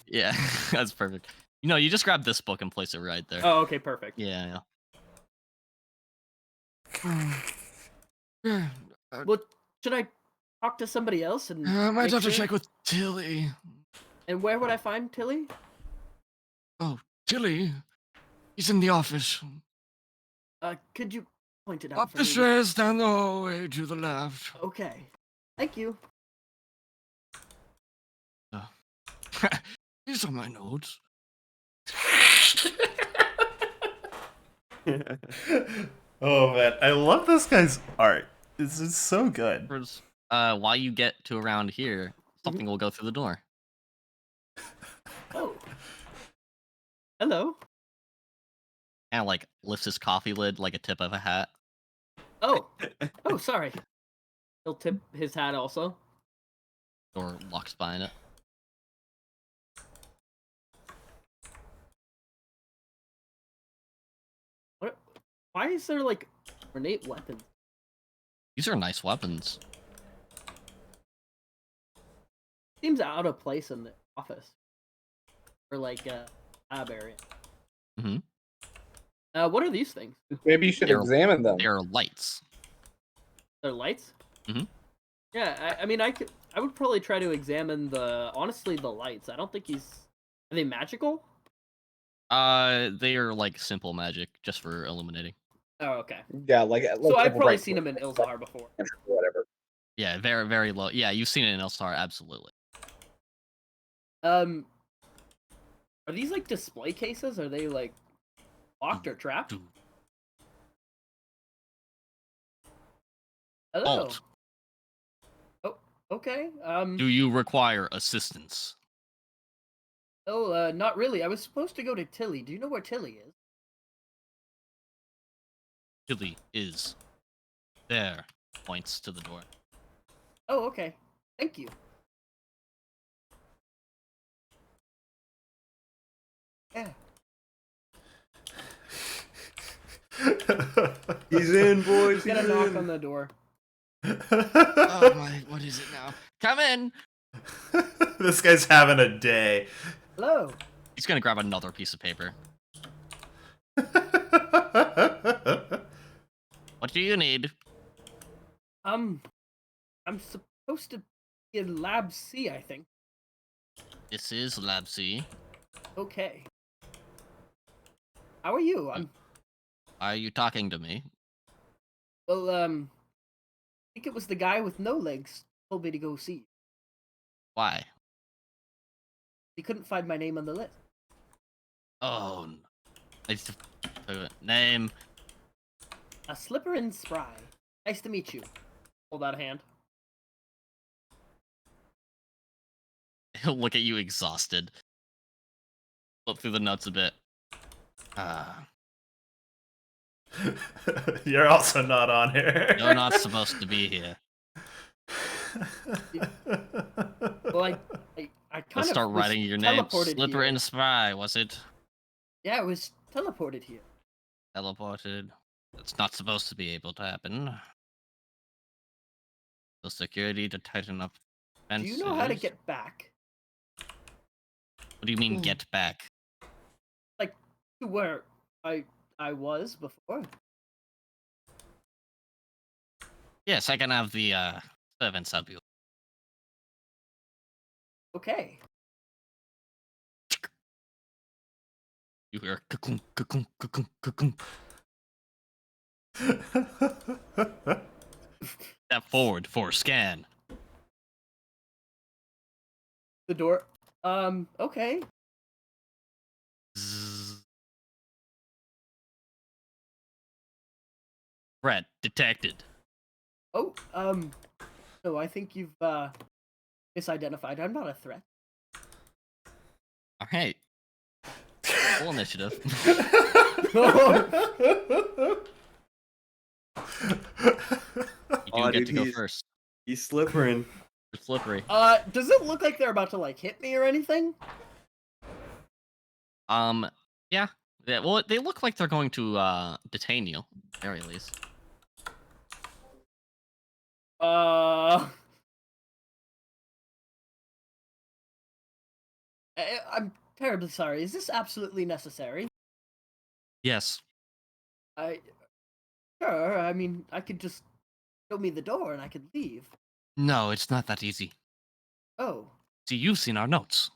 Yeah, that's perfect. You know, you just grab this book and place it right there. Oh, okay, perfect. Yeah. Yeah, Well, should I talk to somebody else and I might make have to sure? check with Tilly. And where would I find Tilly? Oh, Tilly? He's in the office. Could you point it out Up for the me? stairs, down the hallway, to the left. Okay. Thank you. These are my notes. Oh man, I love this guy's art. This is so good. While you get to around here, something will go through the door. Oh. Hello. And like lifts his coffee lid like a tip of a hat. Oh. Oh, sorry. He'll tip his hat also. Door locks behind it. What? Why is there like ornate weapons? These are nice weapons. Seems out of place in the office. Or like lab area. Mm-hmm. What are these things? Maybe you should They're- examine them. They're lights. They're lights? Mhm. Yeah, I mean I would probably try to examine honestly the lights. I don't think are they magical? They are like simple magic, just for illuminating. Oh, okay. Yeah, like So I've probably right seen them in Ilzahar before. or whatever. Yeah, very, very low. Yeah, you've seen it in Elstar, absolutely. Are these like display cases? Are they like locked or trapped? Hello. Alt, Oh, okay. do you require assistance? Oh, not really. I was supposed to go to Tilly. Do you know where Tilly is? Tilly is there. Points to the door. Oh, okay. Thank you. Yeah. He's in, boys. Get a He's knock in. on the door. Oh my, what is it now? Come in! This guy's having a day. Hello. He's gonna grab another piece of paper. What do you need? I'm supposed to be in Lab C, I think. This is Lab C. Okay. How are you? Are you talking to me? Well, I think it was the guy with no legs told me to go see you. Why? He couldn't find my name on the list. Oh, Name. Slipper and Spry. Nice to meet you. Hold out a hand. He'll look at you exhausted. Flip through the notes a bit. You're also not on here. You're not supposed to be here. Well, I kind Let's of start was writing your name. teleported Slipper here. and Spry, was it? Yeah, I was teleported here. Teleported. That's not supposed to be able to happen. The security to tighten up Do fences. you know how to get back? What do you mean get back? Like to where I was before? Yes, I can have the servants help you. Okay. You hear cocoon, cocoon, cocoon, cocoon. Step forward for scan. The door. Okay. Zzz. Threat detected. Oh, no, I think you've misidentified. I'm not a threat. All right. Full initiative. You do get to go first. He's slippering. You're slippery. Does it look like they're about to like hit me or anything? Yeah. Yeah. Well, they look like they're going to detain you, at the very least. I'm terribly sorry. Is this absolutely necessary? Yes. Sure. I mean, I could just show me the door and I could leave. No, it's not that easy. Oh. See, you've seen our notes.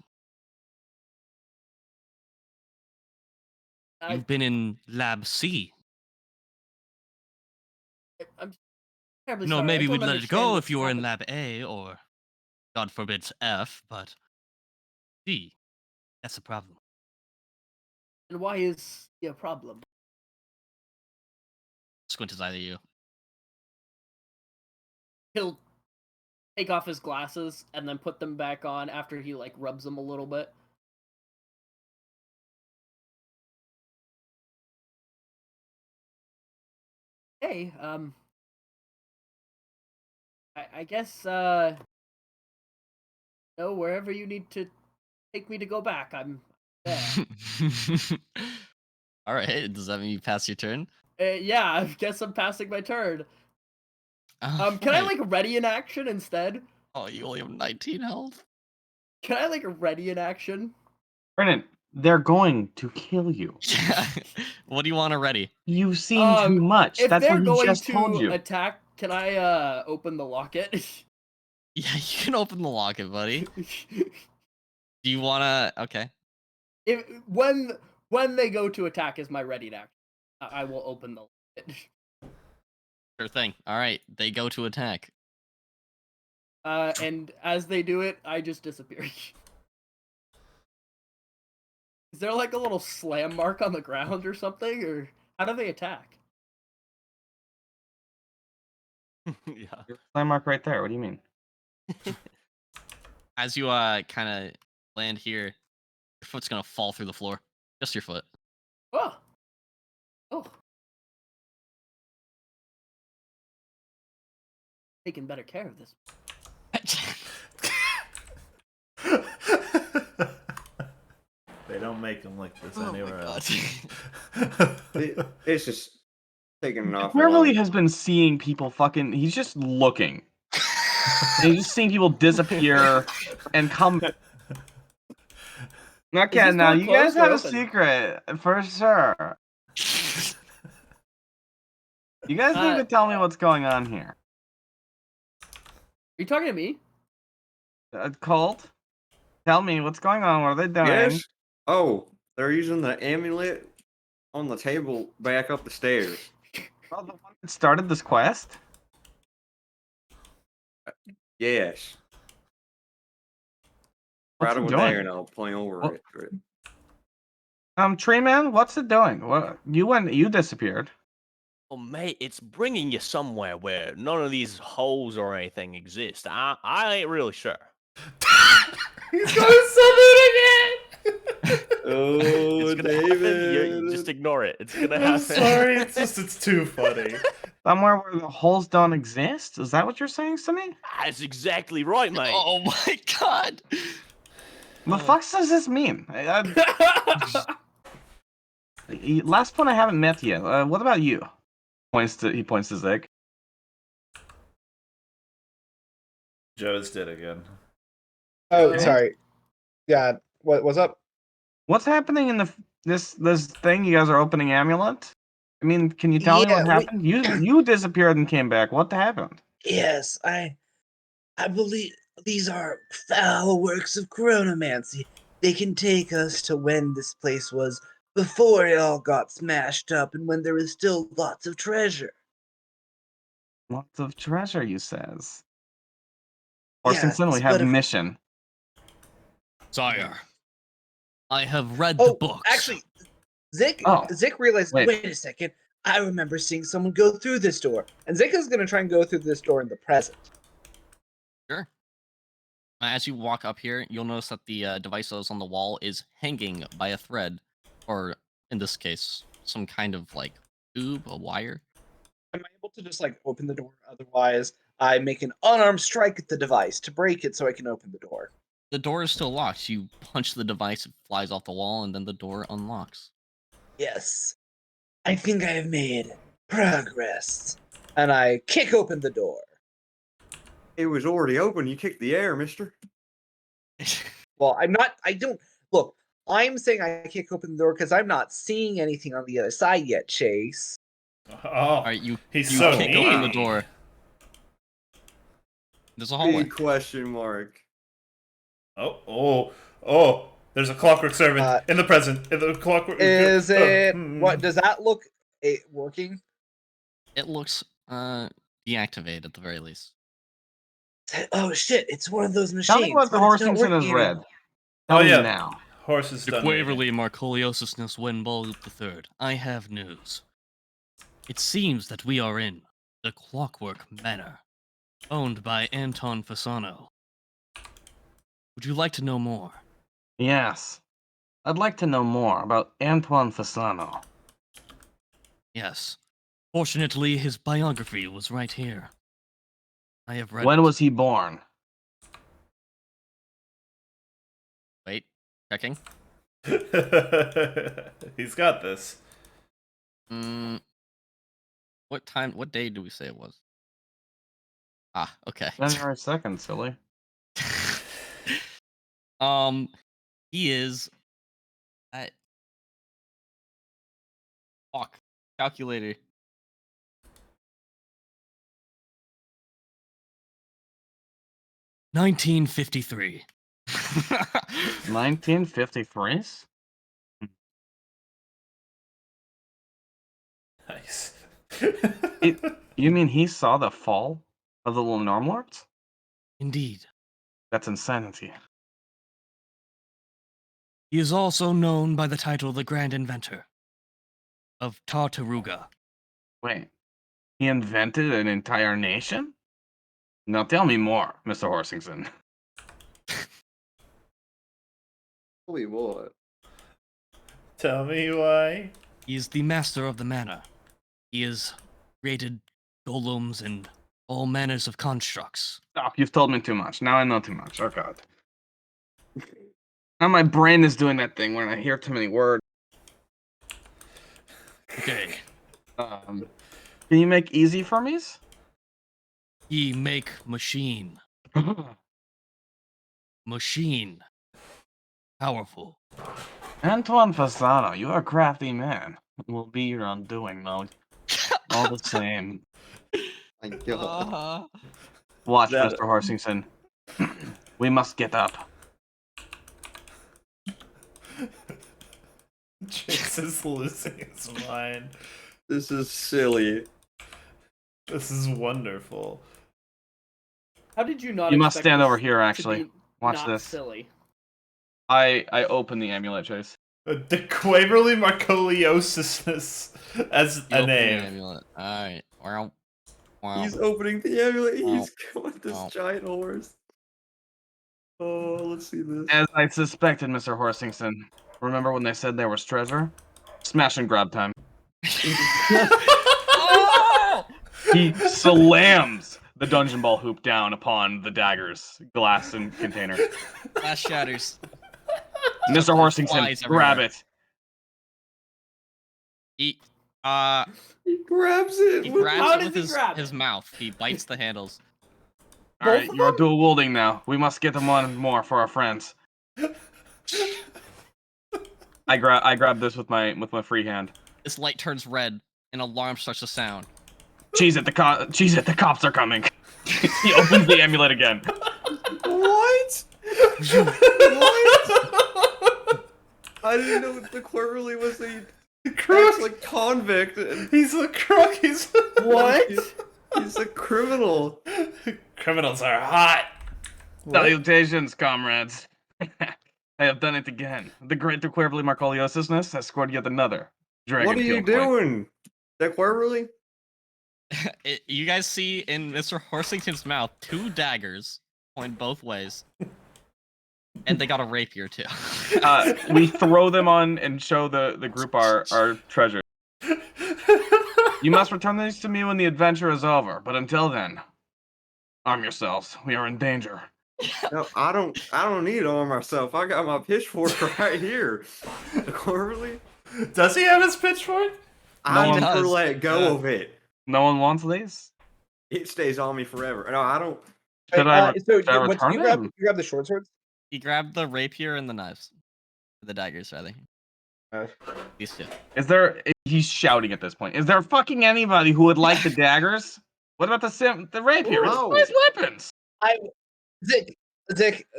You've been in Lab C. I'm terribly No, sorry. maybe I don't we'd let it understand go what's if you were in happened. Lab A or, God forbid, F, but C, that's a problem. And why is it a problem? Squint is either you. He'll take off his glasses and then put them back on after he like rubs them a little bit. Hey, I guess no, wherever you need to take me to go back, I'm there. All right, does that mean you pass your turn? Yeah, I guess I'm passing my turn. All Can I right. like ready in action instead? Oh, you only have 19 health? Can I like ready in action? Brennan, they're going to kill you. Yeah. What do you want already? You've seen too much. If That's they're what he going just told to you. attack, can I open the locket? Yeah, you can open the locket, buddy. Do you wanna? Okay. If when they go to attack is my ready to action. I will open the locket. Sure thing. All right, they go to attack. And as they do it, I just disappear. Is there like a little slam mark on the ground or something, or how do they attack? Yeah. Landmark right there. What do you mean? As you kind of land here, your foot's gonna fall through the floor. Just your foot. Oh, oh, taking better care of this. They don't make them like this Oh my anywhere God. else. It's just taking an awful Beverly long. has been seeing people fucking. He's just looking. And he's just seeing people disappear and come. Okay, this now door you guys closed or have a open? secret for sure. You guys need to tell me what's going on here. Are you talking to me? Colt, tell me what's going on. What are they doing? Yes. Oh, they're using the amulet on the table back up the stairs. Oh, the one that started this quest? Yes. What's Right he over doing? there, and I'll point over What- it. Tree Man, what's it doing? What you disappeared. Oh, mate, it's bringing you somewhere where none of these holes or anything exist. I ain't really sure. He's gonna summon again. Oh, It's gonna happen. You just ignore it. It's gonna I'm happen. sorry. It's too funny. Somewhere where the holes don't exist? Is that what you're saying to me? That's exactly right, mate. Oh my god. The fuck does this mean? Last point I haven't met yet. What about you? He points to Zig. Joe's did again. Oh, Okay. sorry. Yeah. What's up? What's happening in this thing? You guys are opening amulet. I mean, can you tell me what Yeah, happened? You disappeared and came back. What happened? Yes, I believe these are foul works of chronomancy. They can take us to when this place was before it all got smashed up and when there was still lots of treasure. Lots of treasure, you says. Yes, Orsington, we have but if, mission. Sire, I have read the oh, books. actually, Zik Oh, realized. wait. Wait a second. I remember seeing someone go through this door, and Zik is gonna try and go through this door in the present. Sure. As you walk up here, you'll notice that the device that was on the wall is hanging by a thread, or in this case, some kind of like tube, a wire. Am I able to just like open the door? Otherwise, I make an unarmed strike at the device to break it so I can open the door. The door is still locked. You punch the device, it flies off the wall, and then the door unlocks. Yes, I think I have made progress. And I kick open the door. It was already open. You kicked the air, mister. Well, I don't. Look, I'm saying I kick open the door because I'm not seeing anything on the other side yet, Chase. Oh, All right, you he's you so kick mean. open the door. There's a hallway. Big question mark. Oh! There's a clockwork servant in the present. In the clockwork. Is it. What does that look working? It looks deactivated at the very least. Oh shit, it's one of those machines. Tell me what the but it's not Horsington has working read. anymore. Tell me yeah. now. Horse is To done. Quaverly Marcoliosisness Winball Loop III, I have news. It seems that we are in the Clockwork Manor, owned by Anton Fasano. Would you like to know more? Yes. I'd like to know more about Antoine Fasano. Yes. Fortunately, his biography was right here. I have read When it. was he born? Wait, checking. He's got this. What day do we say it was? Ah, okay. January 2nd, silly. He is. Fuck. Calculator. $1953. 1953? Nice. You mean he saw the fall of the little Normlords? Indeed. That's insanity. He is also known by the title the Grand Inventor of Tartaruga. Wait, he invented an entire nation? Now tell me more, Mr. Horsington. Holy what? Tell me why. He is the master of the manor. He has created golems and all manners of constructs. Stop, you've told me too much. Now I know too much. Oh god. Now my brain is doing that thing when I hear too many words. Okay. Can you make easy for me? He make machine. Machine. Powerful. Antoine Fasano, you are a crafty man. It will be your undoing, though. All the same. My God. Watch, That- Mr. Horsington. We must get up. Chase is losing his mind. This is silly. This is wonderful. How did you not? You must expect stand this over here, to actually. be Watch not this. Silly. I open the amulet, Chase. The Quaverly Marcoliosis as You a open the name. amulet. Alright. Wow. Wow. He's opening the amulet. Wow. He's got this Wow. giant horse. Oh, let's see this. As I suspected, Mr. Horsington. Remember when they said there was treasure? Smash and grab time. Oh! He slams the dungeon ball hoop down upon the dagger's glass and container. Glass shatters. Mr. Horsington, Flies grab everywhere. it. He He grabs it. he with- grabs How it does with he his, grab his it? mouth. He bites the handles. Alright, of you are them? dual wielding now. We must get them one more for our friends. I grab this with my free hand. This light turns red. An alarm starts to sound. Cheese it, the cops are coming. He opens the amulet again. What? I didn't know the Quirrely was a Crook! like convict. And He's a crook! What? he's a criminal. Criminals are hot! Salutations, comrades. I have done it again. The great Quirrely Marcoliosisness has scored yet another dragon What are you kill point. doing? That Quirrely? You guys see in Mr. Horsington's mouth 2 daggers point both ways. And they got a rapier too. We throw them on and show the group our treasure. You must return these to me when the adventure is over, but until then, arm yourselves. We are in danger. No, I don't need to arm myself. I got my pitchfork right here. The Quirrely? Does he have his pitchfork? I one never does. let go of it. No one wants these? It stays on me forever. No, I don't. Should I So should I what did return you grab? them? You grab the short swords. He grabbed the rapier and the knives. The daggers, rather. These 2. Is there? He's shouting at this point. Is there fucking anybody who would like the daggers? What about the rapier? It's No. nice weapons.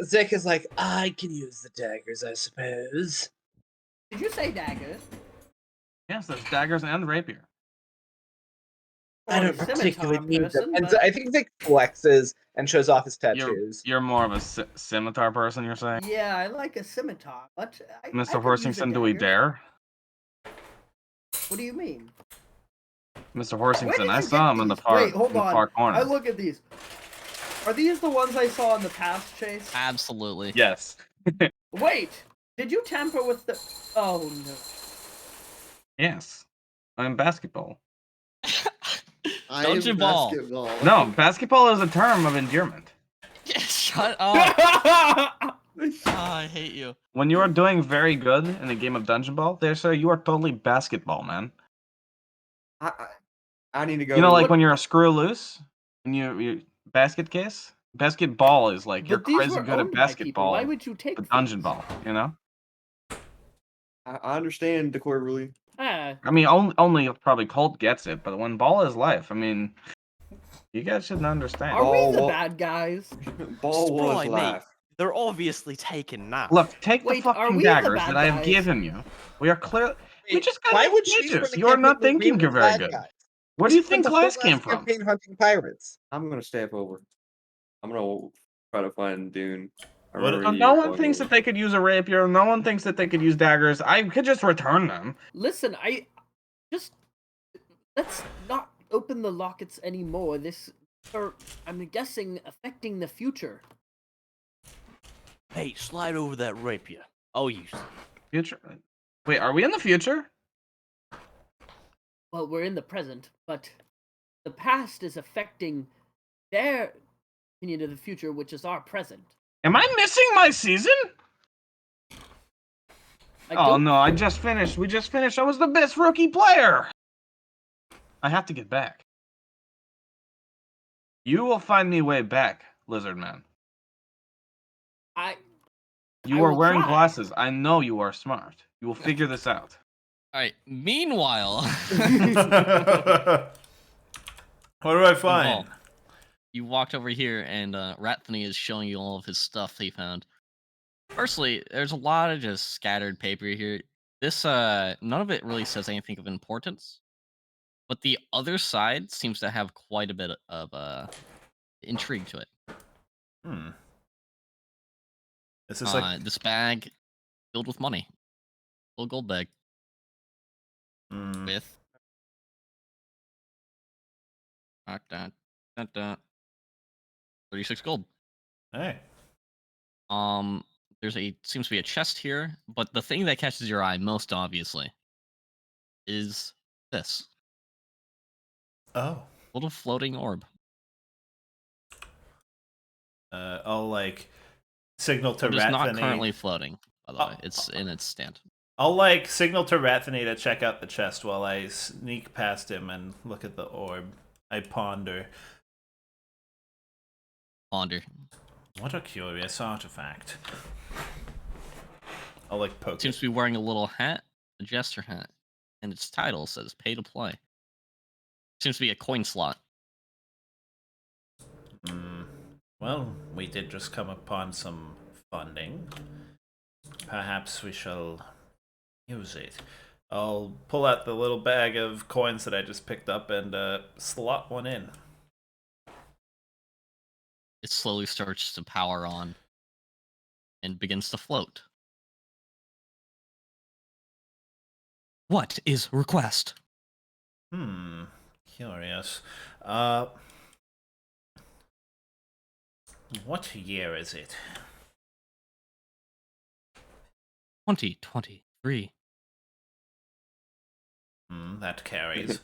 Zick is like, I can use the daggers, I suppose. Did you say daggers? Yes, there's daggers and rapier. I Or don't scimitar particularly need them. person, And but- I think Zick flexes and shows off his You're tattoos. you're more of a scimitar person. You're saying, Yeah, I like a scimitar, but I Mr. could use a Horsington, do we dagger. dare? What do you mean? Mr. Where Horsington, did I you saw get him in the these? far, Wait, hold in the on. far corner. I look at these. Are these the ones I saw in the past, Chase? Absolutely. Yes. Wait, did you tamper with the? Oh no. Yes. I'm basketball. I Dungeon am ball. basketball. No, basketball is a term of endearment. Shut up. Oh, I hate you. When you are doing very good in a game of Dungeon Ball, they say you are totally basketball, man. I need to go. You know, like when you're a screw loose and you basket case. Basketball is like you're But these crazy were good at owned by people. basketball. Why would you take But Dungeon these? Ball, you know. I understand the Quirrely. Ah, I mean, only probably Colt gets it, but when ball is life, I mean, you guys should understand. are we Ball the wa- bad guys? Ball was Sprite, mate. life. They're obviously taken now. Look, take Wait, the are fucking we the daggers bad that I have guys? given you. We are clear. We Wait, just got why would she bitches. from the You are not campaign thinking be you're the very bad good. guys? Where do you Spent think the whole class last came from? campaign hunting pirates. I'm gonna step over. I'm gonna try to find Dune. I What- remember No you one calling thinks me. that they could use a rapier. No one thinks that they could use daggers. I could just return them. Listen, I just let's not open the lockets anymore. This are, I'm guessing, affecting the future. Hey, slide over that rapier. I'll use it. Future. Wait, are we in the future? Well, we're in the present, but the past is affecting their opinion of the future, which is our present. Am I missing my season? I Oh don't- no, I just finished. We just finished. I was the best rookie player. I have to get back. You will find me way back, Lizard Man. You I are will wearing try. glasses. I know you are smart. You will figure this out. Alright, meanwhile. What do I find? Paul, you walked over here and Ratthany is showing you all of his stuff he found. Firstly, there's a lot of just scattered paper here. This none of it really says anything of importance. But the other side seems to have quite a bit of intrigue to it. Hmm. Is this like This bag filled with money. Full gold bag Hmm. with dun, dun, dun, dun, 36 gold. Hey. There's seems to be a chest here, but the thing that catches your eye most obviously is this Oh. little floating orb. I'll like signal to It is not Rathany. currently floating, by the way. It's in its stand. I'll like signal to Rathany to check out the chest while I sneak past him and look at the orb. I ponder. Ponder. What a curious artifact. I'll like poke Seems it. to be wearing a little hat, a jester hat, and its title says "Pay to Play." Seems to be a coin slot. Well, we did just come upon some funding. Perhaps we shall use it. I'll pull out the little bag of coins that I just picked up and slot one in. It slowly starts to power on and begins to float. What is request? Curious. What year is it? 2023. That carries.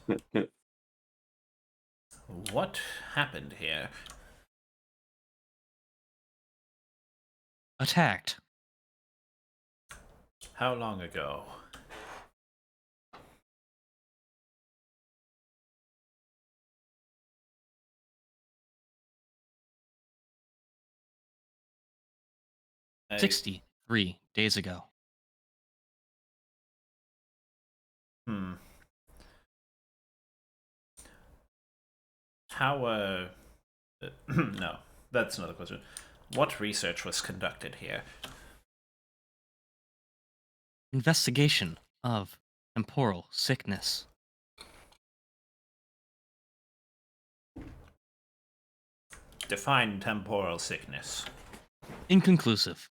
What happened here? Attacked. How long ago? I- 63 days ago. How, no, that's another question. What research was conducted here? Investigation of temporal sickness. Define temporal sickness. Inconclusive.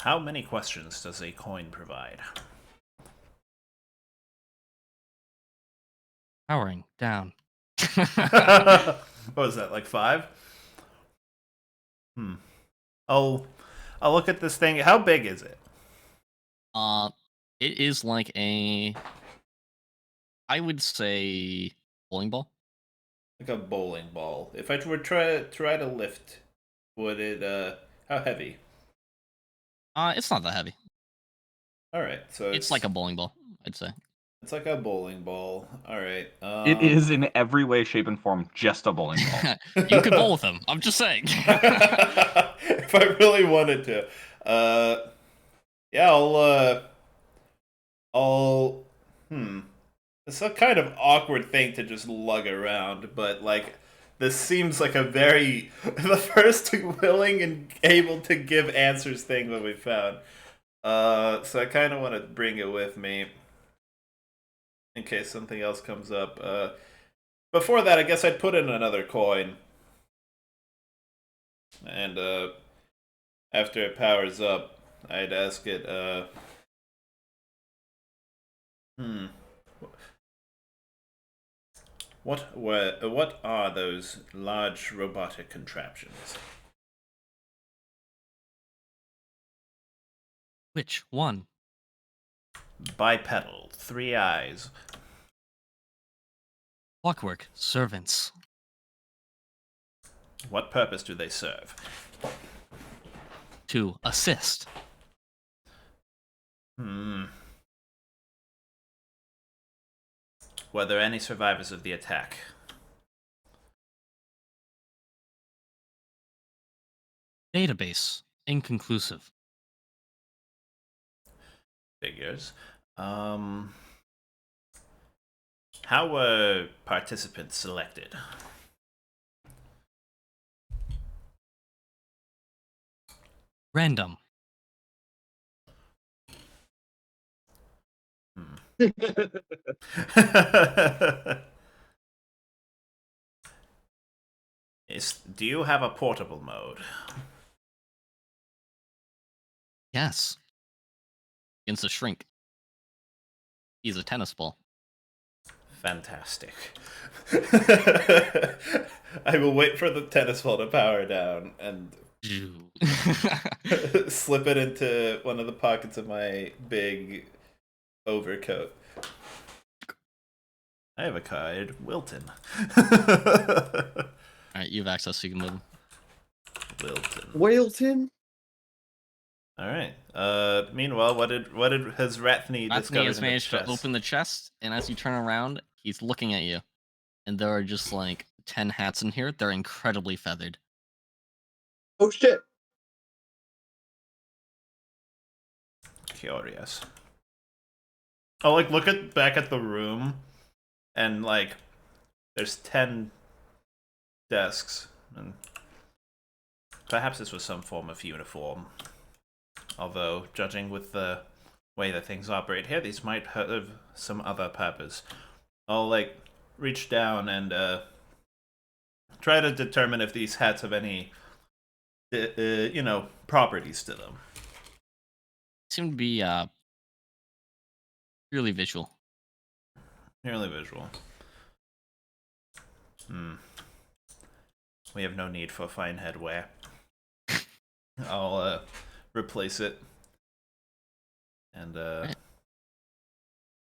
How many questions does a coin provide? Powering down. What was that, like 5? I'll look at this thing. How big is it? It is like I would say bowling ball. Like a bowling ball. If I were try to lift, would it how heavy? It's not that heavy. All right, so It's like a bowling ball, I'd say. it's like a bowling ball. All right. It is in every way, shape, and form just a bowling ball. You could bowl with them. I'm just saying. If I really wanted to, yeah, I'll. It's a kind of awkward thing to just lug around, but like, this seems like a very the first willing and able to give answers thing that we found. So I kind of want to bring it with me in case something else comes up. Before that, I guess I'd put in another coin, and after it powers up, I'd ask it. What are those large robotic contraptions? Which one? Bipedal, 3 eyes. Clockwork servants. What purpose do they serve? To assist. Were there any survivors of the attack? Database. Inconclusive. Figures. How were participants selected? Random. Do you have a portable mode? Yes. Against a shrink. He's a tennis ball. Fantastic. I will wait for the tennis ball to power down and slip it into one of the pockets of my big overcoat. I have a card, Wilton. Alright, you have access so you can move. Wilton. Wilton? Alright. Meanwhile, what has Rathny Rathny discovered has in managed its chest? to open the chest, and as you turn around, he's looking at you. And there are just like 10 hats in here. They're incredibly feathered. Oh shit. Curious. Oh, like look back at the room, and like there's 10 desks, and perhaps this was some form of uniform. Although, judging with the way that things operate here, these might have some other purpose. I'll like reach down and try to determine if these hats have any, properties to them. Seem to be purely visual. Purely visual. We have no need for fine headwear. I'll replace it. And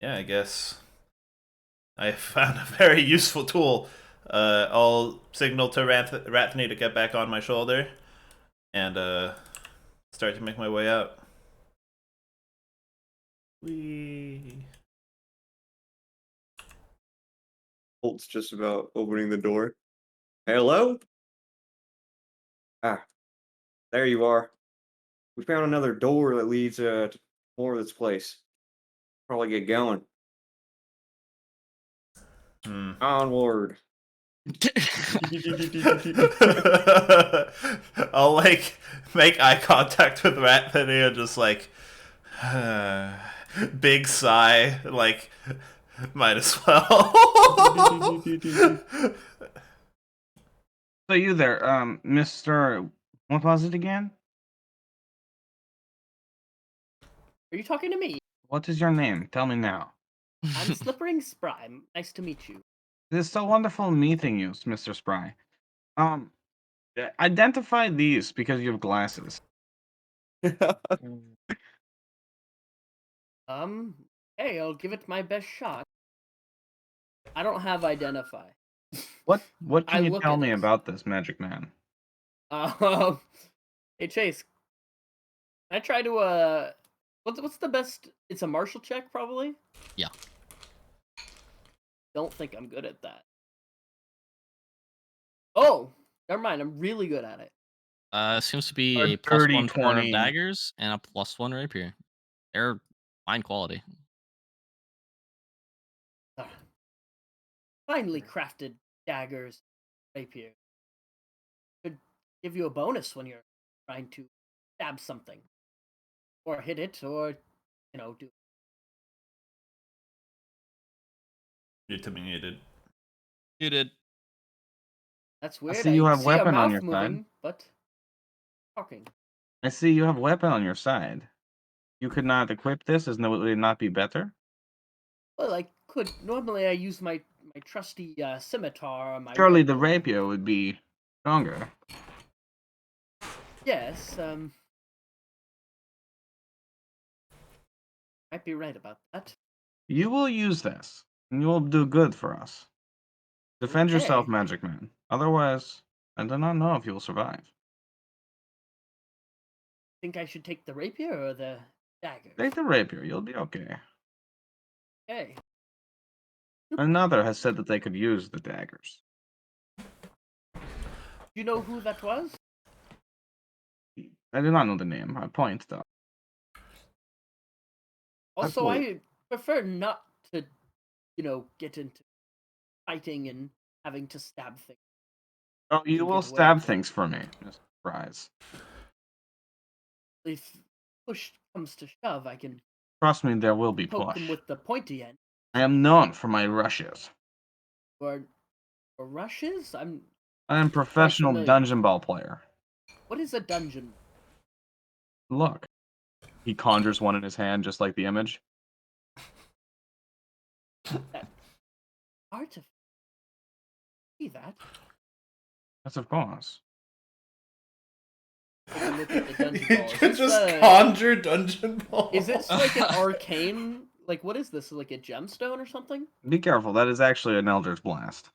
yeah, I guess I found a very useful tool. I'll signal to Rathny to get back on my shoulder and start to make my way out. Whee. Holt's just about opening the door. Hello? Ah, there you are. We found another door that leads to more of this place. Probably get going. Onward. I'll like make eye contact with Rathny and just like big sigh, like might as well. So you there, Mr. What was it again? Are you talking to me? What is your name? Tell me now. I'm Slippering Spry. Nice to meet you. It is so wonderful meeting you, Mr. Spry. Identify these because you have glasses. Hey, I'll give it my best shot. I don't have identify. What I can you look tell at me it. about this magic man? Hey Chase, can I try to what's the best? It's a martial check, probably. Yeah. Don't think I'm good at that. Oh, never mind. I'm really good at it. Seems to be A a plus dirty 1 for 20. daggers and a plus 1 rapier. They're fine quality. Finely crafted daggers, rapier. Could give you a bonus when you're trying to stab something, or hit it, or do. You're to be muted. Muted. That's weird. see you have see weapon our on mouth your side. moving, but talking. I see you have a weapon on your side. You could not equip this, as no, would it not be better? Well, I could. Normally, I use my trusty scimitar. Or my Surely the rapier. rapier would be stronger. Yes. Might be right about that. You will use this, and you will do good for us. Defend yourself, Okay. Magic Man. Otherwise, I do not know if you will survive. Think I should take the rapier or the dagger? Take the rapier, you'll be okay. Okay. Another has said that they could use the daggers. Do you know who that was? I do not know the name. I point though. Also, point. I prefer not to, get into fighting and having to stab things. Oh, you can will get away stab with it. things for me, Mr. Prize. If push comes to shove, I can Trust me, there will be poke push. them with the pointy end. I am known for my rushes. Or rushes? I am quite professional familiar. dungeon ball player. What is a dungeon? Look, He conjures one in his hand, just like the image. Hard to see that. Yes, of course. Take a look at the dungeon You ball. Is could this just the- conjure dungeon ball. Is it like an arcane? Like, what is this? Like a gemstone or something? Be careful. That is actually an Eldritch Blast.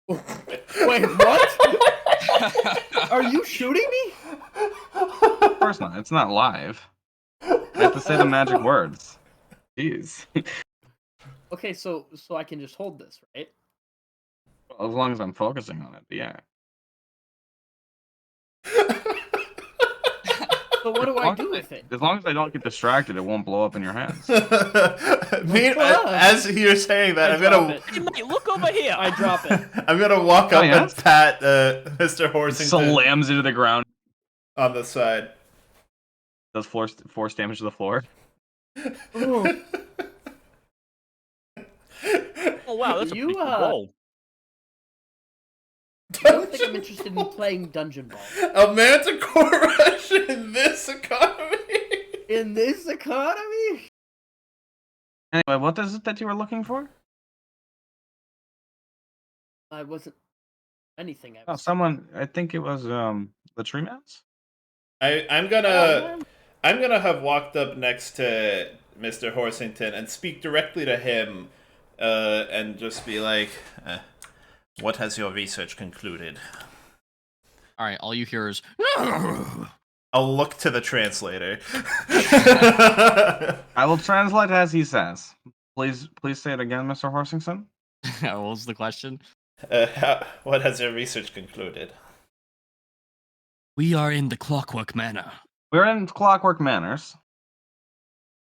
Wait, what? Are you shooting me? Of course not. It's not live. I have to say the magic words. Jeez. Okay, so I can just hold this, right? As long as I'm focusing on it, yeah. So what do I do with it? As long as I don't get distracted, it won't blow up in your hands. As you're saying that, I'm gonna. Hey, mate, look over here. I drop it. I'm gonna walk Oh, up yeah? and pat Mr. Horsington Slams into the ground. on the side. Does force damage to the floor. Ooh. Oh wow, that's a You, pretty cool roll. I don't think I'm interested in playing dungeon ball. A manticore rush in this economy. In this economy? Anyway, what is it that you were looking for? I wasn't anything. I Oh, was someone. I think it was the tree mouse. I'm gonna have walked up next to Mr. Horsington and speak directly to him, and just be like, "What has your research concluded?" All right, all you hear is I'll look to the translator. I will translate as he says. Please say it again, Mr. Horsington. what was the question? What has your research concluded? We are in the Clockwork Manor. We're in Clockwork Manors.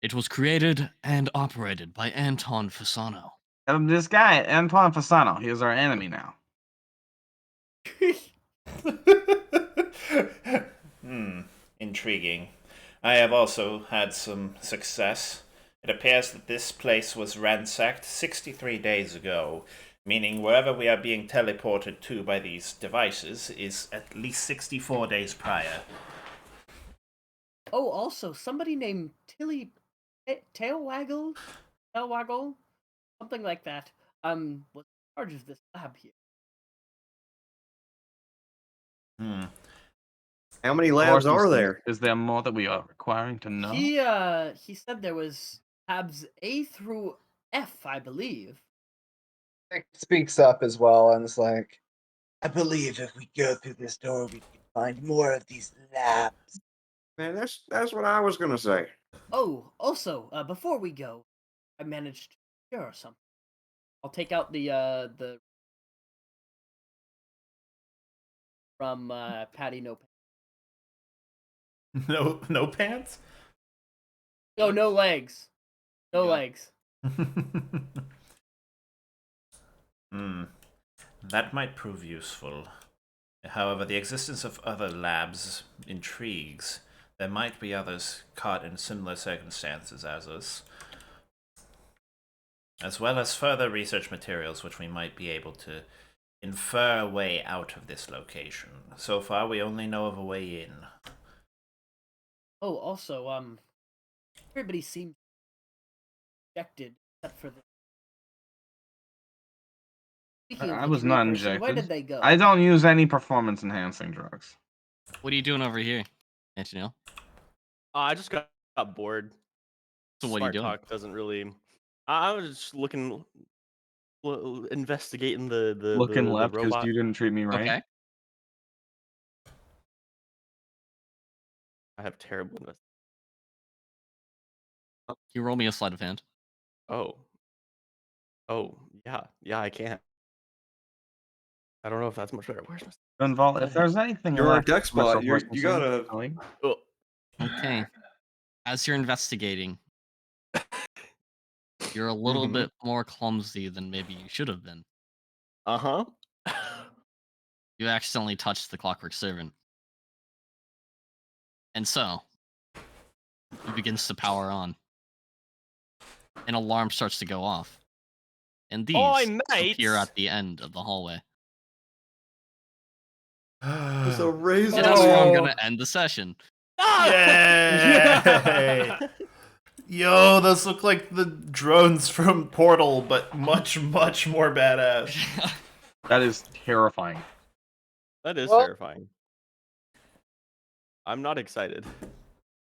It was created and operated by Anton Fasano. This guy, Anton Fasano, he is our enemy now. Intriguing. I have also had some success. It appears that this place was ransacked 63 days ago, meaning wherever we are being teleported to by these devices is at least 64 days prior. Oh, also, somebody named Tilly Tailwaggle? Tailwaggle? Something like that. Was in charge of this lab here. How many labs are Horsington, there? Is there more that we are requiring to know? He said there was tabs A through F, I believe. Nick speaks up as well and is like, I believe if we go through this door, we can find more of these labs. Man, that's what I was gonna say. Oh, also, before we go, I managed to cure something. I'll take out the from Patty No Pants. No pants? No, no legs. No legs. That might prove useful. However, the existence of other labs intrigues. There might be others caught in similar circumstances as us, as well as further research materials which we might be able to infer a way out of this location. So far, we only know of a way in. Oh, also, everybody seemed rejected except for the. Speaking of I which, was real not person, injected. where did they go? I don't use any performance-enhancing drugs. What are you doing over here, Antonio? I just got bored. So what are you Smart doing? talk doesn't really. I was just looking, investigating the Looking the left because robot. you didn't treat me right. Okay. I have terrible. Can you roll me a sleight of hand? Oh, yeah, I can. I don't know if that's much better. Where's my? If there's anything You're our left, deck spot. Mr. You Horsington, gotta. tell me. Oh, Okay. As you're investigating, you're a little bit more clumsy than maybe you should have been. huh. You accidentally touched the clockwork servant. And so, it begins to power on. An alarm starts to go off. And these Oi, appear mates! at the end of the hallway. There's a razor. And that's where I'm going to end the session. No! Yay! Yo, those look like the drones from Portal, but much, much more badass. That is terrifying. That is Well- terrifying. I'm not excited.